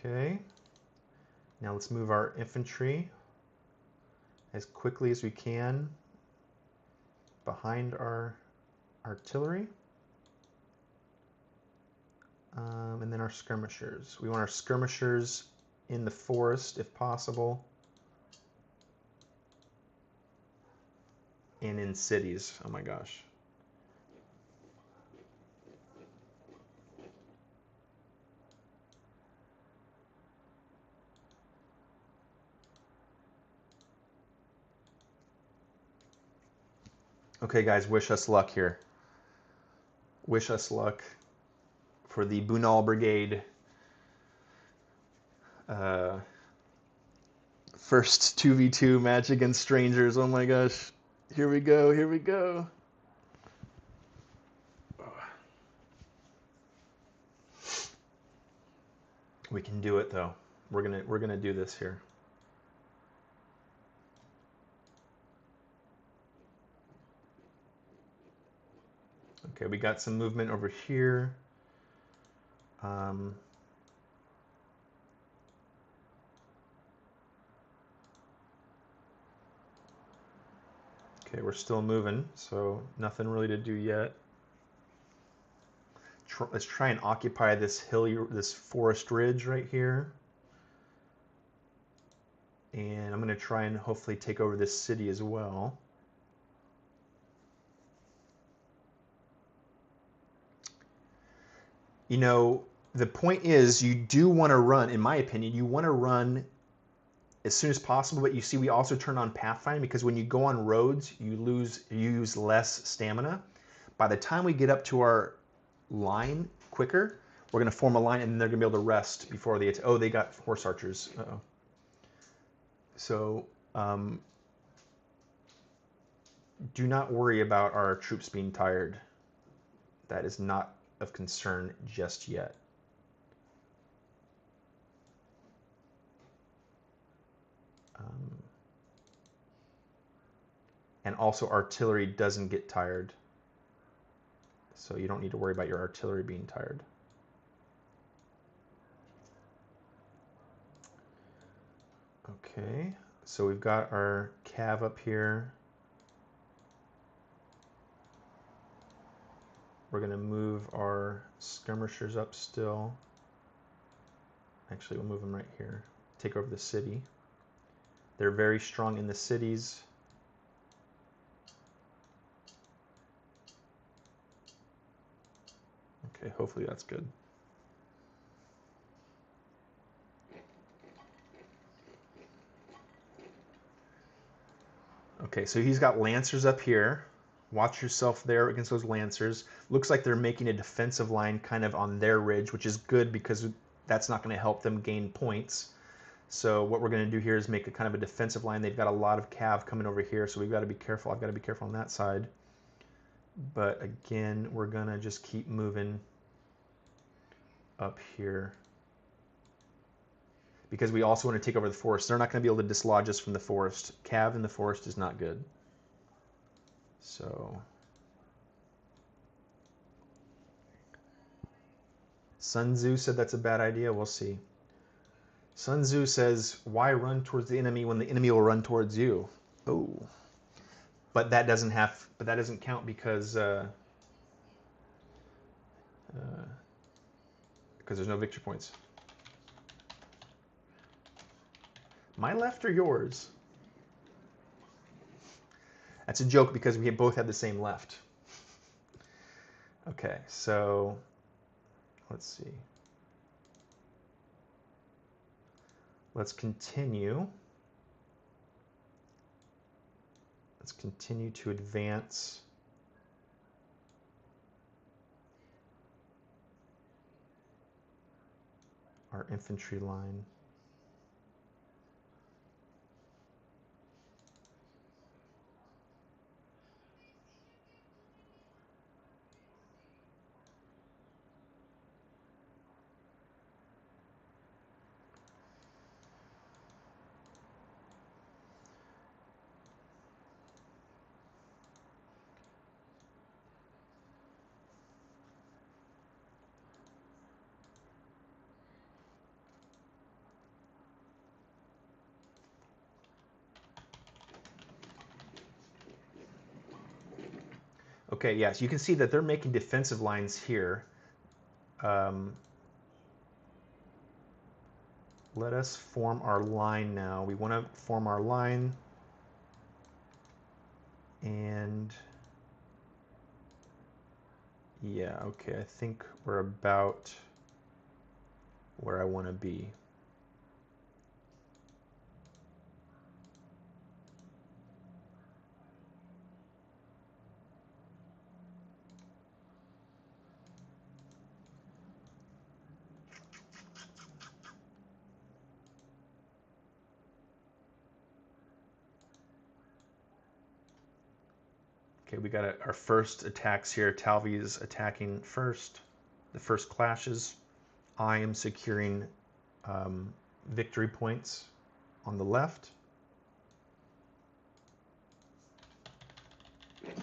Okay. Now let's move our infantry as quickly as we can. behind our artillery. And then our skirmishers. We want our skirmishers in the forest if possible. And in cities. Oh my gosh. Okay, guys, wish us luck here. Wish us luck for the Bunal Brigade. First 2v2 match against strangers. Oh my gosh. Here we go. Here we go. We can do it though. We're gonna do this here. Okay, we got some movement over here. Okay, we're still moving, so nothing really to do yet. Let's try and occupy this this forest ridge right here. And I'm going to try and hopefully take over this city as well. You know, the point is you do want to run, in my opinion, you want to run as soon as possible, but you see we also turn on pathfinding because when you go on roads, you use less stamina. By the time we get up to our line quicker, we're going to form a line and then they're going to be able to rest before they attack. Oh, they got horse archers. Uh-oh. So do not worry about our troops being tired. That is not of concern just yet. And also artillery doesn't get tired. So you don't need to worry about your artillery being tired. Okay, so we've got our cav up here. We're going to move our skirmishers up still. Actually, we'll move them right here. Take over the city. They're very strong in the cities. Okay, hopefully that's good. Okay, so he's got lancers up here. Watch yourself there against those lancers. Looks like they're making a defensive line kind of on their ridge, which is good because that's not going to help them gain points. So what we're going to do here is make a kind of a defensive line. They've got a lot of cav coming over here, so we've got to be careful. I've got to be careful on that side. But again, we're going to just keep moving up here because we also want to take over the forest. They're not going to be able to dislodge us from the forest. Cav in the forest is not good. So Sun Tzu said that's a bad idea. We'll see. Sun Tzu says, why run towards the enemy when the enemy will run towards you? Oh. But that doesn't count because there's no victory points. My left or yours? That's a joke because we both have the same left. Okay, so let's see. Let's continue. Let's continue to advance. Our infantry line. Okay, yes, you can see that they're making defensive lines here. Let us form our line now. We want to form our line, and yeah, okay, I think we're about where I want to be. Okay, we got our first attacks here. Talvi is attacking first. The first clashes. I am securing victory points on the left. They're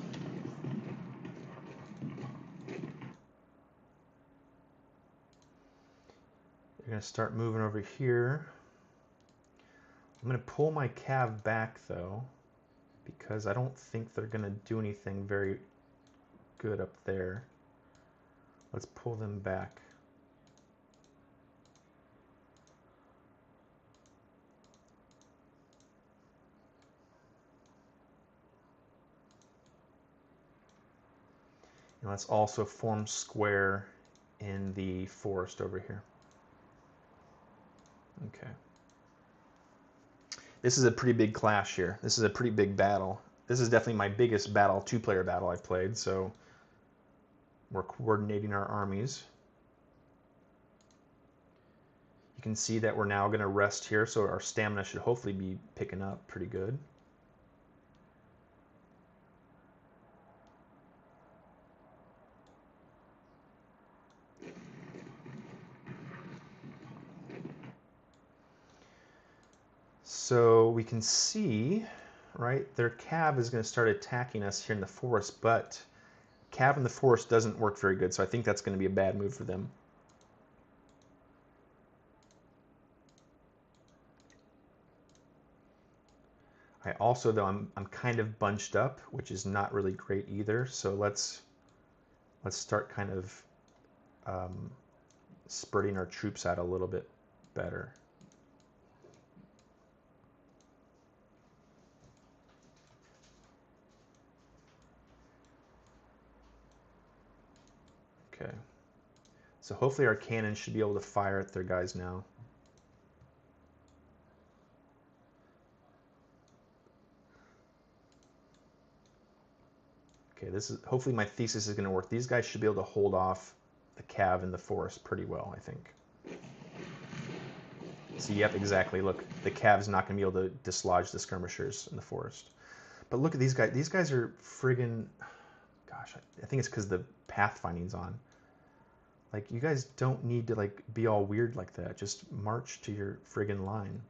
going to start moving over here. I'm going to pull my cav back though, because I don't think they're going to do anything very good up there. Let's pull them back. And let's also form square in the forest over here. Okay. This is a pretty big clash here. This is a pretty big battle. This is definitely my biggest battle, two-player battle I've played, so we're coordinating our armies. You can see that we're now going to rest here, so our stamina should hopefully be picking up pretty good. So we can see, right, their cav is going to start attacking us here in the forest, but cav in the forest doesn't work very good, so I think that's going to be a bad move for them. I also, though, I'm kind of bunched up, which is not really great either, so let's start kind of spreading our troops out a little bit better. Okay. So hopefully our cannons should be able to fire at their guys now. Okay, this is hopefully my thesis is going to work. These guys should be able to hold off the cav in the forest pretty well, I think. So yep, exactly. Look, the cav's not going to be able to dislodge the skirmishers in the forest. But look at these guys. These guys are friggin'... Gosh, I think it's because the pathfinding's on. Like, you guys don't need to, like, be all weird like that. Just march to your friggin' line.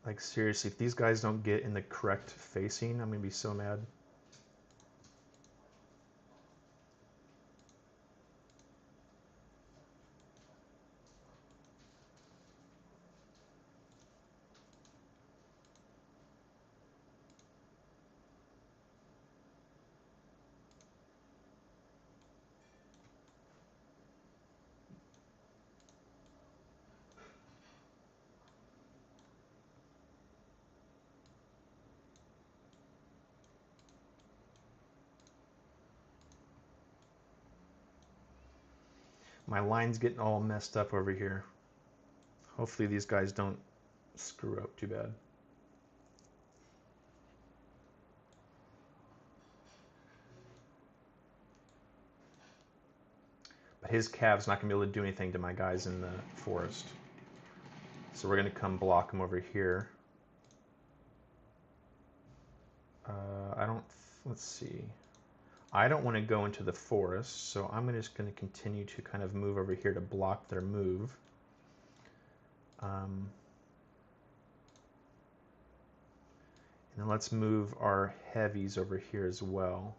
Like, seriously, if these guys don't get in the correct facing, I'm going to be so mad. My line's getting all messed up over here. Hopefully these guys don't screw up too bad. But his cav's not going to be able to do anything to my guys in the forest. So we're going to come block him over here. Let's see. I don't want to go into the forest, so I'm just going to continue to kind of move over here to block their move. And then let's move our heavies over here as well.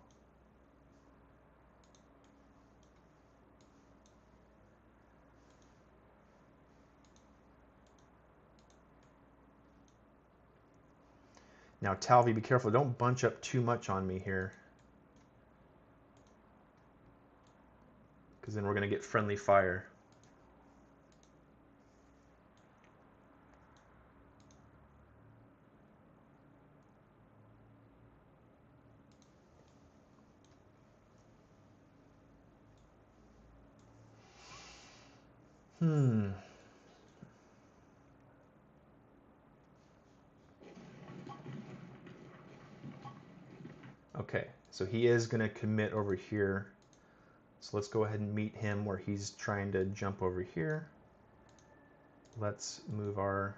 Now, Talvi, be careful. Don't bunch up too much on me here. Because then we're going to get friendly fire. Okay, so he is going to commit over here. So let's go ahead and meet him where he's trying to jump over here. Let's move our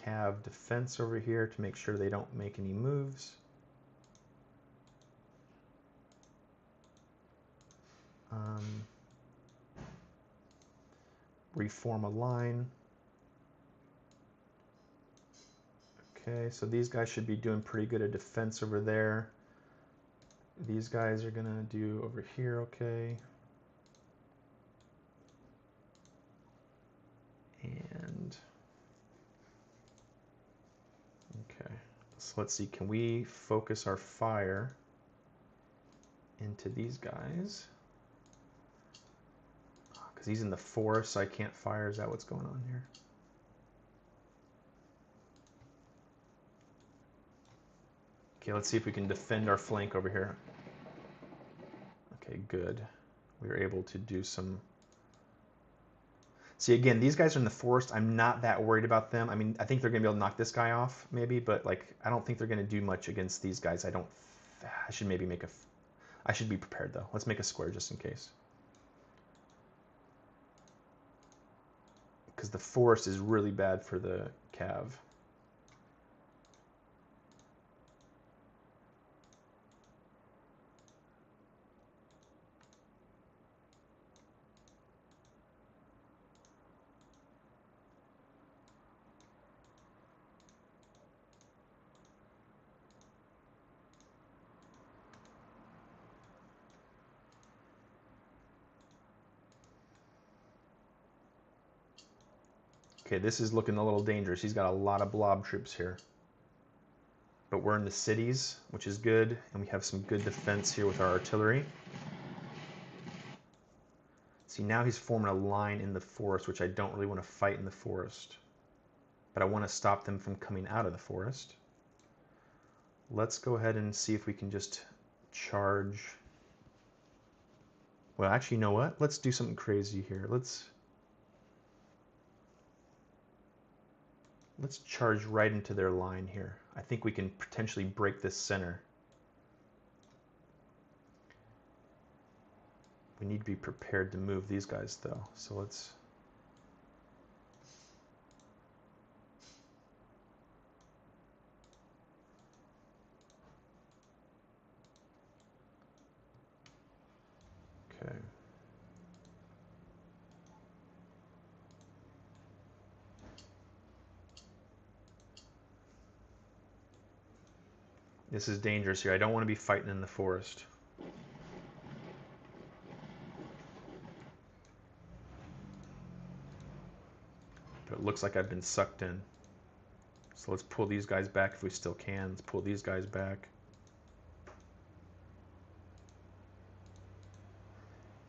cav defense over here to make sure they don't make any moves. Reform a line. Okay, so these guys should be doing pretty good at defense over there. These guys are going to do over here okay. And okay, so let's see, can we focus our fire into these guys? Because he's in the forest, so I can't fire. Is that what's going on here? Okay, let's see if we can defend our flank over here. Okay, good. We were able to do some... See, again, these guys are in the forest. I'm not that worried about them. I mean, I think they're going to be able to knock this guy off, maybe, but, like, I don't think they're going to do much against these guys. I should maybe make a... I should be prepared, though. Let's make a square just in case. Because the forest is really bad for the cav. Okay, this is looking a little dangerous. He's got a lot of blob troops here. But we're in the cities, which is good, and we have some good defense here with our artillery. See, now he's forming a line in the forest, which I don't really want to fight in the forest. But I want to stop them from coming out of the forest. Let's go ahead and see if we can just charge. Well, actually, you know what? Let's do something crazy here. Let's charge right into their line here. I think we can potentially break this center. We need to be prepared to move these guys, though. So let's... Okay. This is dangerous here. I don't want to be fighting in the forest. But it looks like I've been sucked in. So let's pull these guys back if we still can. Let's pull these guys back.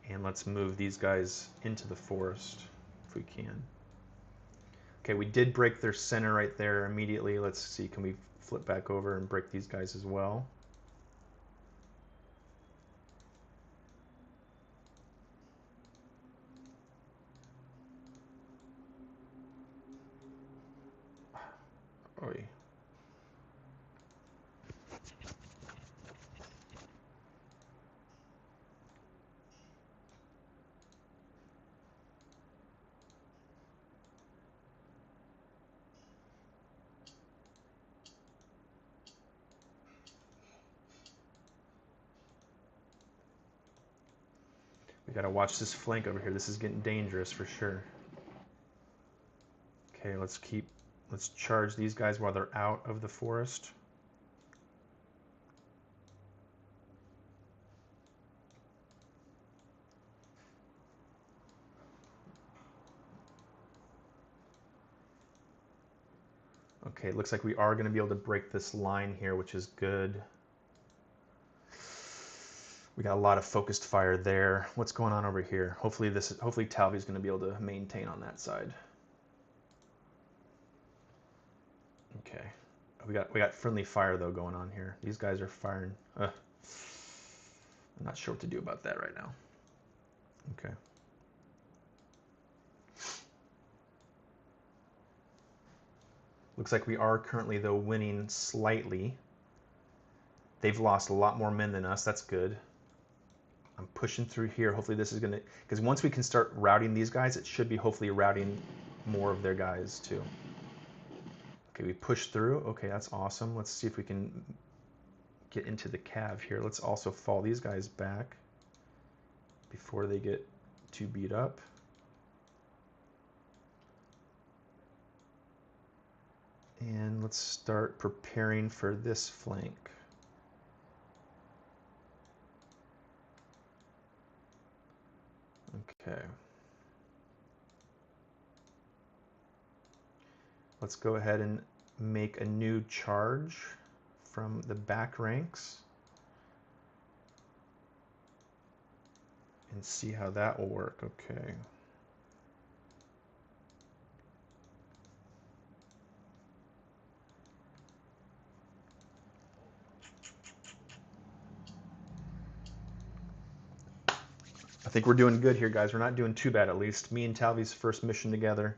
And let's move these guys into the forest if we can. Okay, we did break their center right there immediately. Let's see, can we flip back over and break these guys as well? Oy. We gotta watch this flank over here. This is getting dangerous for sure. Okay, let's charge these guys while they're out of the forest. Okay, it looks like we are going to be able to break this line here, which is good. We got a lot of focused fire there. What's going on over here? Hopefully Talvy's going to be able to maintain on that side. Okay. We got friendly fire though going on here. These guys are firing. I'm not sure what to do about that right now. Okay. Looks like we are currently though winning slightly. They've lost a lot more men than us. That's good. I'm pushing through here. Hopefully this is going to, because once we can start routing these guys, it should be hopefully routing more of their guys too. Okay, we push through. Okay, that's awesome. Let's see if we can get into the cav here. Let's also fall these guys back before they get too beat up. And let's start preparing for this flank. Okay. Let's go ahead and make a new charge from the back ranks and see how that will work. Okay. I think we're doing good here, guys. We're not doing too bad, at least. Me and Talvy's first mission together.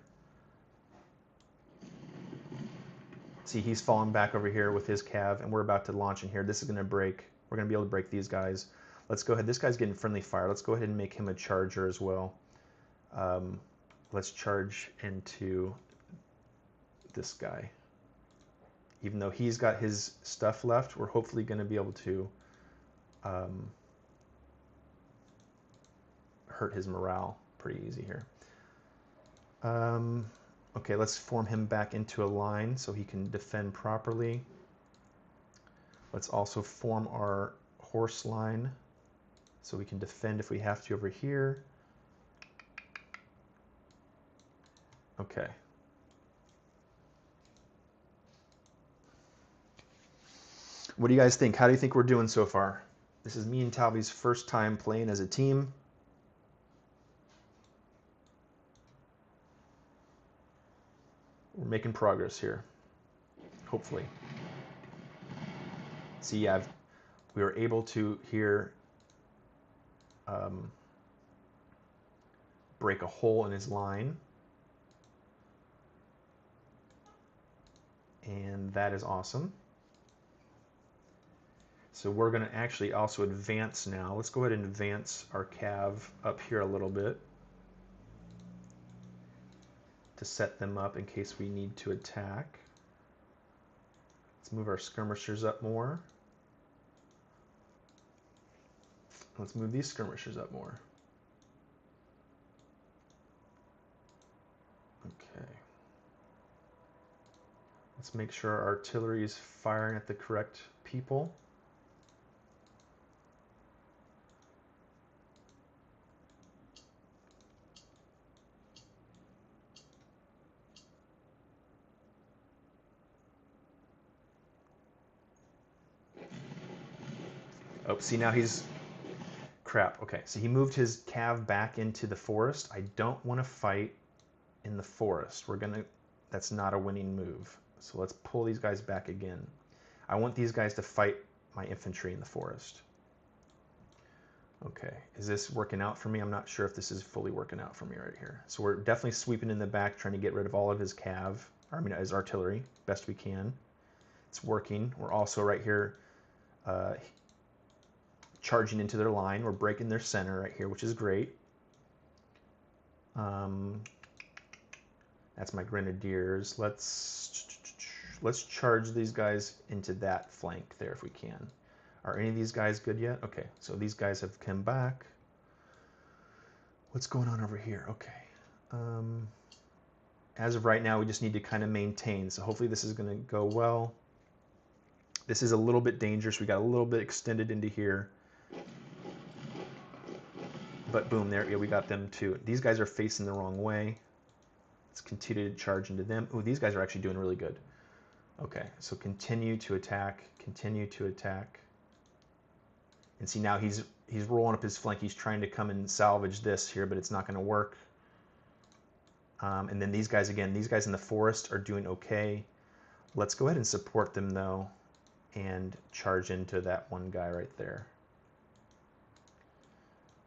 See, he's falling back over here with his cav, and we're about to launch in here. This is going to break. We're going to be able to break these guys. Let's go ahead. This guy's getting friendly fire. Let's go ahead and make him a charger as well. Let's charge into this guy. Even though he's got his stuff left, we're hopefully going to be able to hurt his morale pretty easy here. Okay, let's form him back into a line so he can defend properly. Let's also form our horse line so we can defend if we have to over here. Okay. What do you guys think? How do you think we're doing so far? This is me and Talvy's first time playing as a team. We're making progress here, hopefully. See, we were able to here break a hole in his line. And that is awesome. So we're going to actually also advance now. Let's go ahead and advance our cav up here a little bit to set them up in case we need to attack. Let's move our skirmishers up more. Let's move these skirmishers up more. Okay. Let's make sure our artillery is firing at the correct people. Oh, see, now he's... Crap. Okay, so he moved his cav back into the forest. I don't want to fight in the forest. That's not a winning move. So let's pull these guys back again. I want these guys to fight my infantry in the forest. Okay, is this working out for me? I'm not sure if this is fully working out for me right here. So we're definitely sweeping in the back, trying to get rid of all of his cav, his artillery, best we can. It's working. We're also right here charging into their line. We're breaking their center right here, which is great. That's my grenadiers. Let's charge these guys into that flank there if we can. Are any of these guys good yet? Okay, so these guys have come back. What's going on over here? Okay. As of right now, we just need to kind of maintain. So hopefully this is going to go well. This is a little bit dangerous. We got a little bit extended into here. But boom, there, yeah, we got them too. These guys are facing the wrong way. Let's continue to charge into them. Oh, these guys are actually doing really good. Okay, so continue to attack, continue to attack. And see, now he's rolling up his flank. He's trying to come and salvage this here, but it's not going to work. And then these guys, again, these guys in the forest are doing okay. Let's go ahead and support them, though, and charge into that one guy right there.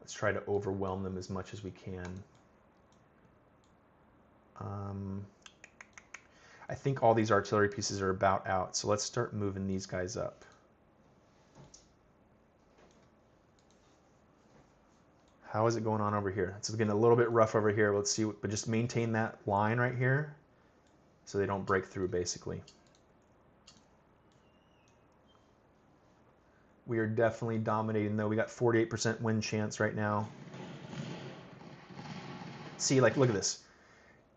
Let's try to overwhelm them as much as we can. I think all these artillery pieces are about out, so let's start moving these guys up. How is it going on over here? It's getting a little bit rough over here. Let's see, but just maintain that line right here so they don't break through, basically. We are definitely dominating, though. We got 48% win chance right now. See, like, look at this.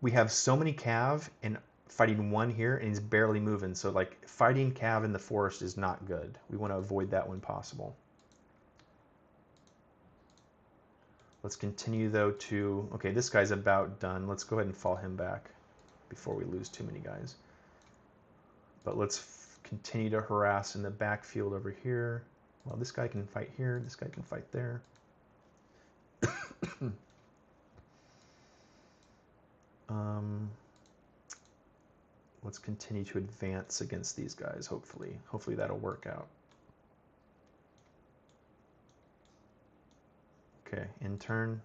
We have so many cav and fighting one here, and he's barely moving. So, like, fighting cav in the forest is not good. We want to avoid that when possible. Let's continue, though, to... Okay, this guy's about done. Let's go ahead and fall him back before we lose too many guys. But let's continue to harass in the backfield over here. Well, this guy can fight here. This guy can fight there. Let's continue to advance against these guys, hopefully. Hopefully that'll work out. Okay, in turn.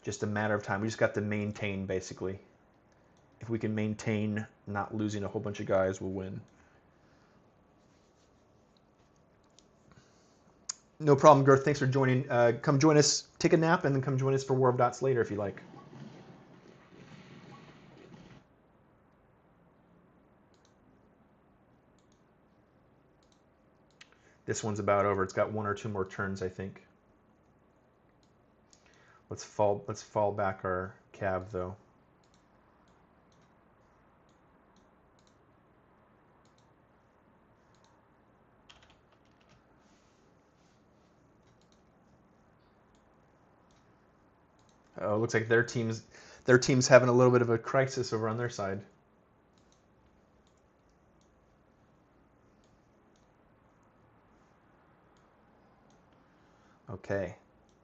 Just a matter of time. We just got to maintain, basically. If we can maintain not losing a whole bunch of guys, we'll win. No problem, Girth. Thanks for joining. Come join us, take a nap, and then come join us for War of Dots later if you like. This one's about over. It's got 1 or 2 more turns, I think. Let's fall back our cav, though. Oh, looks like their team's having a little bit of a crisis over on their side. Okay,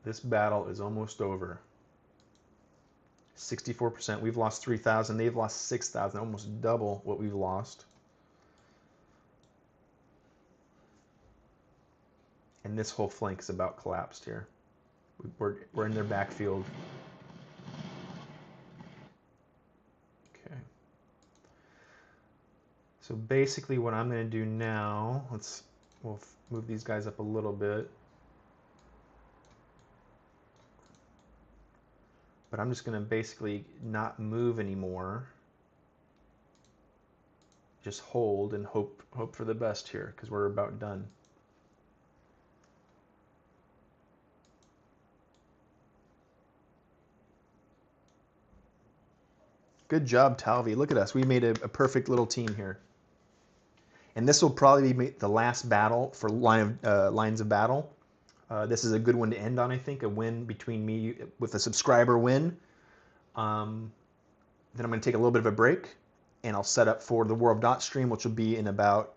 this battle is almost over. 64%. We've lost 3,000. They've lost 6,000. Almost double what we've lost. And this whole flank is about collapsed here. We're in their backfield. Okay. So basically what I'm going to do now, we'll move these guys up a little bit. But I'm just going to basically not move anymore. Just hold and hope for the best here, because we're about done. Good job, Talvi. Look at us. We made a perfect little team here. And this will probably be the last battle for Lines of Battle. This is a good one to end on, I think. A win between me with a subscriber win. Then I'm going to take a little bit of a break, and I'll set up for the War of Dots stream, which will be in about,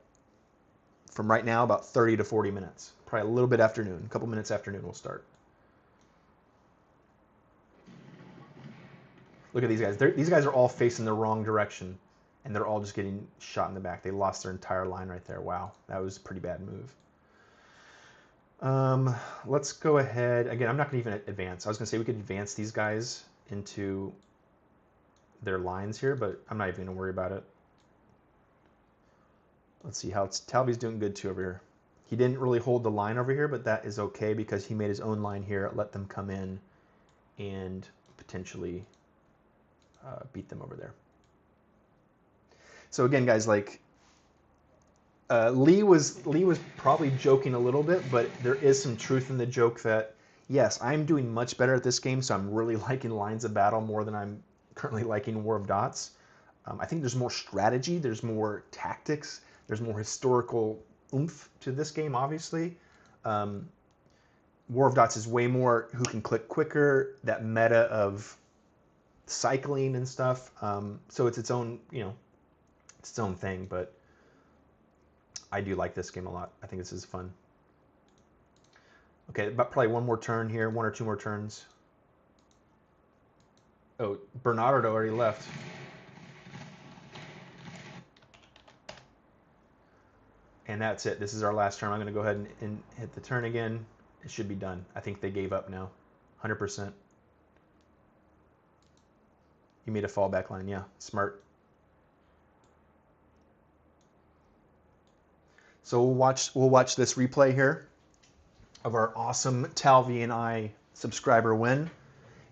from right now, about 30 to 40 minutes. Probably a little bit afternoon. A couple minutes afternoon we'll start. Look at these guys. These guys are all facing the wrong direction, and they're all just getting shot in the back. They lost their entire line right there. Wow, that was a pretty bad move. Let's go ahead. Again, I'm not going to even advance. I was going to say we could advance these guys into their lines here, but I'm not even going to worry about it. Let's see how Talby's doing good too over here. He didn't really hold the line over here, but that is okay because he made his own line here, let them come in and potentially beat them over there. So again, guys, like Lee was probably joking a little bit, but there is some truth in the joke that Yes, I'm doing much better at this game, so I'm really liking Lines of Battle more than I'm currently liking War of Dots. I think there's more strategy, there's more tactics, there's more historical oomph to this game, obviously. Um, War of Dots is way more who can click quicker, that meta of cycling and stuff. So it's its own, it's its own thing, but I do like this game a lot. I think this is fun. Okay, about probably one more turn here, one or two more turns. Oh, Bernardo already left. And that's it. This is our last turn. I'm going to go ahead and hit the turn again. It should be done. I think they gave up now. 100%. You made a fallback line. Yeah, smart. So we'll watch this replay here of our awesome Talvi and I subscriber win.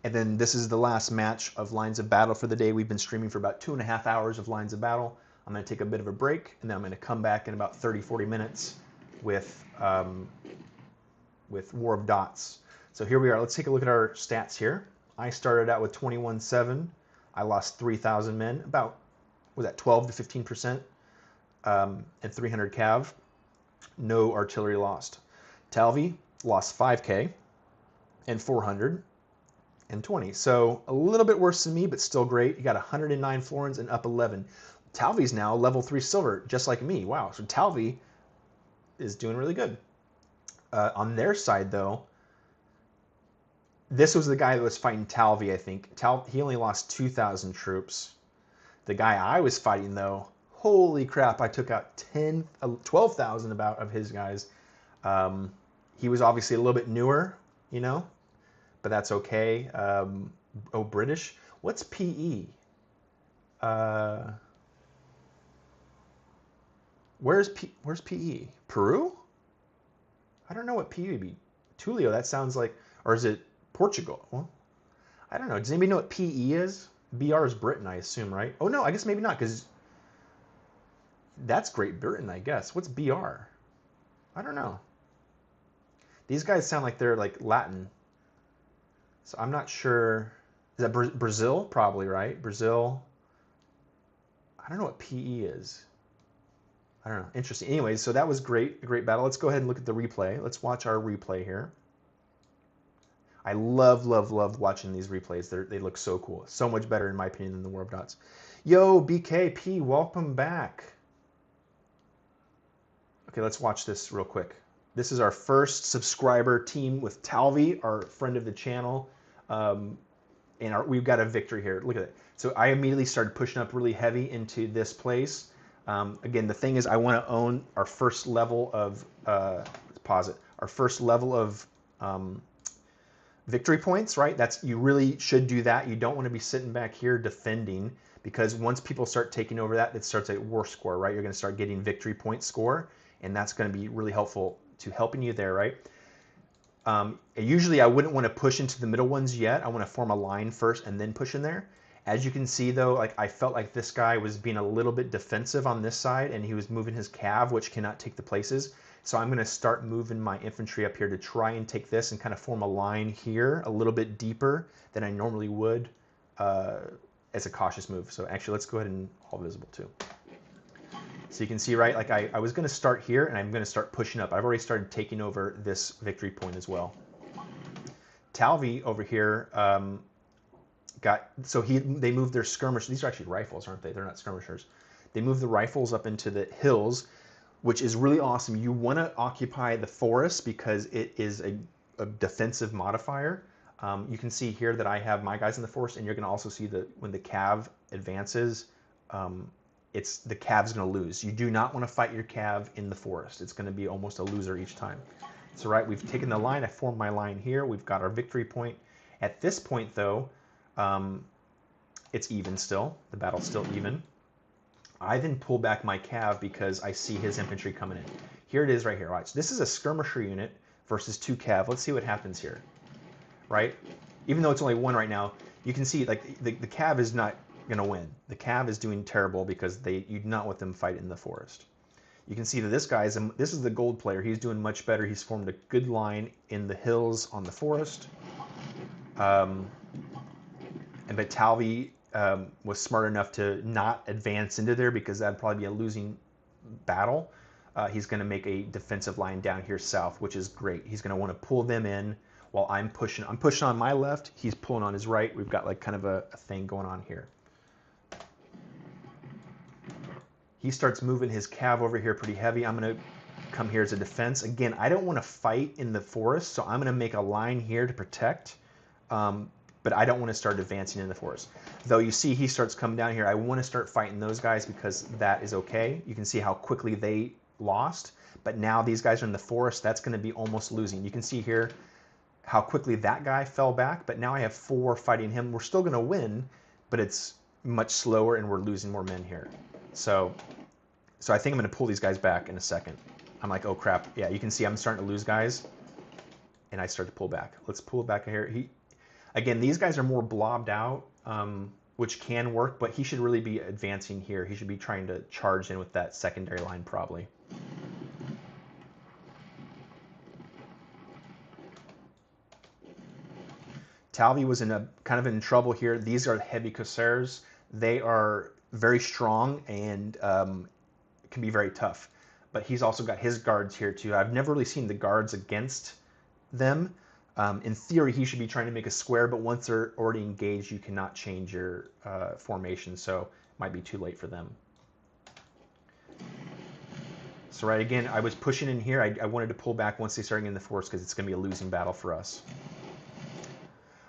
And then this is the last match of Lines of Battle for the day. We've been streaming for about 2.5 hours of Lines of Battle. I'm going to take a bit of a break, and then I'm going to come back in about 30-40 minutes with War of Dots. So here we are. Let's take a look at our stats here. I started out with 21-7. I lost 3,000 men, about, was that 12 to 15%, and 300 cav. No artillery lost. Talvi lost 5K and 420. So a little bit worse than me, but still great. You got 109 florins and up 11. Talvi's now level 3 silver, just like me. Wow, so Talvi is doing really good. On their side, though, this was the guy that was fighting Talvi, I think. He only lost 2,000 troops. The guy I was fighting, though, holy crap, I took out 12,000 about of his guys. He was obviously a little bit newer, but that's okay. Oh, British? What's PE? Where's PE? Peru? I don't know what PE would be. Tulio, that sounds like, or is it Portugal? Well, I don't know. Does anybody know what PE is? BR is Britain, I assume, right? Oh, no, I guess maybe not, because that's Great Britain, I guess. What's BR? I don't know. These guys sound like they're like Latin. So I'm not sure. Is that Brazil? Probably, right? Brazil. I don't know what PE is. I don't know. Interesting. Anyways, so that was great. A great battle. Let's go ahead and look at the replay. Let's watch our replay here. I love watching these replays. They look so cool. So much better, in my opinion, than the War of Dots. Yo, BKP, welcome back. Okay, let's watch this real quick. This is our first subscriber team with Talvi, our friend of the channel. And we've got a victory here. Look at it. So I immediately started pushing up really heavy into this place. Again, the thing is, I want to own our first level of, let's pause it, our first level of victory points, right? You really should do that. You don't want to be sitting back here defending, because once people start taking over that, it starts at war score, right? You're going to start getting victory point score, and that's going to be really helpful to helping you there, right? Usually I wouldn't want to push into the middle ones yet. I want to form a line first and then push in there. As you can see, though, like I felt like this guy was being a little bit defensive on this side, and he was moving his cav, which cannot take the places. So I'm going to start moving my infantry up here to try and take this and kind of form a line here a little bit deeper than I normally would as a cautious move. So actually, let's go ahead and all visible too. So you can see, right, like I was going to start here, and I'm going to start pushing up. I've already started taking over this victory point as well. Talvi over here they moved their skirmishers. These are actually rifles, aren't they? They're not skirmishers. They moved the rifles up into the hills, which is really awesome. You want to occupy the forest because it is a defensive modifier. You can see here that I have my guys in the forest, and you're going to also see that when the cav advances, the cav's going to lose. You do not want to fight your cav in the forest. It's going to be almost a loser each time. So right, we've taken the line. I formed my line here. We've got our victory point. At this point, though, it's even still. The battle's still even. I then pull back my cav because I see his infantry coming in. Here it is right here. Right, so this is a skirmisher unit versus 2 cav. Let's see what happens here. Right? Even though it's only 1 right now, you can see like the cav is not going to win. The cav is doing terrible because you do not want them fight in the forest. You can see that this guy's, this is the gold player. He's doing much better. He's formed a good line in the hills on the forest. But Talvi was smart enough to not advance into there because that'd probably be a losing battle. He's going to make a defensive line down here south, which is great. He's going to want to pull them in while I'm pushing. I'm pushing on my left. He's pulling on his right. We've got like kind of a thing going on here. He starts moving his cav over here pretty heavy. I'm going to come here as a defense. Again, I don't want to fight in the forest, so I'm going to make a line here to protect. But I don't want to start advancing in the forest. Though you see he starts coming down here, I want to start fighting those guys because that is okay. You can see how quickly they lost. But now these guys are in the forest. That's going to be almost losing. You can see here how quickly that guy fell back. But now I have 4 fighting him. We're still going to win, but it's much slower and we're losing more men here. So I think I'm going to pull these guys back in a second. I'm like, oh crap. Yeah, you can see I'm starting to lose guys. And I start to pull back. Let's pull back here. Again, these guys are more blobbed out, which can work, but he should really be advancing here. He should be trying to charge in with that secondary line probably. Talvi was kind of in trouble here. These are heavy Corsairs. They are very strong and can be very tough. But he's also got his guards here too. I've never really seen the guards against them. In theory, he should be trying to make a square, but once they're already engaged, you cannot change your formation, so it might be too late for them. So right, again, I was pushing in here. I wanted to pull back once they started in the forest because it's going to be a losing battle for us.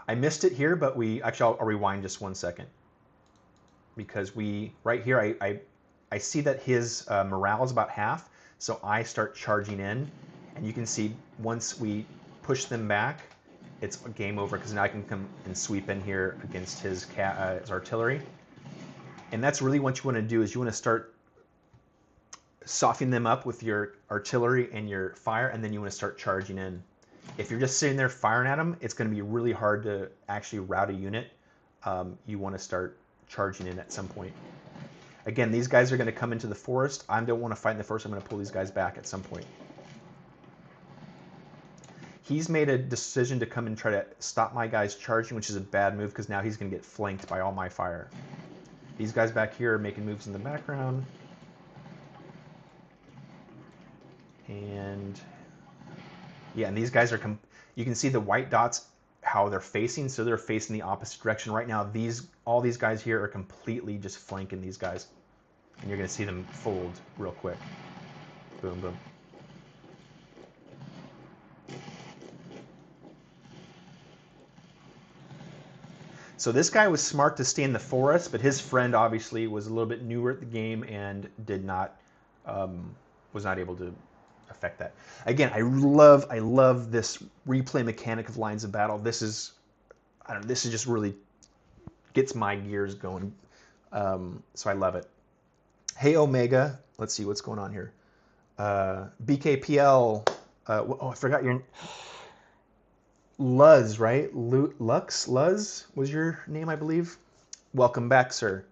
I missed it here, but actually, I'll rewind just 1 second. Because right here, I see that his morale is about half, so I start charging in, and you can see once we push them back, it's game over because now I can come and sweep in here against his artillery. And that's really what you want to do is you want to start softening them up with your artillery and your fire, and then you want to start charging in. If you're just sitting there firing at them, it's going to be really hard to actually rout a unit. You want to start charging in at some point. Again, these guys are going to come into the forest. I don't want to fight in the forest. I'm going to pull these guys back at some point. He's made a decision to come and try to stop my guys charging, which is a bad move because now he's going to get flanked by all my fire. These guys back here are making moves in the background. And yeah, and these guys are, you can see the white dots, how they're facing. So they're facing the opposite direction. Right now, all these guys here are completely just flanking these guys. And you're going to see them fold real quick. Boom, boom. So this guy was smart to stay in the forest, but his friend obviously was a little bit newer at the game and was not able to affect that. Again, I love this replay mechanic of Lines of Battle. This is just really gets my gears going. So I love it. Hey Omega, let's see what's going on here. BKPL. Oh, I forgot your. Luz, right? Luz was your name, I believe. Welcome back, sir.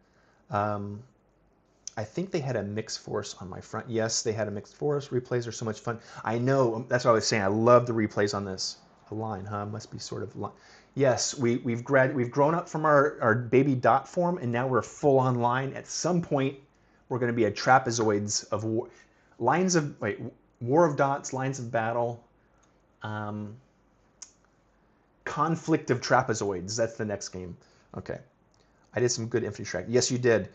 I think they had a mixed force on my front. Yes, they had a mixed force. Replays are so much fun. I know. That's what I was saying. I love the replays on this. A line, huh? Must be sort of line. Yes, we've grown up from our baby dot form, and now we're full on line. At some point, we're going to be a trapezoids of war, war of dots, lines of battle. Conflict of trapezoids. That's the next game. Okay. I did some good infantry track. Yes, you did.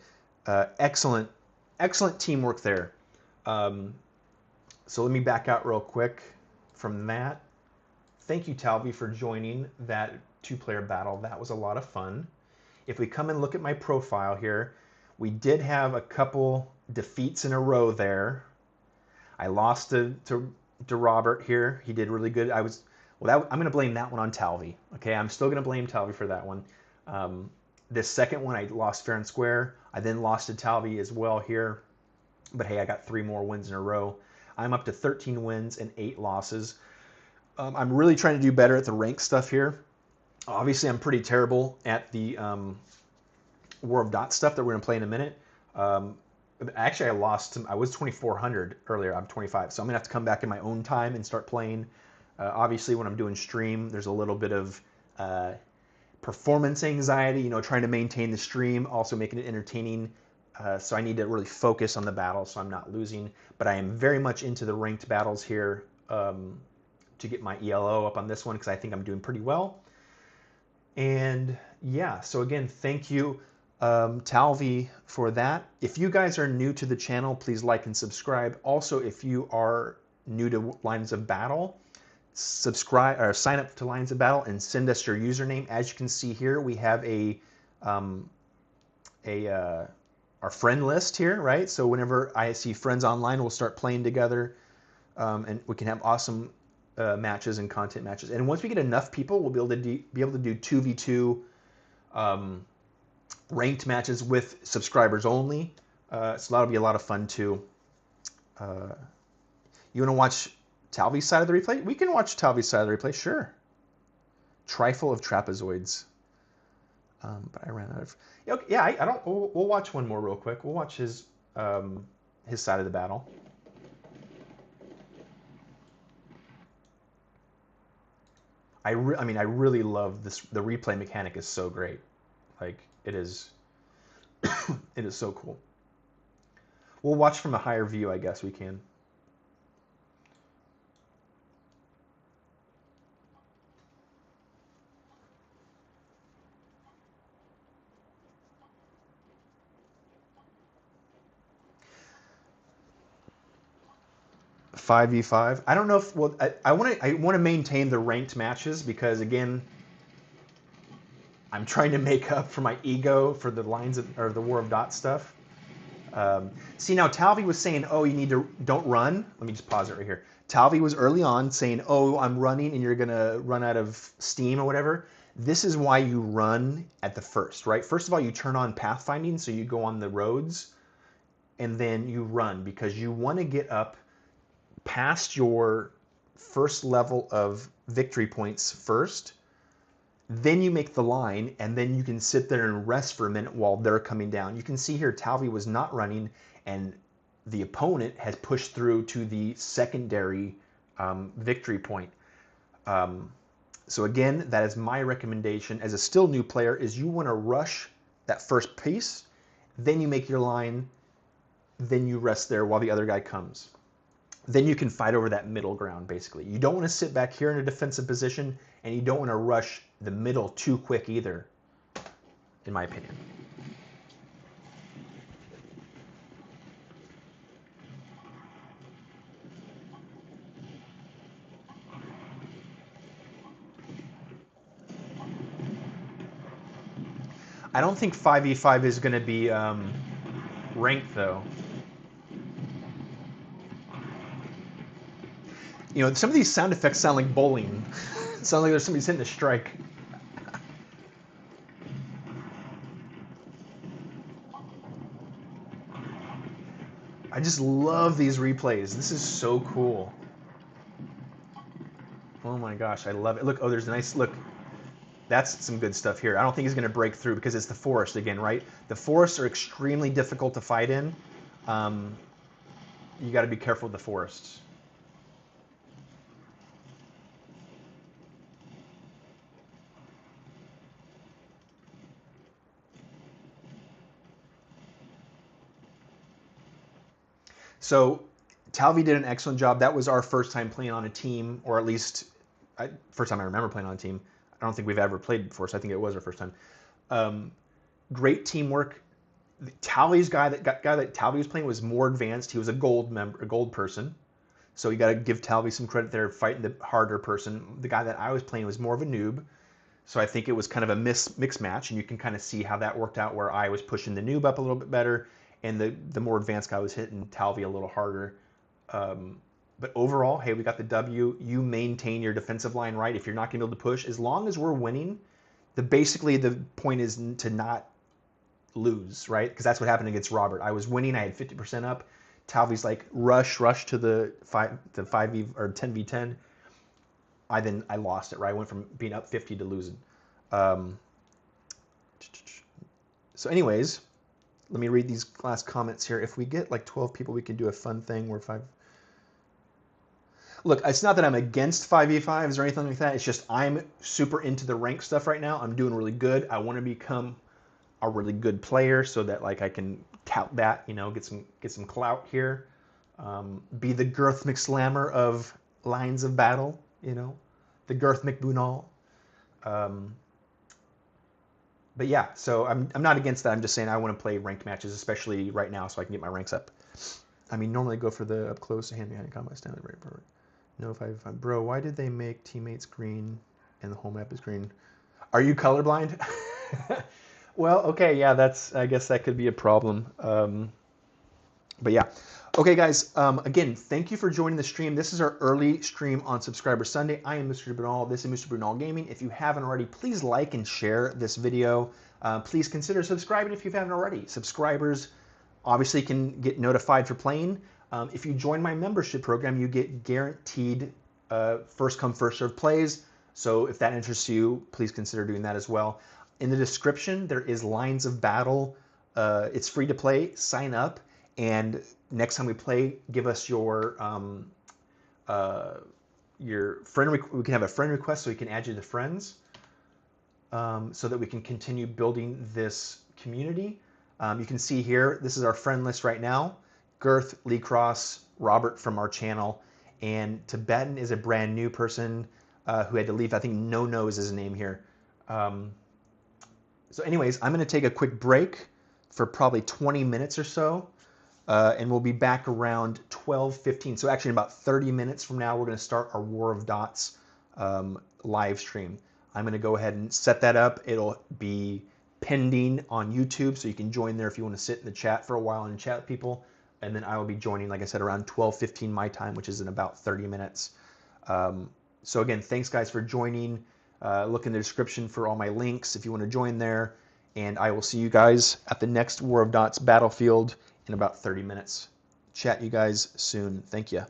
Excellent teamwork there. So let me back out real quick from that. Thank you, Talvi, for joining that 2-player battle. That was a lot of fun. If we come and look at my profile here, we did have a couple defeats in a row there. I lost to Robert here. He did really good. I'm going to blame that one on Talvi. Okay, I'm still going to blame Talvi for that one. This second one, I lost fair and square. I then lost to Talvi as well here. But hey, I got 3 more wins in a row. I'm up to 13 wins and 8 losses. I'm really trying to do better at the rank stuff here. Obviously, I'm pretty terrible at the War of Dots stuff that we're going to play in a minute. Actually, I lost. I was 2,400 earlier. I'm 25, so I'm gonna have to come back in my own time and start playing. Obviously, when I'm doing stream, there's a little bit of performance anxiety. You know, trying to maintain the stream, also making it entertaining. So I need to really focus on the battle, so I'm not losing. But I am very much into the ranked battles here to get my ELO up on this one because I think I'm doing pretty well. And yeah, so again, thank you, Talvi, for that. If you guys are new to the channel, please like and subscribe. Also, if you are new to Lines of Battle, subscribe or sign up to Lines of Battle and send us your username. As you can see here, we have um, our friend list here, right? So whenever I see friends online, we'll start playing together, and we can have awesome matches and content matches. And once we get enough people, we'll be able to do 2v2 ranked matches with subscribers only. So that'll be a lot of fun too. You want to watch Talvi's side of the replay? We can watch Talvi's side of the replay, sure. Trifle of trapezoids. But I ran out of. Yeah, I don't. We'll watch one more real quick. We'll watch his side of the battle. I mean, I really love this. The replay mechanic is so great. Like it is. It is so cool. We'll watch from a higher view, I guess we can. Five v five. I don't know if well. I want to maintain the ranked matches because again, I'm trying to make up for my ego for the lines of or the War of Dot stuff. See now, Talvi was saying, "Oh, you need to don't run." Let me just pause it right here. Talvi was early on saying, "Oh, I'm running, and you're gonna run out of steam or whatever." This is why you run at the first, right? First of all, you turn on pathfinding, so you go on the roads, and then you run because you want to get up past your first level of victory points first. Then you make the line, and then you can sit there and rest for a minute while they're coming down. You can see here Talvi was not running, and the opponent has pushed through to the secondary victory point. So again, that is my recommendation as a still new player, is you want to rush that first piece, then you make your line, then you rest there while the other guy comes. Then you can fight over that middle ground, basically. You don't want to sit back here in a defensive position, and you don't want to rush the middle too quick either, in my opinion. I don't think 5v5 is going to be ranked, though. You know, some of these sound effects sound like bowling. Sound like there's somebody's hitting a strike. I just love these replays. This is so cool. Oh my gosh, I love it. Look, oh, there's a nice look. That's some good stuff here. I don't think he's going to break through because it's the forest again, right? The forests are extremely difficult to fight in. You got to be careful with the forests. So Talvi did an excellent job. That was our first time playing on a team, or at least first time I remember playing on a team. I don't think we've ever played before, so I think it was our first time. Great teamwork. Talvi's guy that Talvi was playing was more advanced. He was a gold person. So you got to give Talvi some credit there, fighting the harder person. The guy that I was playing was more of a noob. So I think it was kind of a mixed match, and you can kind of see how that worked out, where I was pushing the noob up a little bit better, and the more advanced guy was hitting Talvi a little harder. But overall, hey, we got the W. You maintain your defensive line right. If you're not going to be able to push, as long as we're winning, basically the point is to not lose, right? Because that's what happened against Robert. I was winning. I had 50% up. Talvi's like rush to the 5v or 10v10. I lost it, right? I went from being up 50 to losing. So anyways, let me read these last comments here. If we get like 12 people, we can do a fun thing where 5. Look, it's not that I'm against 5v5s or anything like that. It's just I'm super into the rank stuff right now. I'm doing really good. I want to become a really good player so that like I can tout that, you know, get some clout here. Be the Girth McSlammer of Lines of Battle, you know, the Girth McBunal. But yeah, so I'm not against that. I'm just saying I want to play ranked matches, especially right now, so I can get my ranks up. I mean, normally I go for the up close hand-to-hand combat standard right forward. No 5v5. Bro, why did they make teammates green and the whole map is green? Are you colorblind? Well, okay, yeah, I guess that could be a problem. But yeah. Okay, guys, again, thank you for joining the stream. This is our early stream on Subscriber Sunday. I am Mr. Bunal. This is Mr. Bunal Gaming. If you haven't already, please like and share this video. Please consider subscribing if you haven't already. Subscribers obviously can get notified for playing. If you join my membership program, you get guaranteed first come, first serve plays. So if that interests you, please consider doing that as well. In the description, there is Lines of Battle. It's free to play. Sign up. And next time we play, give us your friend. We can have a friend request so we can add you to friends, so that we can continue building this community. You can see here, this is our friend list right now. Girth, Lee Cross, Robert from our channel, and Tibetan is a brand new person who had to leave. I think No is his name here. So anyways, I'm going to take a quick break for probably 20 minutes or so. And we'll be back around 12:15. So actually in about 30 minutes from now, we're going to start our War of Dots live stream. I'm going to go ahead and set that up. It'll be pending on YouTube, so you can join there if you want to sit in the chat for a while and chat with people. And then I will be joining, like I said, around 12:15 my time, which is in about 30 minutes. So again, thanks guys for joining. Look in the description for all my links if you want to join there. And I will see you guys at the next War of Dots battlefield in about 30 minutes. Chat you guys soon. Thank you.